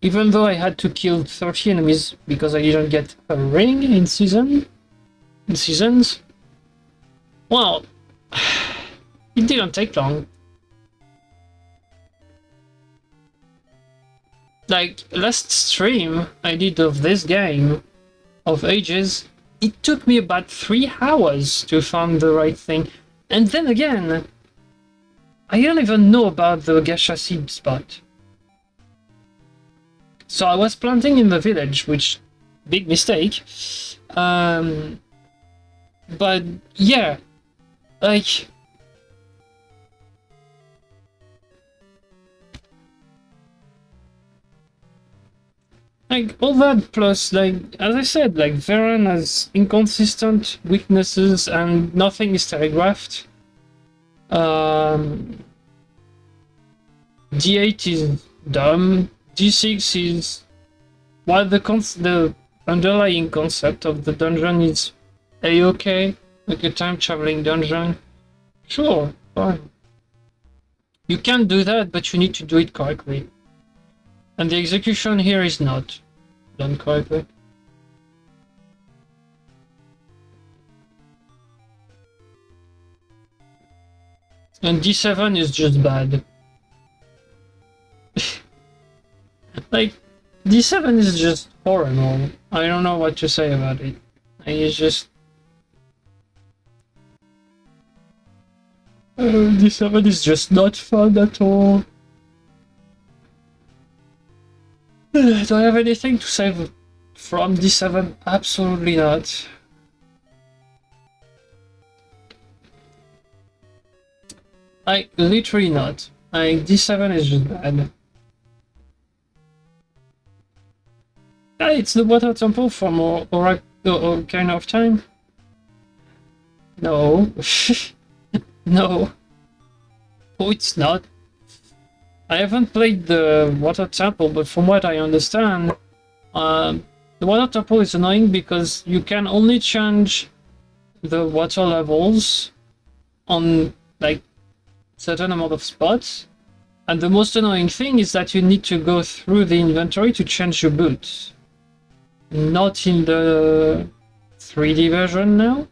S1: even though I had to kill 30 enemies because I didn't get a ring in seasons, well, it didn't take long. Like, last stream I did of this game, of ages, it took me about 3 hours to find the right thing. And then again, I don't even know about the gacha seed spot. So I was planting in the village, which, big mistake. But yeah, like, all that plus, like, as I said, like, Varen has inconsistent weaknesses and nothing is telegraphed. D8 is dumb. D6 is, while the underlying concept of the dungeon is a-okay, like a time traveling dungeon, sure, fine. You can do that, but you need to do it correctly. And the execution here is not done correctly. And D7 is just bad. Like, D7 is just horrible. I don't know what to say about it. It's just... D7 is just not fun at all. Do I have anything to say from D7? Absolutely not. Like, literally not. Like, D7 is just bad. Yeah, it's the water temple from Ocarina of Time. No. No. Oh, it's not. I haven't played the water temple, but from what I understand, the water temple is annoying because you can only change the water levels on, like, certain amount of spots. And the most annoying thing is that you need to go through the inventory to change your boots. Not in the 3D version now,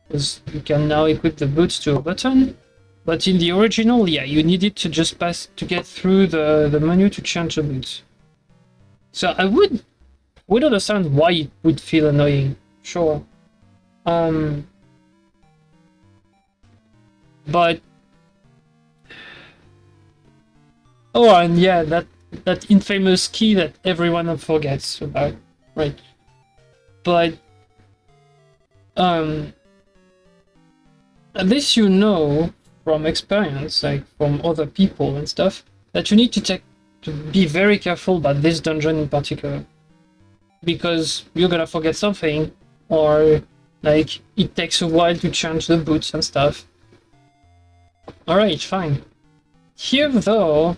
S1: because you can now equip the boots to a button. But in the original, yeah, you needed to just pass to get through the menu to change the boots. So I would understand why it would feel annoying, sure. But oh, and yeah, that infamous key that everyone forgets about, right? But at least you know from experience, like from other people and stuff, that you need to be very careful about this dungeon in particular, because you're gonna forget something, or like it takes a while to change the boots and stuff. Alright, fine. Here though,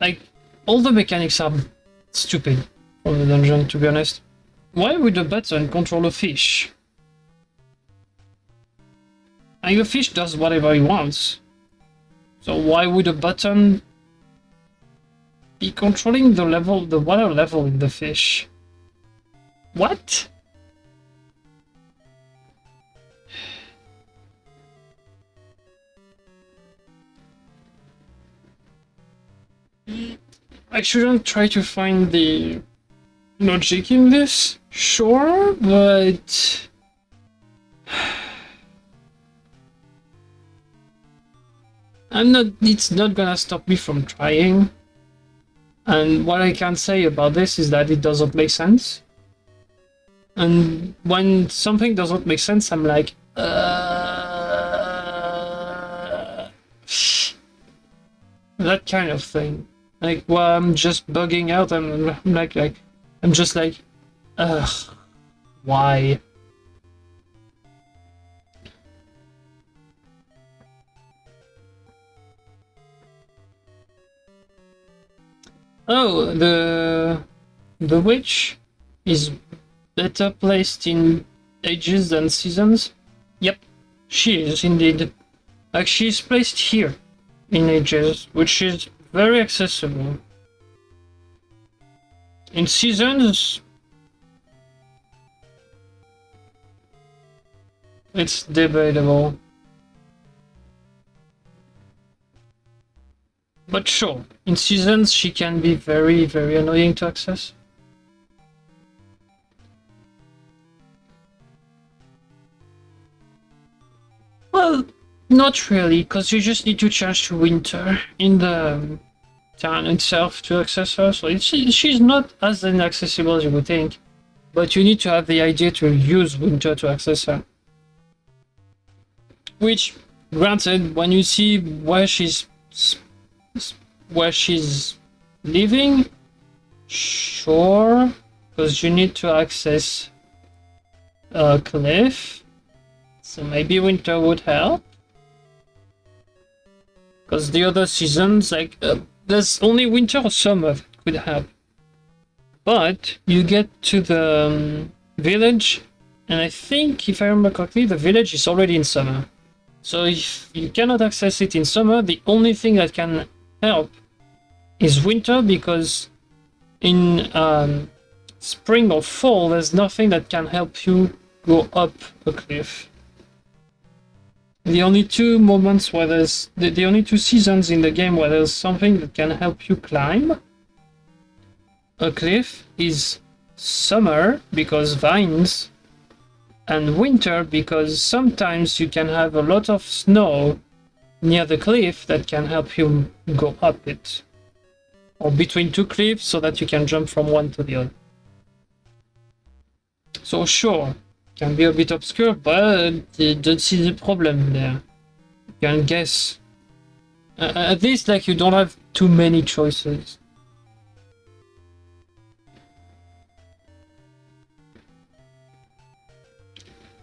S1: like, all the mechanics are stupid from the dungeon, to be honest. Why would a button control a fish? And the fish does whatever he wants. So why would a button be controlling the water level in the fish? What? I shouldn't try to find the logic in this, sure, but it's not gonna stop me from trying. And what I can say about this is that it doesn't make sense. And when something doesn't make sense, I'm like, that kind of thing. Like, well, I'm just bugging out. I'm like, I'm just like, ugh, why? Oh, the witch is better placed in ages than seasons. Yep, she is indeed. Like, she's placed here in ages, which is very accessible. In seasons, it's debatable. But sure, in seasons she can be very, very annoying to access. Well, not really, because you just need to change to winter in the town itself to access her, so she's not as inaccessible as you would think, but you need to have the idea to use winter to access her. Which, granted, when you see where she's living, sure, because you need to access a cliff, so maybe winter would help. Because the other seasons, like, there's only winter or summer that could help. But you get to the village, and I think, if I remember correctly, the village is already in summer. So if you cannot access it in summer, the only thing that can help is winter, because in spring or fall, there's nothing that can help you go up a cliff. The only two moments where there's the only two seasons in the game where there's something that can help you climb a cliff is summer, because vines, and winter, because sometimes you can have a lot of snow near the cliff that can help you go up it, or between two cliffs so that you can jump from one to the other. So sure, can be a bit obscure, but you don't see the problem there. You can guess. At least, like, you don't have too many choices.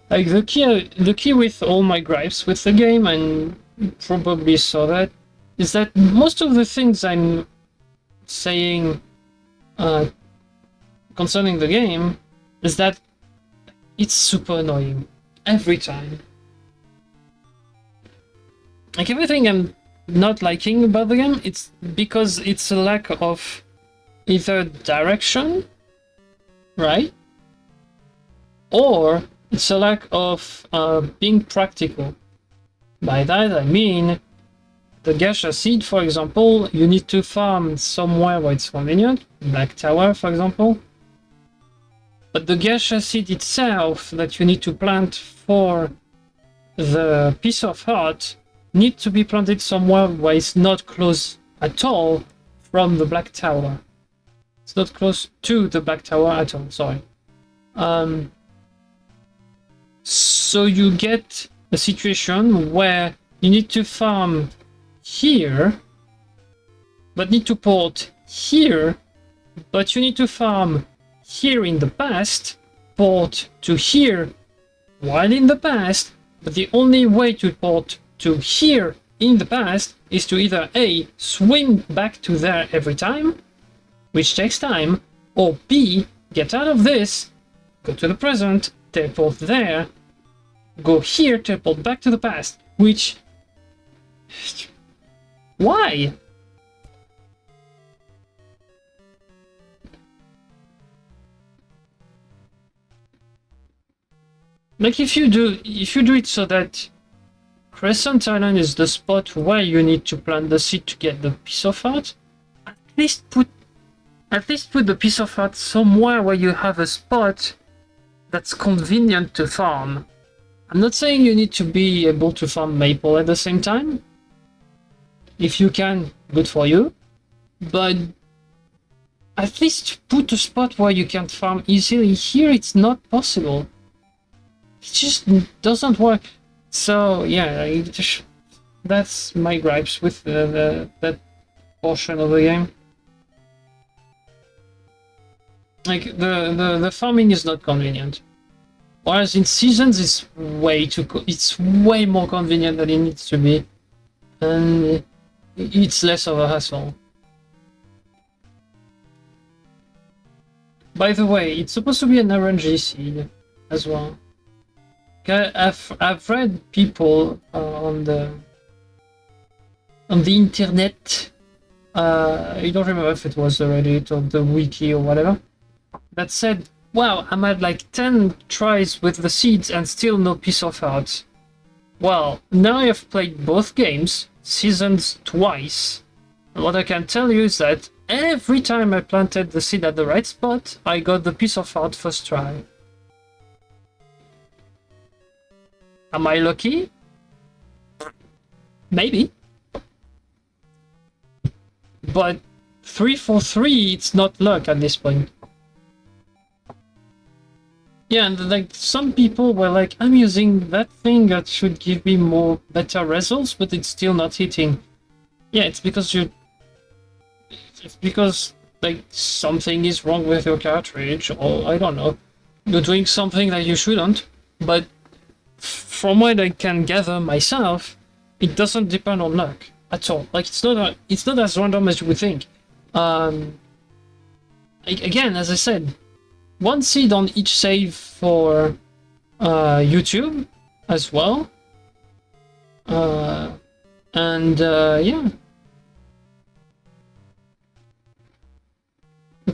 S1: Like, the key with all my gripes with the game, and you probably saw that, is that most of the things I'm saying concerning the game is that it's super annoying every time. Like, everything I'm not liking about the game, it's because it's a lack of either direction, right? Or it's a lack of being practical. By that I mean, the Gacha seed, for example, you need to farm somewhere where it's convenient, Black Tower, for example. But the Gacha seed itself that you need to plant for the piece of heart need to be planted somewhere where it's not close at all from the Black Tower. It's not close to the Black Tower at all, sorry. So you get a situation where you need to farm here, but need to port here, but you need to farm here in the past, port to here while in the past, but the only way to port to here in the past is to either A, swim back to there every time, which takes time, or B, get out of this, go to the present, teleport there, go here, teleport back to the past, which... Why? Like, if you do it so that Crescent Island is the spot where you need to plant the seed to get the piece of heart, at least put the piece of heart somewhere where you have a spot that's convenient to farm. I'm not saying you need to be able to farm maple at the same time. If you can, good for you. But at least put a spot where you can farm easily. Here it's not possible. It just doesn't work. So yeah, that's my gripes with that portion of the game. Like the farming is not convenient, whereas in seasons it's it's way more convenient than it needs to be, and it's less of a hassle. By the way, it's supposed to be an RNG seed as well. I've read people on the internet. I don't remember if it was the Reddit or the wiki or whatever, that said, wow, I'm at like 10 tries with the seeds and still no piece of art. Well, now I've played both games, seasons twice, and what I can tell you is that every time I planted the seed at the right spot, I got the piece of art first try. Am I lucky? Maybe. But 343, it's not luck at this point. Yeah, and like some people were like, I'm using that thing that should give me better results, but it's still not hitting. Yeah, it's because like something is wrong with your cartridge, or I don't know, you're doing something that you shouldn't. But from what I can gather myself, it doesn't depend on luck at all. Like it's not as random as you would think. Again, as I said, one seed on each save for YouTube as well, and yeah.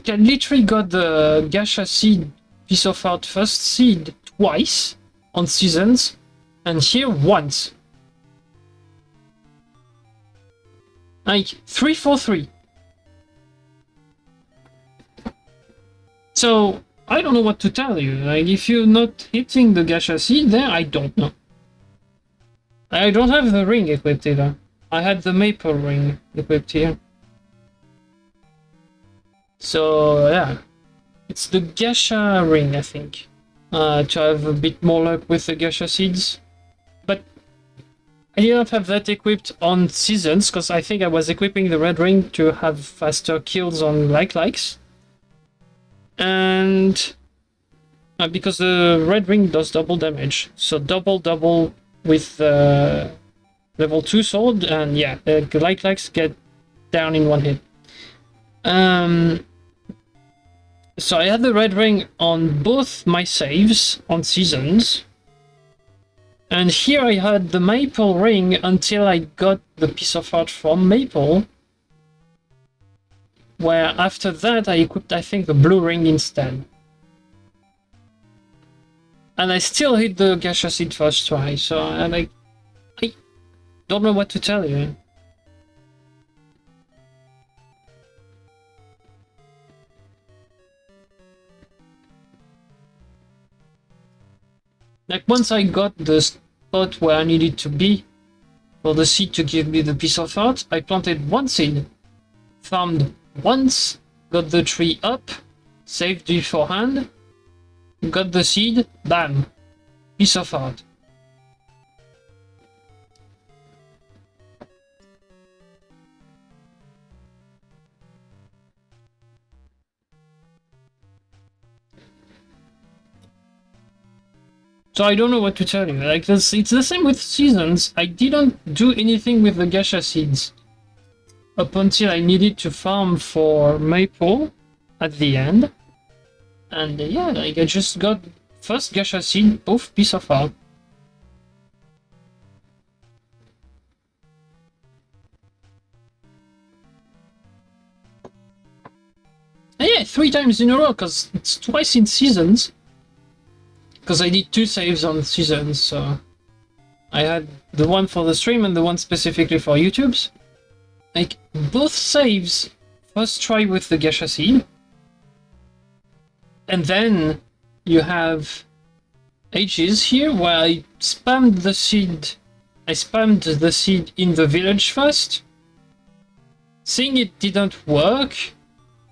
S1: I literally got the Gacha seed piece of art first seed twice on seasons, and here once. Like 343. So I don't know what to tell you. Like if you're not hitting the Gacha seed there, I don't know. I don't have the ring equipped either. I had the maple ring equipped here. So yeah, it's the Gacha ring, I think, to have a bit more luck with the Gacha seeds. But I didn't have that equipped on seasons, because I think I was equipping the red ring to have faster kills on likes. And because the red ring does double damage, so double with level 2 sword, and yeah, likes get down in one hit. So I had the red ring on both my saves on seasons, and here I had the maple ring until I got the piece of art from maple, where after that I equipped, I think, the blue ring instead. And I still hit the Gacha seed first try, so I don't know what to tell you. Like once I got the spot where I needed to be for the seed to give me the piece of art, I planted one seed, farmed once, got the tree up, saved beforehand, got the seed, bam, piece of art. So I don't know what to tell you. Like this, it's the same with seasons. I didn't do anything with the Gacha seeds up until I needed to farm for maple at the end. And yeah, like I just got first Gacha seed, both piece of art. And yeah, 3 times in a row, because it's twice in seasons. Because I did 2 saves on seasons, so I had the one for the stream and the one specifically for YouTube's. Like, both saves, first try with the Gacha seed, and then you have ages here where I spammed the seed. I spammed the seed in the village first. Seeing it didn't work,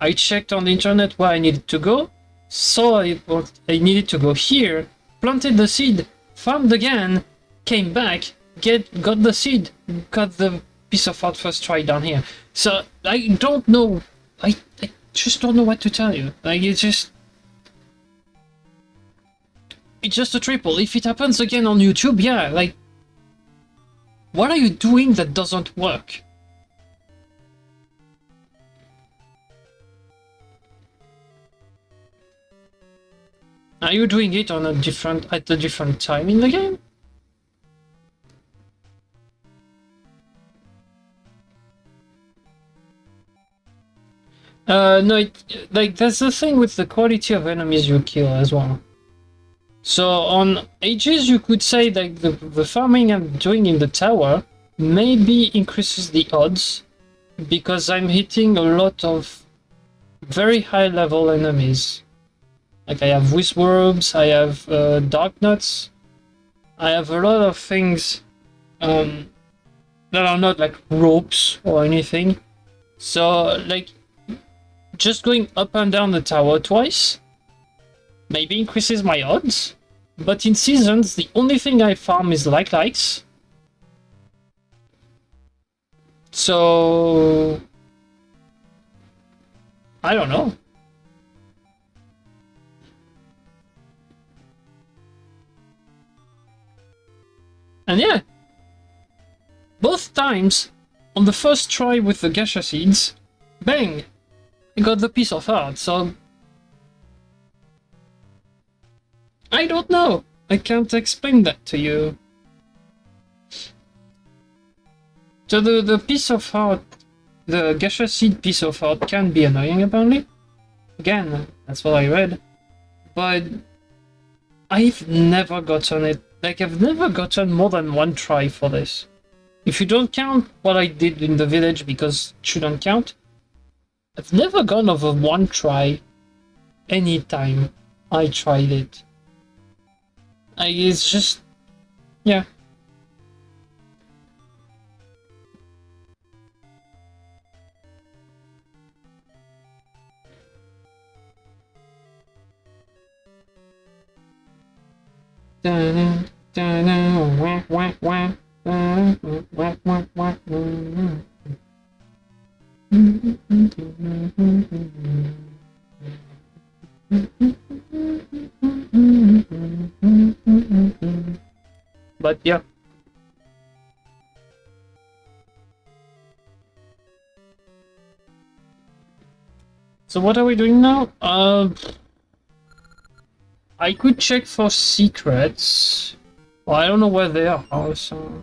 S1: I checked on the internet where I needed to go. Saw I needed to go here, planted the seed, farmed again, came back, got the seed, got the piece of art first try down here. So I don't know. I just don't know what to tell you. Like it's just a triple. If it happens again on YouTube, yeah, like what are you doing that doesn't work? Are you doing it on a different time in the game? No, like that's the thing with the quality of enemies you kill as well. So on ages, you could say that the farming I'm doing in the tower maybe increases the odds because I'm hitting a lot of very high level enemies. Like I have Wisworms, I have Dark Nuts, I have a lot of things that are not like ropes or anything. So like just going up and down the tower twice maybe increases my odds. But in seasons, the only thing I farm is lights. So I don't know. And yeah, both times on the first try with the Gacha seeds, bang, I got the piece of art. So I don't know. I can't explain that to you. So the piece of art, the Gacha seed piece of art can be annoying apparently. Again, that's what I read. But I've never gotten it. Like I've never gotten more than one try for this. If you don't count what I did in the village because it shouldn't count, I've never gone over one try any time I tried it. It's just, yeah. But yeah. So what are we doing now? I could check for secrets. Well, I don't know where they are, so...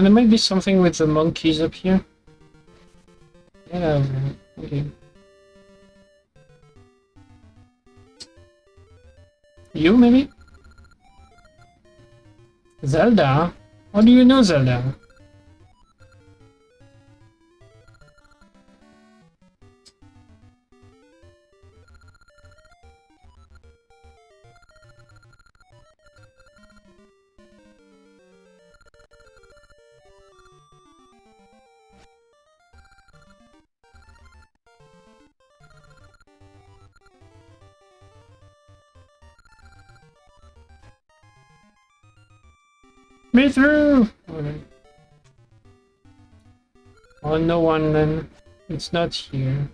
S1: there might be something with the monkeys up here. Yeah, okay. You, maybe? Zelda? How do you know Zelda? Me through! Okay. Oh, no one then. It's not here.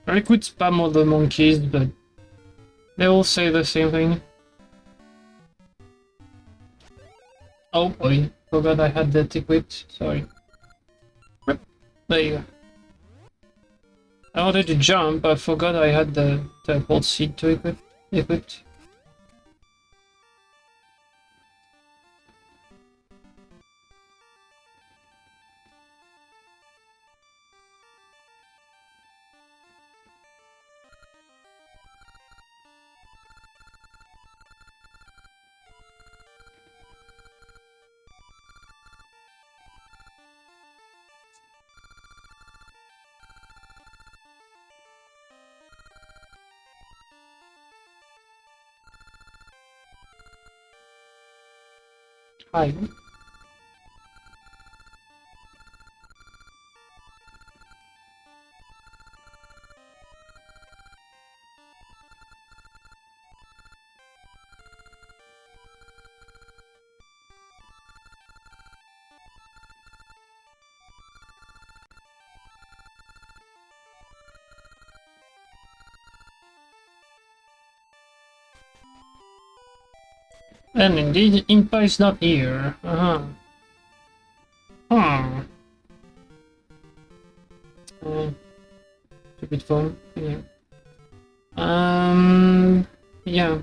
S1: I could spam all the monkeys, but they all say the same thing. Oh boy, forgot I had that equipped. Sorry. There you go. I wanted to jump, I forgot I had the teleport seed to equipped. Hi. And indeed, Impa is not here. Uh-huh. Hmm. Stupid phone. Yeah. Yeah.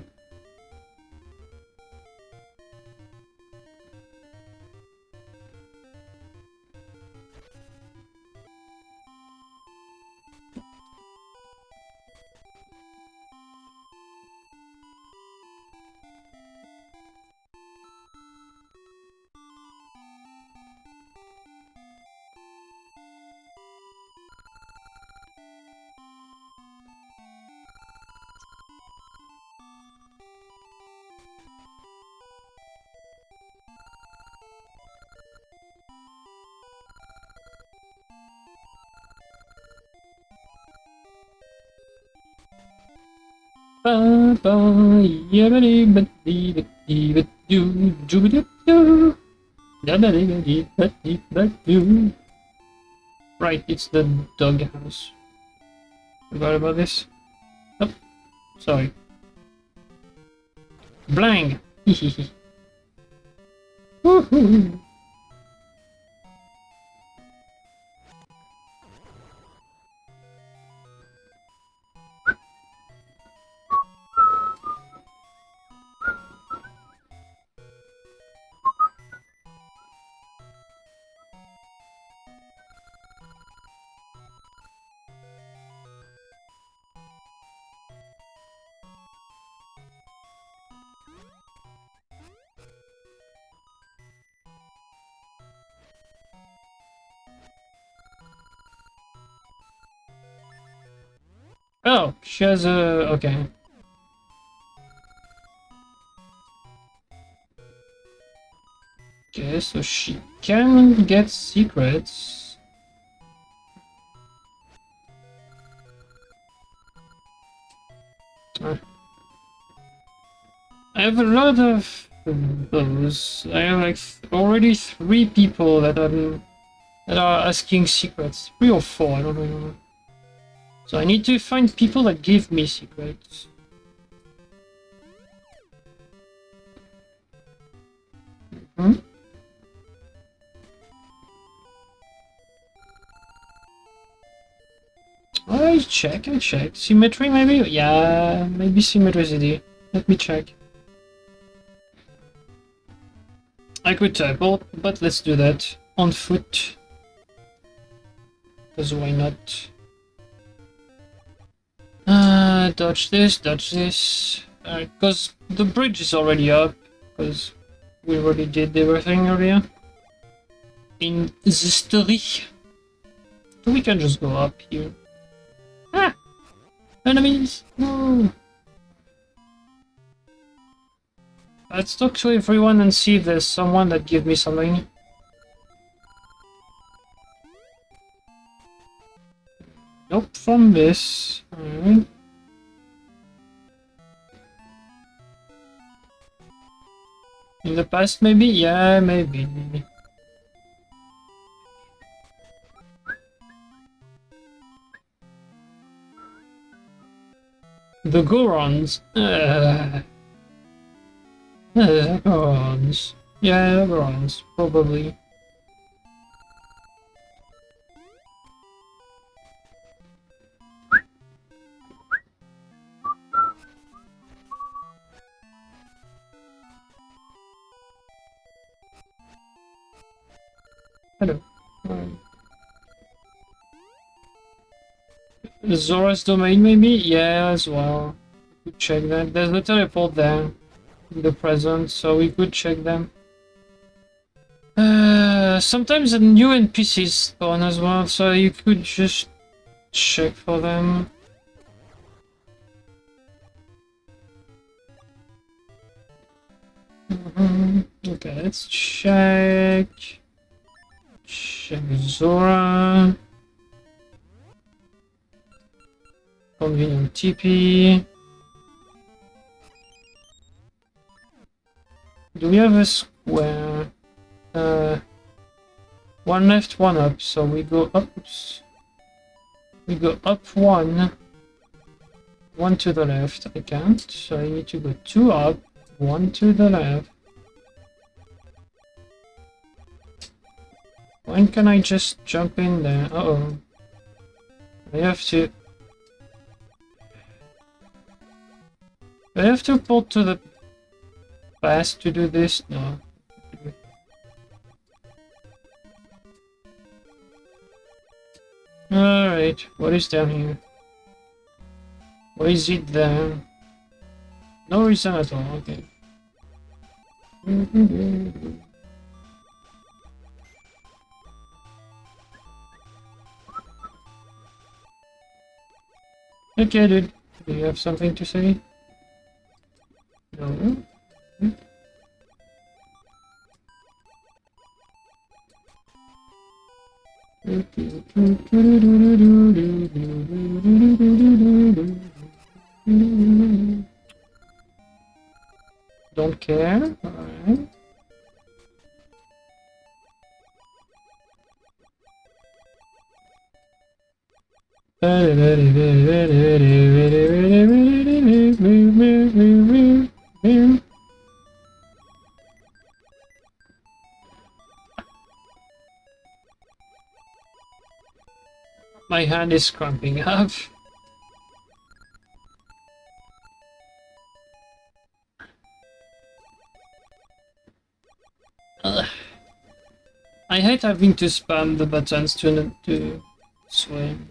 S1: Ba ba yabbity bitty bitty bitty doobity doo. Yabbity bitty bitty bitty. Right, it's the dog house. Forgot about this. Oh, sorry. Blang! Hehehe. Woohoo! Oh, she has a... okay. Okay, so she can get secrets. I have a lot of those. I have like already 3 people that are asking secrets. 3 or 4, I don't know. So I need to find people that give me secrets. Hmm? I check. Symmetry maybe? Yeah, maybe symmetricity. Let me check. I could teleport, but let's do that on foot. Because why not? Dodge this. Because the bridge is already up. Because we already did everything earlier. In the story. So we can just go up here. Ah! Enemies! No! Let's talk to everyone and see if there's someone that gives me something. Nope, from this. Alright. In the past, maybe? Yeah, maybe. The Gorons. Gorons. Yeah, Gorons, probably. Hello. Zora's domain, maybe? Yeah, as well. We could check that. There's a teleport there in the present, so we could check them. Sometimes the new NPCs spawn as well, so you could just check for them. Okay, let's check. Check Zora. Convenient TP. Do we have a square? One left, one up, so we go up. We go up one to the left. I can't, so I need to go 2 up, One to the left. When can I just jump in there? Uh-oh. I have to... I have to pull to the past to do this? No. Alright, what is down here? What is it there? No reason at all, okay. Okay, dude. Do you have something to say? No? Don't care. Alright. My hand is cramping up. I hate having to spam the buttons to swim.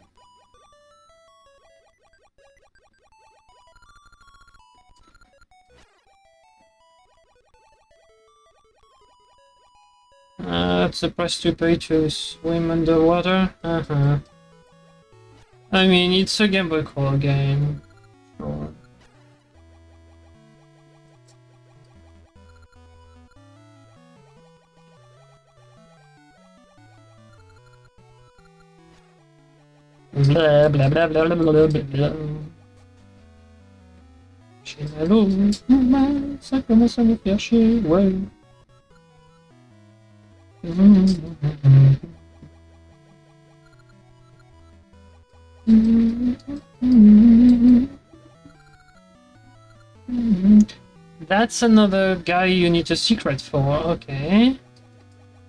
S1: That's the price to pay to swim underwater. I mean, it's a Game Boy Color game. Sure. Blah blah blah blah blah blah blah. Chez Malo, ça commence à me faire chier, ouais. That's another guy you need a secret for, okay.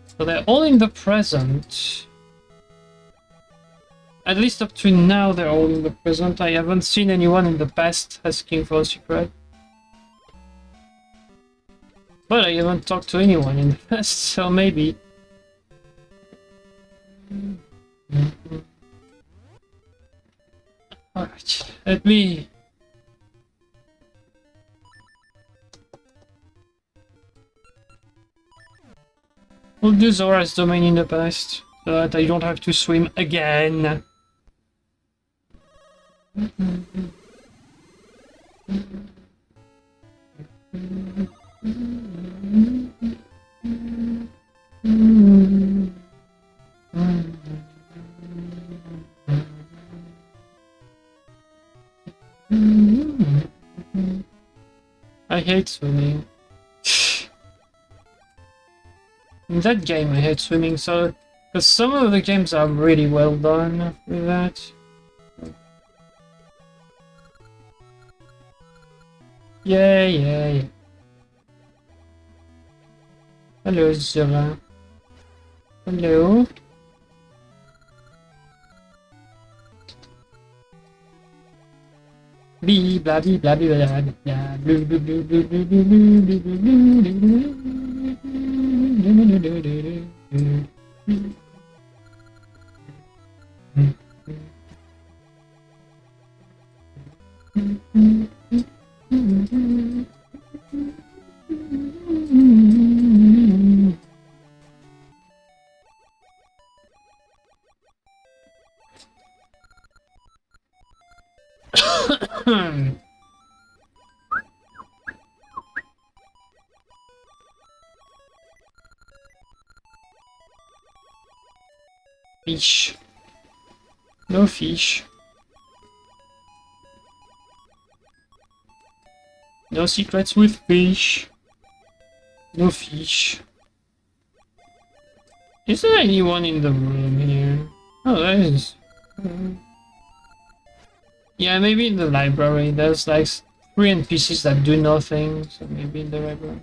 S1: So they're all in the present. At least up to now they're all in the present. I haven't seen anyone in the past asking for a secret. But I haven't talked to anyone in the past, so maybe. Alright, let me... We'll do Zora's domain in the past, so that I don't have to swim again. I hate swimming. In that game I hate swimming, so... Because some of the games are really well done with that. Yeah. Hello, Zora. Hello. Bee blah bee blah bee blah blah blue blue blue blue blue blue blue Fish. No fish. No secrets with fish. No fish. Is there anyone in the room here? Oh, there is. Yeah, maybe in the library. There's like Three NPCs that do nothing, so maybe in the library.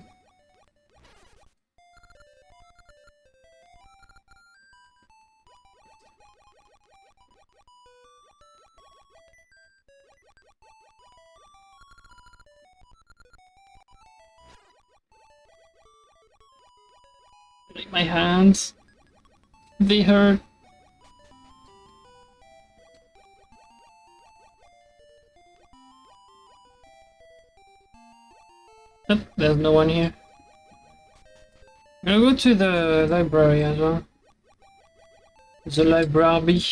S1: My hands, they hurt. Oh, there's no one here. I'm gonna go to the library as well. The library.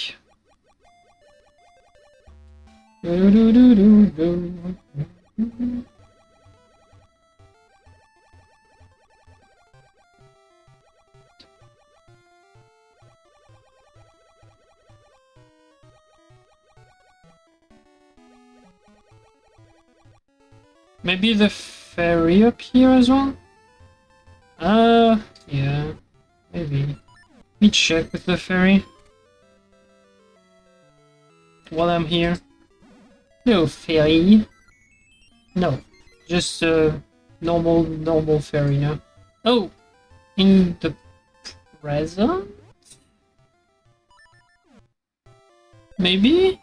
S1: Maybe the ferry up here as well? Yeah, maybe. Let me check with the ferry. While I'm here. No ferry. No, just a normal ferry now. Oh, in the present? Maybe?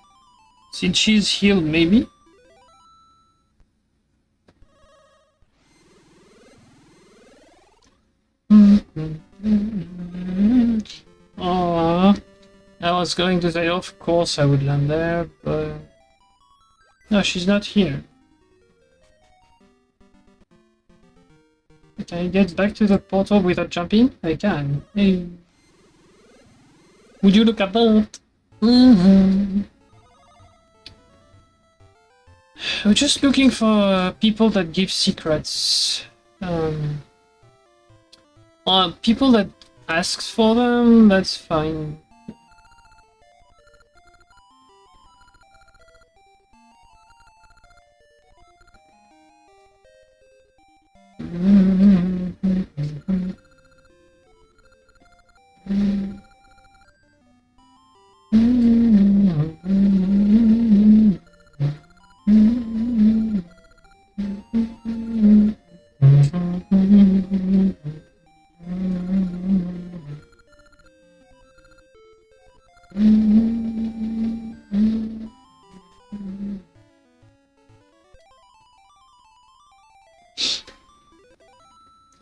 S1: Since she's healed, maybe? Oh, I was going to say, of course I would land there, but... No, she's not here. Can I get back to the portal without jumping? I can. Hey. Would you look at that? We're just looking for people that give secrets. People that asks for them, that's fine.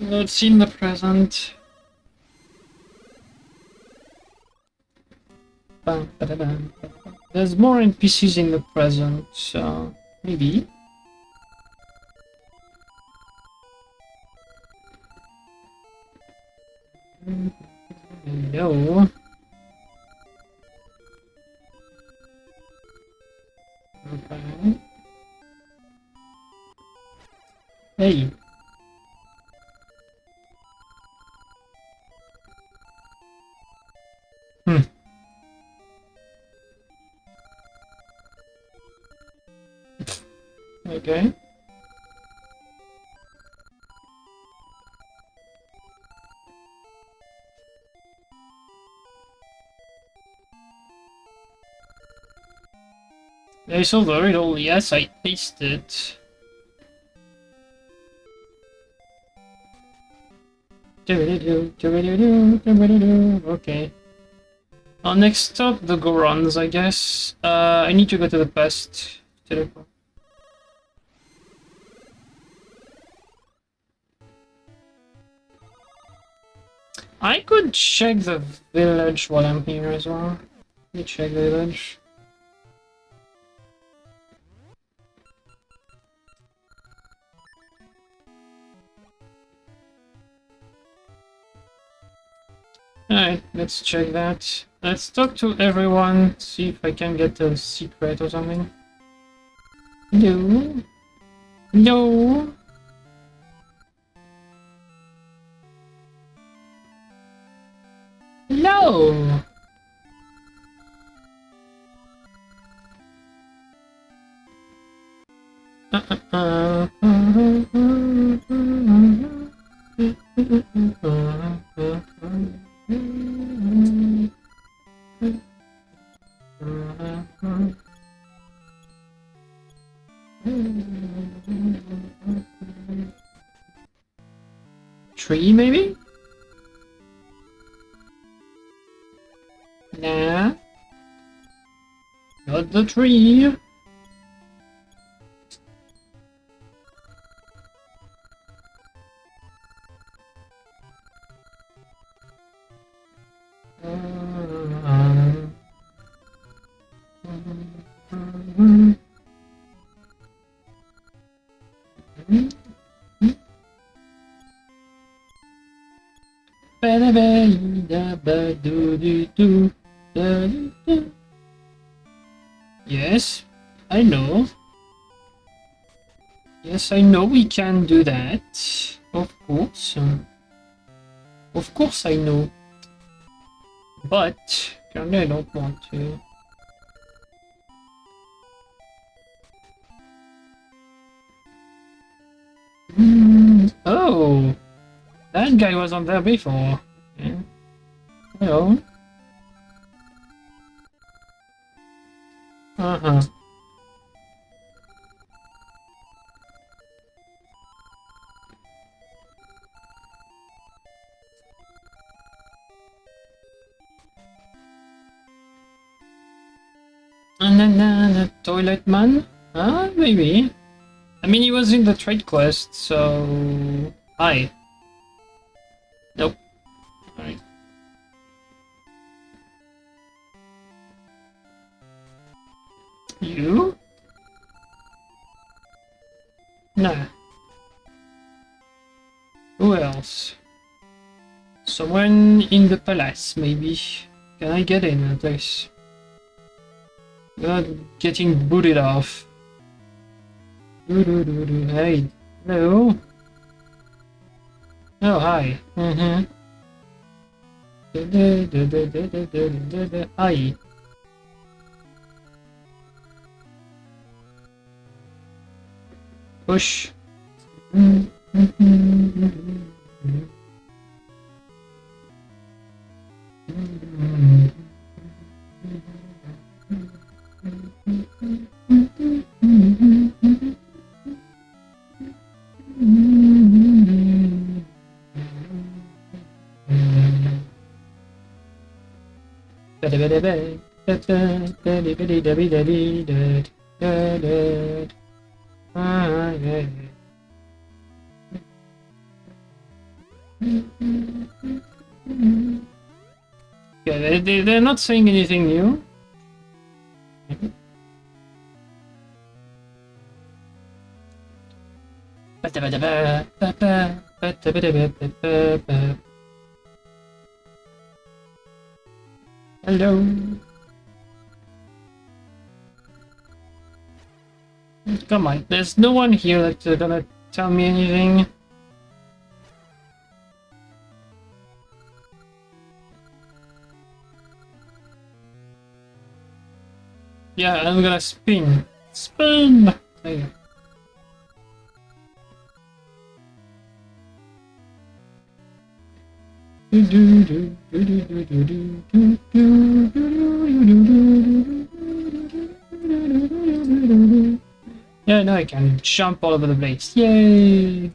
S1: Let's see in the present. There's more NPCs in the present, so maybe. No. Okay. Hey. Okay. I saw the riddle. Yes, I aced it. Okay. Next stop, the Gorons, I guess. I need to go to the past. Teleport. I could check the village while I'm here as well. Let me check the village. Alright, let's check that. Let's talk to everyone, see if I can get a secret or something. No. No. No! tree, maybe? Nah. Not the tree. Yes, I know. Yes, I know we can do that. Of course. Of course I know. But currently I don't want to. Oh! That guy was on there before. Yeah. Hello. Uh-huh. And then the toilet man? Maybe. I mean, he was in the trade quest, so... Hi. Nope. Alright. You? Nah. Who else? Someone in the palace, maybe. Can I get in at least? Not getting booted off. Hey. Hello? Oh, hi. Hi. Push. Yeah, they're not saying anything new. Hello. Come on, there's no one here that's gonna tell me anything. Yeah, I'm gonna spin. Spin! There you go. Yeah, now I can jump all over the place. Yay!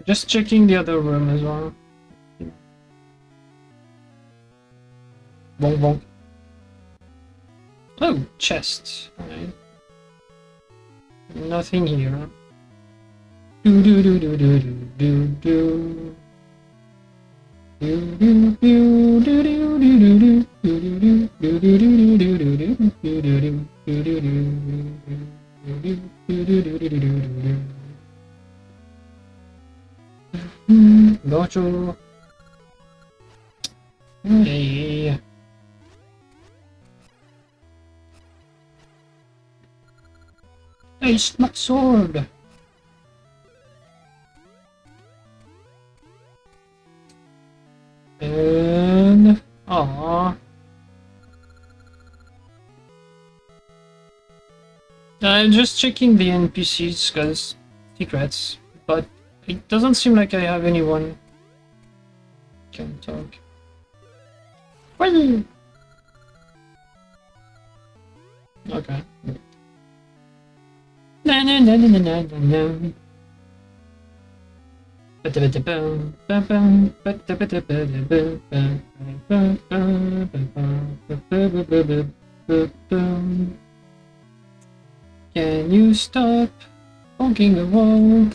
S1: Just checking the other room as well. Bonk bonk. Oh, chest. Right. Nothing here. Do do do do do do do do. Gotcha. Hey. It's my sword. And I'm just checking the NPCs because secrets, but It doesn't seem like I have anyone. Can talk. Well. Okay. Na na na na na na na. Can you stop honking the wall?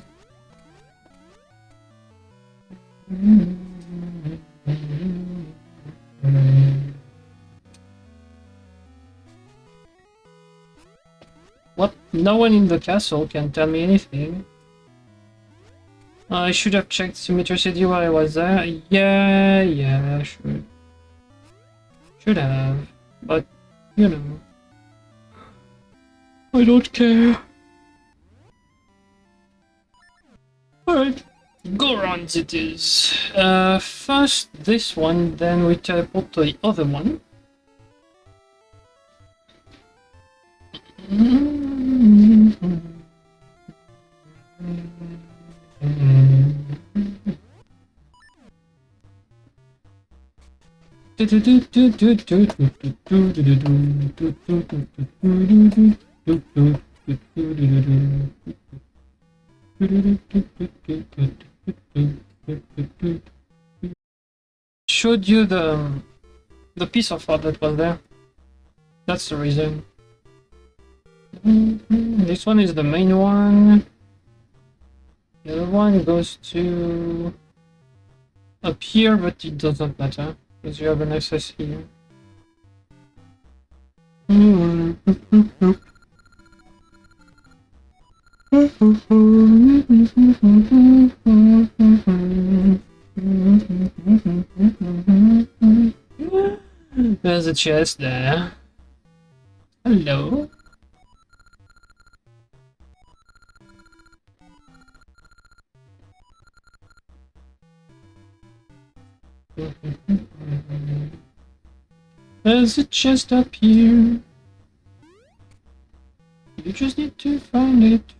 S1: What? No one in the castle can tell me anything. I should have checked Symmetry City while I was there. Yeah, should have. But, you know. I don't care. Alright. Gorons it is. First this one, then we teleport to the other one. Showed you the piece of art that was there. That's the reason. This one is the main one. The other one goes to up here, but it doesn't matter because you have an access here. There's a chest there. Hello. There's a chest up here. You just need to find it.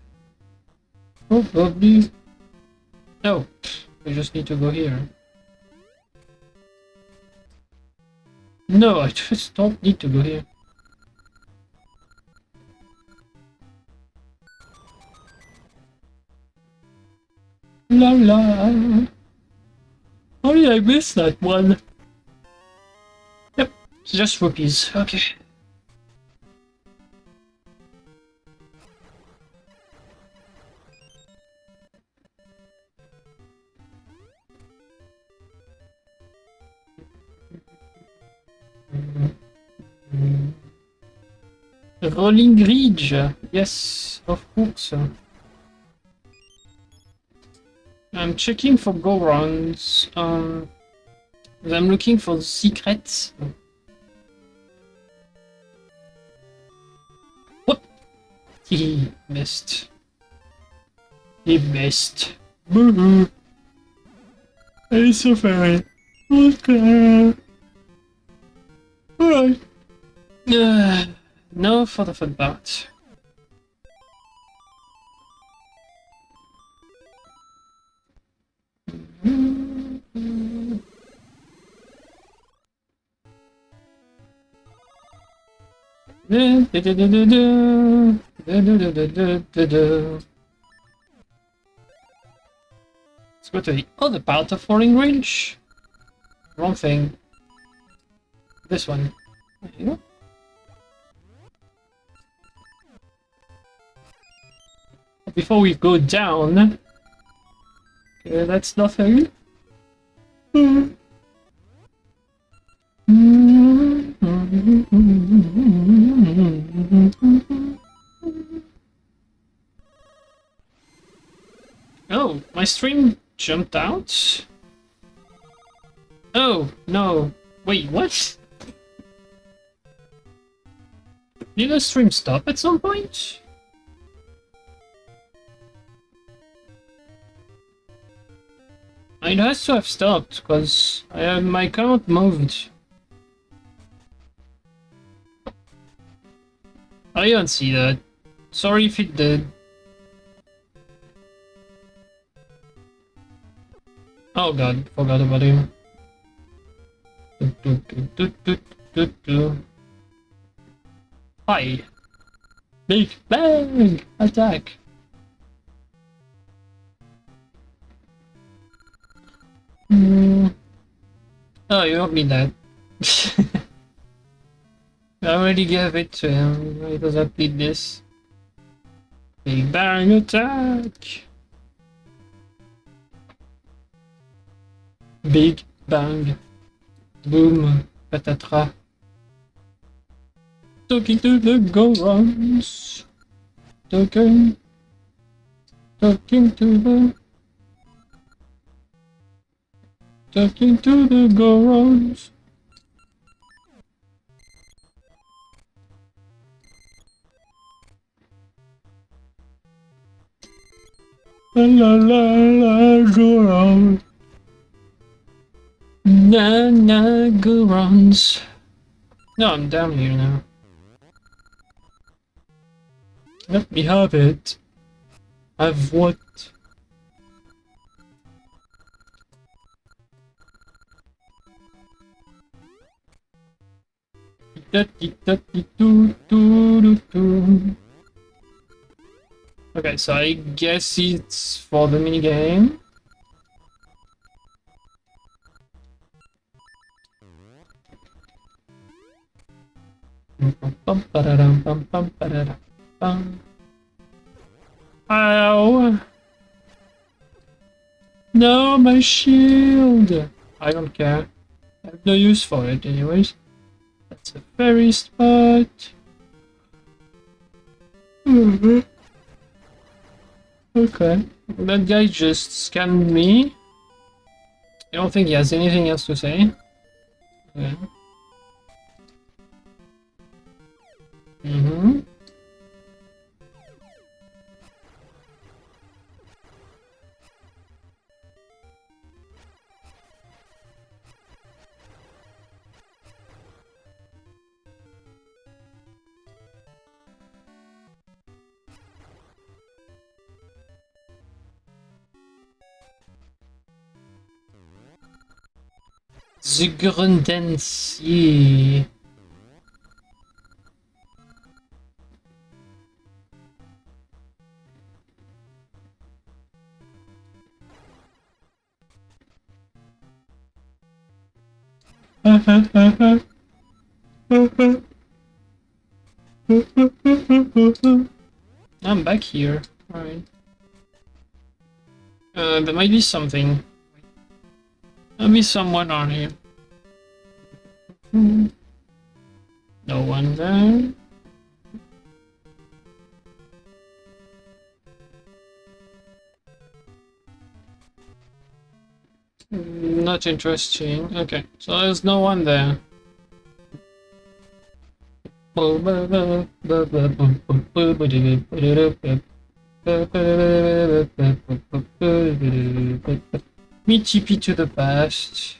S1: Probably. No, I just need to go here. No, I just don't need to go here. La la. How did I miss that one? Yep, it's just rupees. Okay. Rolling Ridge. Yes, of course. I'm checking for Gorons. I'm looking for the secrets. What? He missed. He missed. Boo-hoo. I'm so sorry. Okay. Alright. No for the fun part. Let's go to the other part of Falling Range. Wrong thing. This one. There you go. Before we go down. Okay, that's nothing. Oh, my stream jumped out? Oh, no. Wait, what? Did the stream stop at some point? It has to have stopped, because my account moved. I don't see that. Sorry if it did. Oh god, forgot about him. Hi. Big bang! Attack! Hmm. Oh, you don't need that. I already gave it to him. He doesn't need this. Big bang attack! Big bang. Boom. Patatra. Talking to the Gorons. Talking. Talking to the. Talking to the Gorons. La la la la Goron. Na na Gorons. No, I'm down here now. Let me have it. Have what? Okay, so I guess it's for the minigame. Ow! No, my shield! I don't care. I have no use for it anyways. That's a fairy spot. Okay. That guy just scanned me. I don't think he has anything else to say. Okay. Mm-hmm. The Grundens, yeah. I'm back here. Alright. There might be something. There'll be someone on here. No one there. Not interesting. Okay, so there's no one there. Me TP to the past.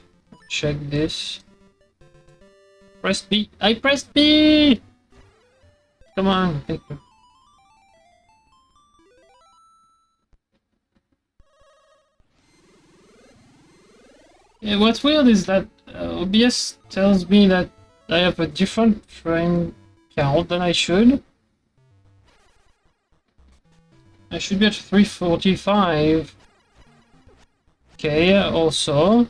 S1: Check this. Press B. I pressed B! Come on, thank you. Yeah, what's weird is that OBS tells me that I have a different frame count than I should. I should be at 345. Okay, also.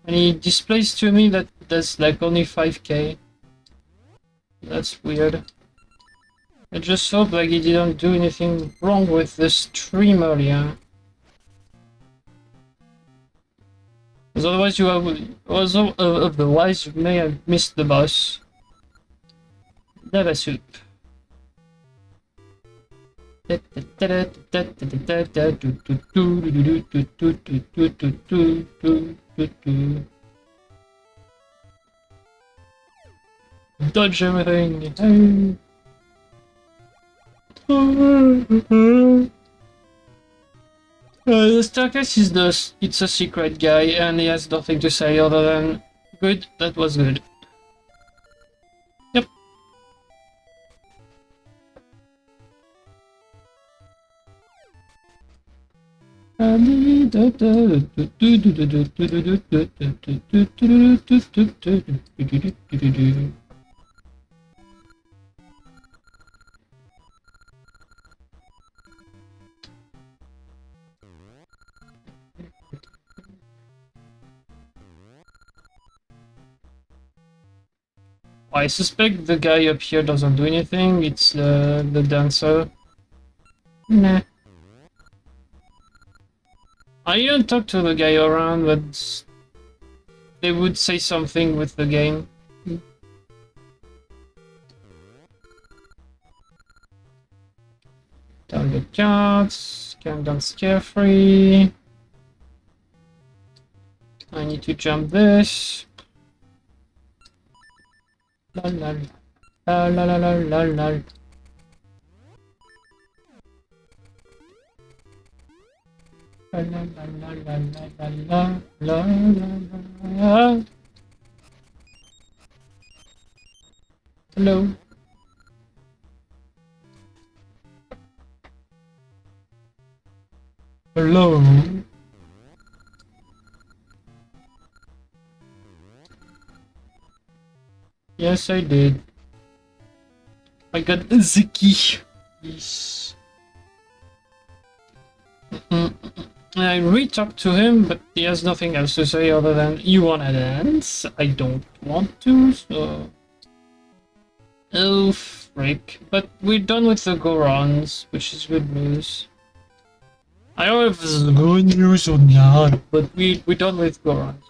S1: And he displays to me that there's like only 5k. That's weird. I just hope like he didn't do anything wrong with the stream earlier. Because otherwise you have, otherwise you may have missed the boss. Lava soup. Dodge everything. The staircase is it's a secret guy and he has nothing to say other than good, that was good. Yep. I suspect the guy up here doesn't do anything. It's the dancer. Nah. I didn't talk to the guy around, but they would say something with the game. Down the cards. Countdown carefree. I need to jump this. La la la la la la la la. La la la la la la la la la. Hello. Hello. Yes, I did. I got the key. Yes. I re-talked to him, but he has nothing else to say other than you wanna dance? I don't want to, so... Oh, frick. But we're done with the Gorons, which is good news. I don't know if this is good news or not, but we're done with Gorons.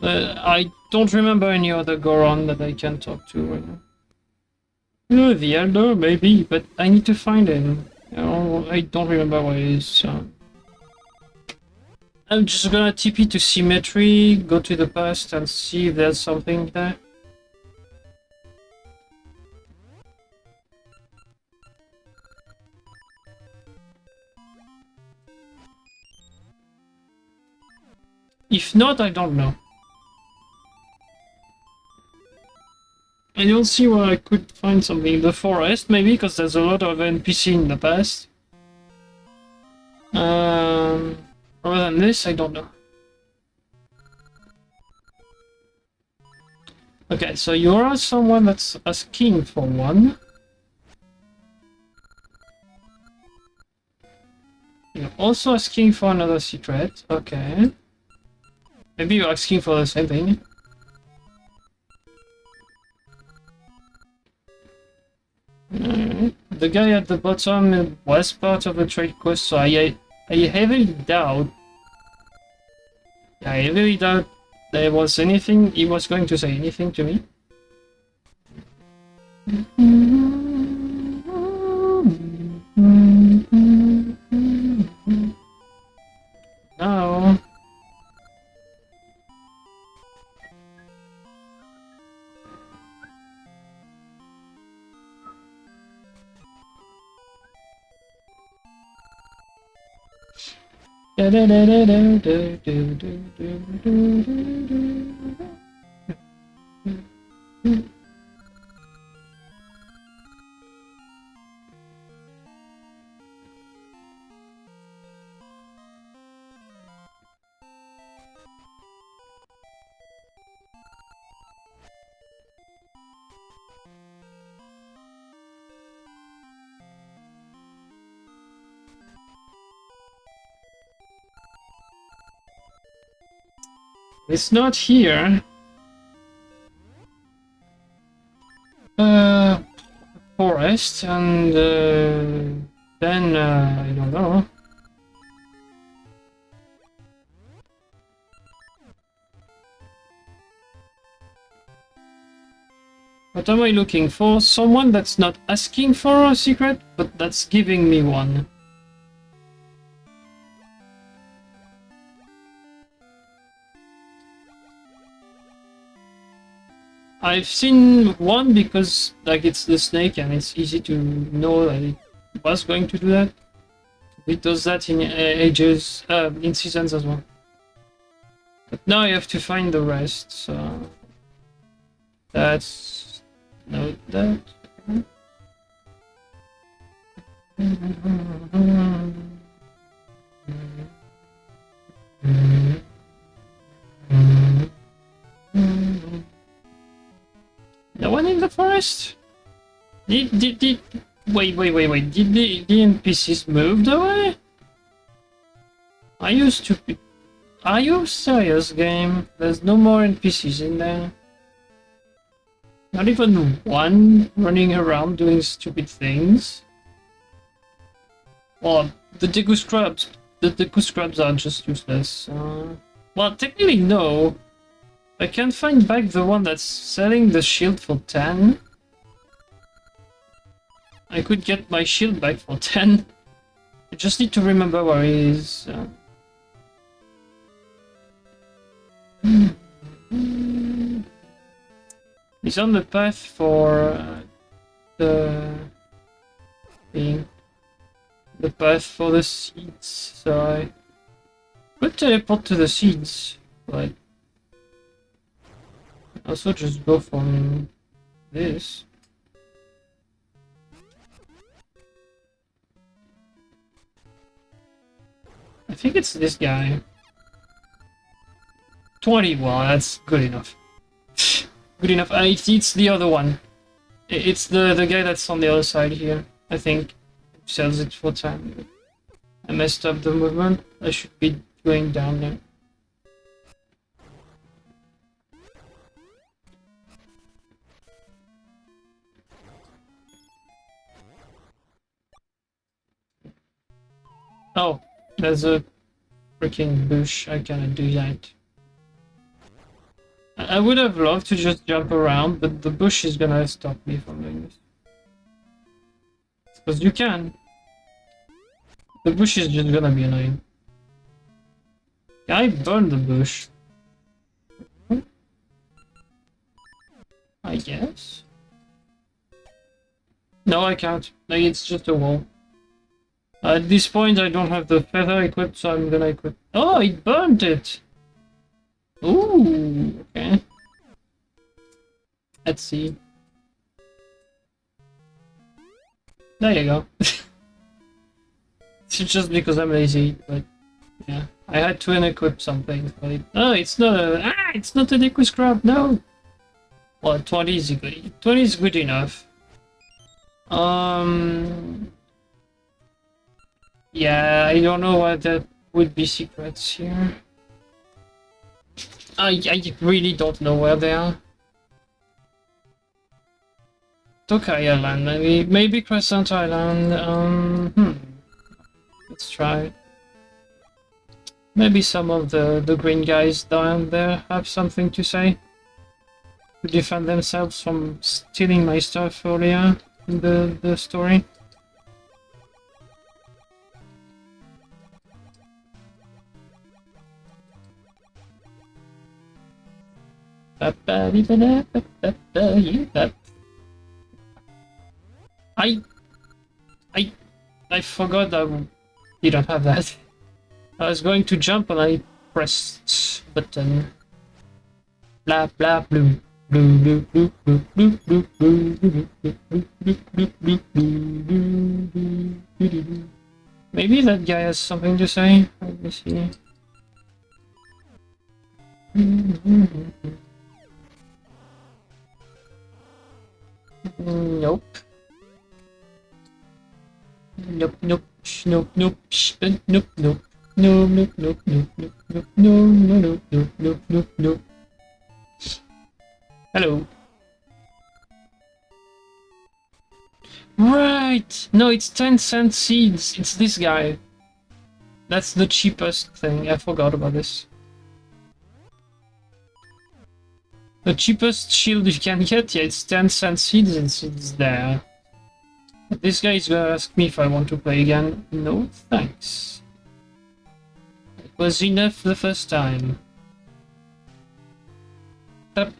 S1: I don't remember any other Goron that I can talk to right now. The Elder, maybe, but I need to find him. I don't remember where he is, so... I'm just gonna TP to Symmetry, go to the past and see if there's something there. If not, I don't know. I don't see where I could find something in the forest, maybe, because there's a lot of NPC in the past. Other than this, I don't know. Okay, so you are someone that's asking for one. You're also asking for another secret. Okay. Maybe you're asking for the same thing. The guy at the bottom was part of the trade quest, so I heavily doubt. I heavily doubt there was anything he was going to say anything to me. No. It's not here. Forest, and then I don't know. What am I looking for? Someone that's not asking for a secret, but that's giving me one. I've seen one because like it's the snake and it's easy to know that it was going to do that. It does that in ages, in seasons as well. But now I have to find the rest, so... That's... Note that. No one in the forest? Wait. Did the NPCs move away? Are you stupid? Are you serious, game? There's no more NPCs in there. Not even one running around doing stupid things. Well, the Deku Scrubs. The Deku Scrubs are just useless. Well, technically no. I can find back the one that's selling the shield for 10. I could get my shield back for 10. I just need to remember where it is. He's on the path for the thing. The path for the seeds, so I could teleport to the seeds, but also just go from this. I think it's this guy. 20, well, that's good enough. Good enough. It's the other one. It's the guy that's on the other side here, I think. Sells it for 10. I messed up the movement. I should be going down there. Oh, there's a freaking bush. I cannot do that. I would have loved to just jump around, but the bush is gonna stop me from doing this. Because you can. The bush is just gonna be annoying. I burned the bush. I guess. No, I can't. Like, it's just a wall. At this point, I don't have the feather equipped, so I'm gonna equip. Oh, it burned it! Ooh, okay. Let's see. There you go. It's just because I'm lazy, but yeah. I had to unequip something. But oh, it's not a... it's not an equip scrub, no! Well, 20 is good. 20 is good enough. Yeah, I don't know what that would be secrets here. I really don't know where they are. Tokai Island, maybe Crescent Island. Let's try. Maybe some of the green guys down there have something to say. To defend themselves from stealing my stuff earlier in the story. I forgot that you don't have that. I was going to jump and I pressed button. Blah blah blue. Blue blue blue blue blue blue blue blue blue blue blue. Maybe that guy has something to say. Let me see. Nope. Nope, nope, nope, nope, nope, nope, nope, nope, nope, nope, nope, nope, nope, nope, nope, nope, nope. Hello. Right! No, it's 10-cent seeds. It's this guy. That's the cheapest thing. I forgot about this. The cheapest shield you can get, yeah, it's 10-cent seeds and it's there. This guy is gonna ask me if I want to play again. No, thanks. It was enough the first time. But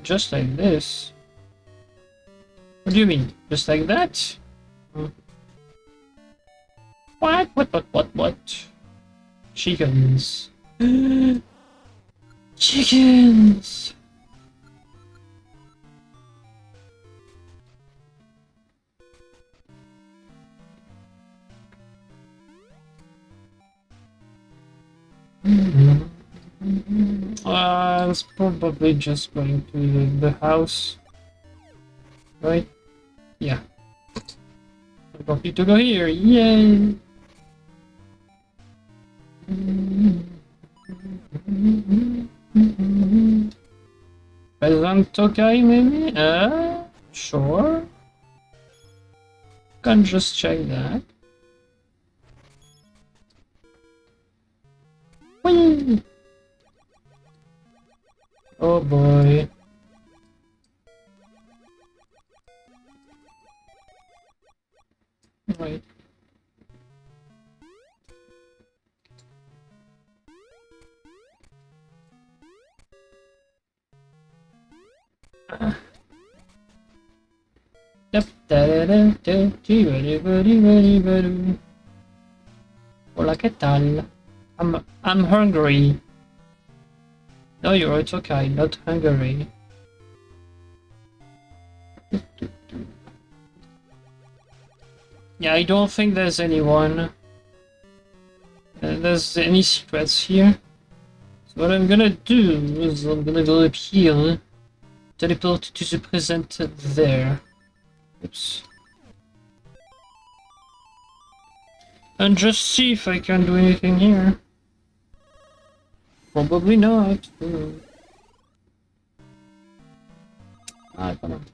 S1: just like this. What do you mean? Just like that? What? Chickens. Chickens! It's probably just going to the house, right? Yeah. I don't need to go here. Yay! Peasant Tokai, maybe? Sure. Can just check that. Whee! Oh boy. Right. Yep. Hola, ¿qué tal? I'm hungry. No, it's okay, not hungry. Yeah, I don't think there's anyone. There's any secrets here. So what I'm gonna do is I'm gonna go up here, teleport to the present there. Oops. And just see if I can do anything here. Probably not. Ah, come on.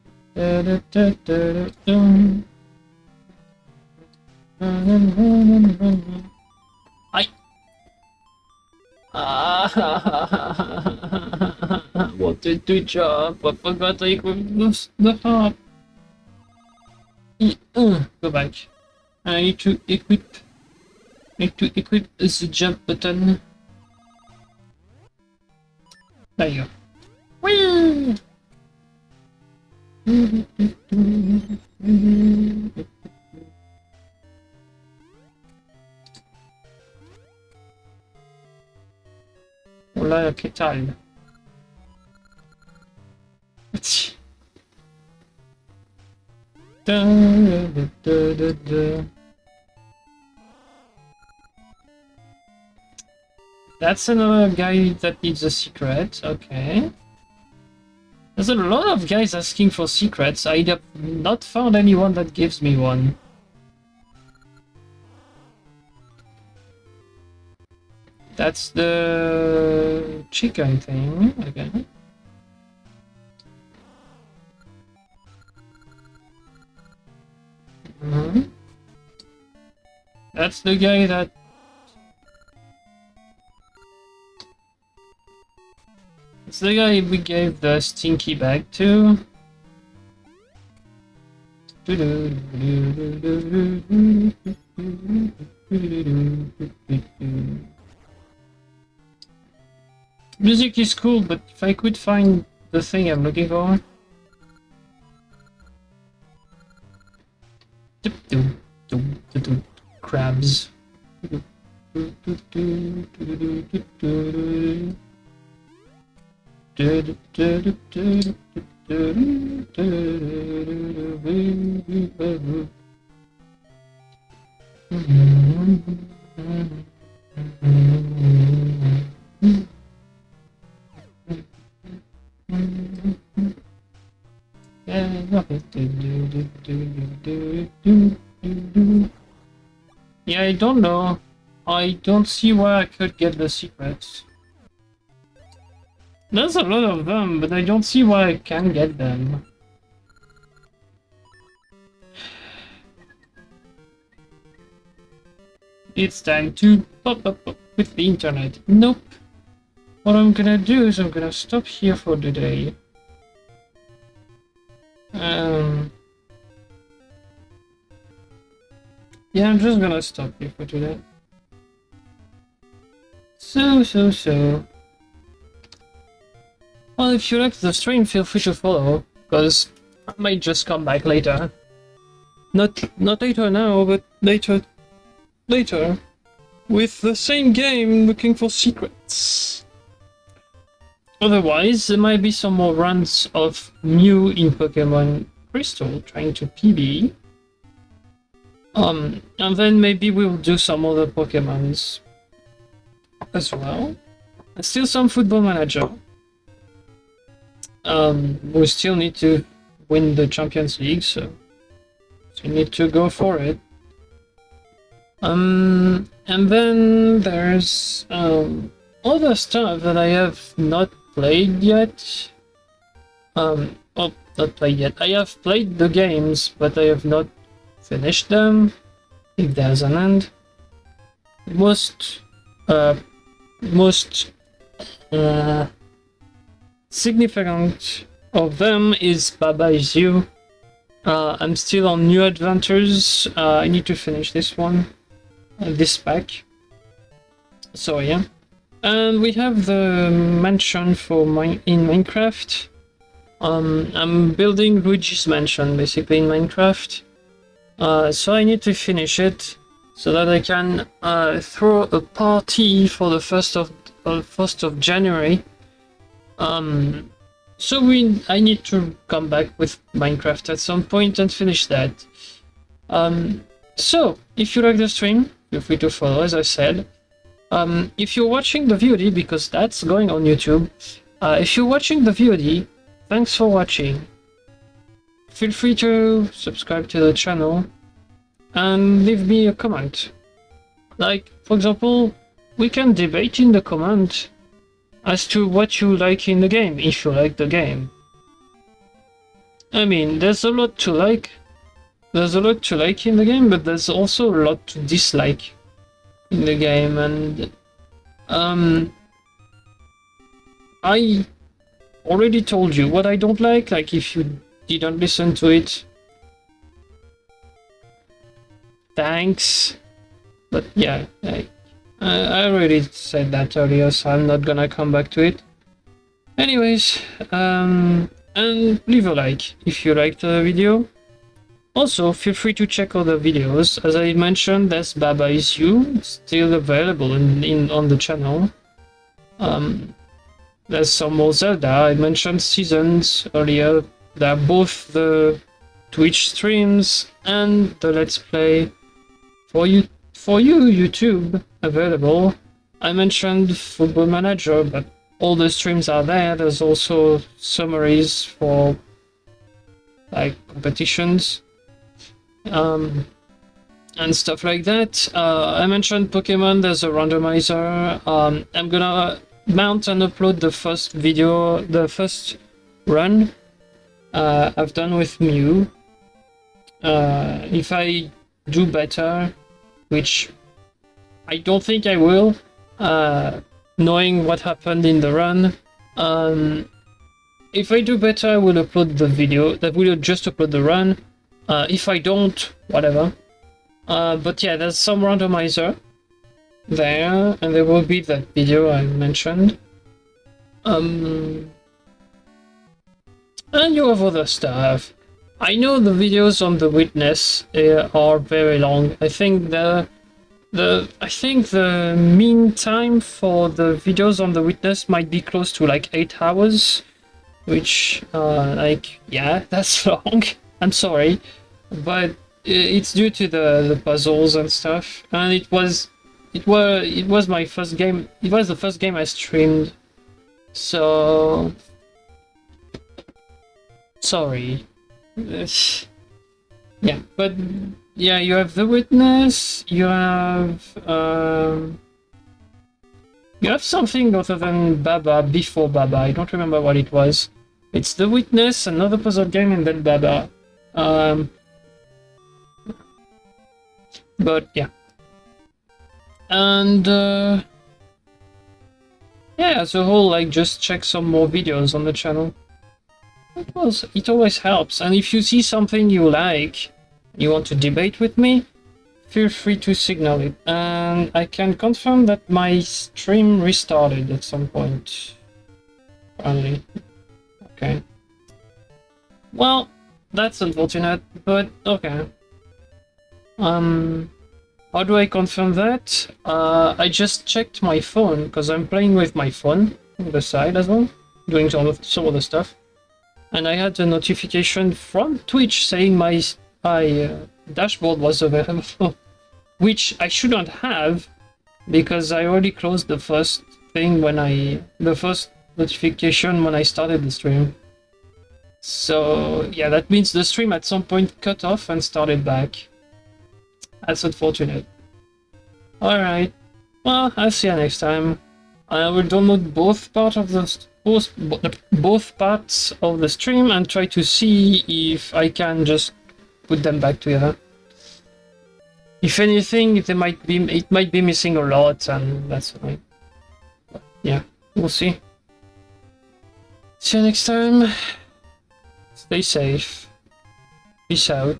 S1: I. What did do job? I forgot I equipped the harp. Go back. I need to equip. The jump button. There you go. Whee! Hola, ¿qué tal? That's another guy that needs a secret, okay. There's a lot of guys asking for secrets. I have not found anyone that gives me one. That's the chicken thing, okay. That's the guy that... It's the guy we gave the stinky bag to. Music is cool, but if I could find the thing I'm looking for... Crabs. Yeah, I don't know. I don't see where I could get the secrets. There's a lot of them, but I don't see where I can get them. It's time to pop up with the internet. Nope. What I'm gonna do is I'm gonna stop here for the day. Yeah, I'm just gonna stop here for today. So. Well, if you like the stream, feel free to follow, because I might just come back later. Not later now, but later. With the same game, looking for secrets. Otherwise, there might be some more runs of Mew in Pokemon Crystal, trying to PB. And then maybe we'll do some other Pokemons. as well. And still some Football Manager. We still need to win the Champions League, so you need to go for it. And then there's other stuff that I have not played yet. Well, not played yet. I have played the games, but I have not finished them. If there's an end. Most significant of them is Baba Is You. I'm still on New Adventures. I need to finish this one, this pack. So yeah, and we have the mansion for in Minecraft. I'm building Luigi's mansion basically in Minecraft. So I need to finish it so that I can throw a party for the 1st of January. So I need to come back with Minecraft at some point and finish that. So if you like the stream, feel free to follow, as I said. If you're watching the VOD, because that's going on YouTube, if you're watching the VOD, thanks for watching. Feel free to subscribe to the channel and leave me a comment. Like, for example, we can debate in the comment as to what you like in the game, if you like the game. I mean, there's a lot to like. There's a lot to like in the game, but there's also a lot to dislike in the game, and I already told you what I don't like if you didn't listen to it. Thanks. But yeah, I already said that earlier, so I'm not gonna come back to it. Anyways, and leave a like if you liked the video. Also, feel free to check other videos. As I mentioned, there's Baba Is You, still available on the channel. There's some more Zelda. I mentioned Seasons earlier. They're both the Twitch streams and the Let's Play for you YouTube available. I mentioned Football Manager, but all the streams are there. There's also summaries for like competitions and stuff like that. I mentioned Pokemon. There's a randomizer. I'm gonna mount and upload the first video, the first run I've done with Mew. If I do better, which I don't think I will, knowing what happened in the run, if I do better, I will upload the video. That will just upload the run. If I don't, whatever. But yeah, there's some randomizer there, and there will be that video I mentioned. And you have other stuff. I know the videos on the Witness are very long. I think the mean time for the videos on the Witness might be close to like 8 hours, which yeah, that's long. I'm sorry, but it's due to the puzzles and stuff. And it was my first game. It was the first game I streamed, so sorry. Yeah, but yeah, you have the Witness. You have something other than Baba before Baba. I don't remember what it was. It's the Witness, another puzzle game, and then Baba. But yeah, and yeah, as a whole, like, just check some more videos on the channel. It always helps. And if you see something you like, you want to debate with me, feel free to signal it. And I can confirm that my stream restarted at some point. Finally. Okay. Well, that's unfortunate, but okay. How do I confirm that? I just checked my phone, because I'm playing with my phone on the side as well, doing some other stuff. And I had a notification from Twitch saying my dashboard was available, which I shouldn't have, because I already closed the first thing the first notification when I started the stream. So yeah, that means the stream at some point cut off and started back. That's unfortunate. Alright, well, I'll see you next time. I will download both parts of both parts of the stream and try to see if I can just put them back together. If anything, it might be missing a lot, and that's fine. But yeah, we'll see. See you next time. Stay safe. Peace out.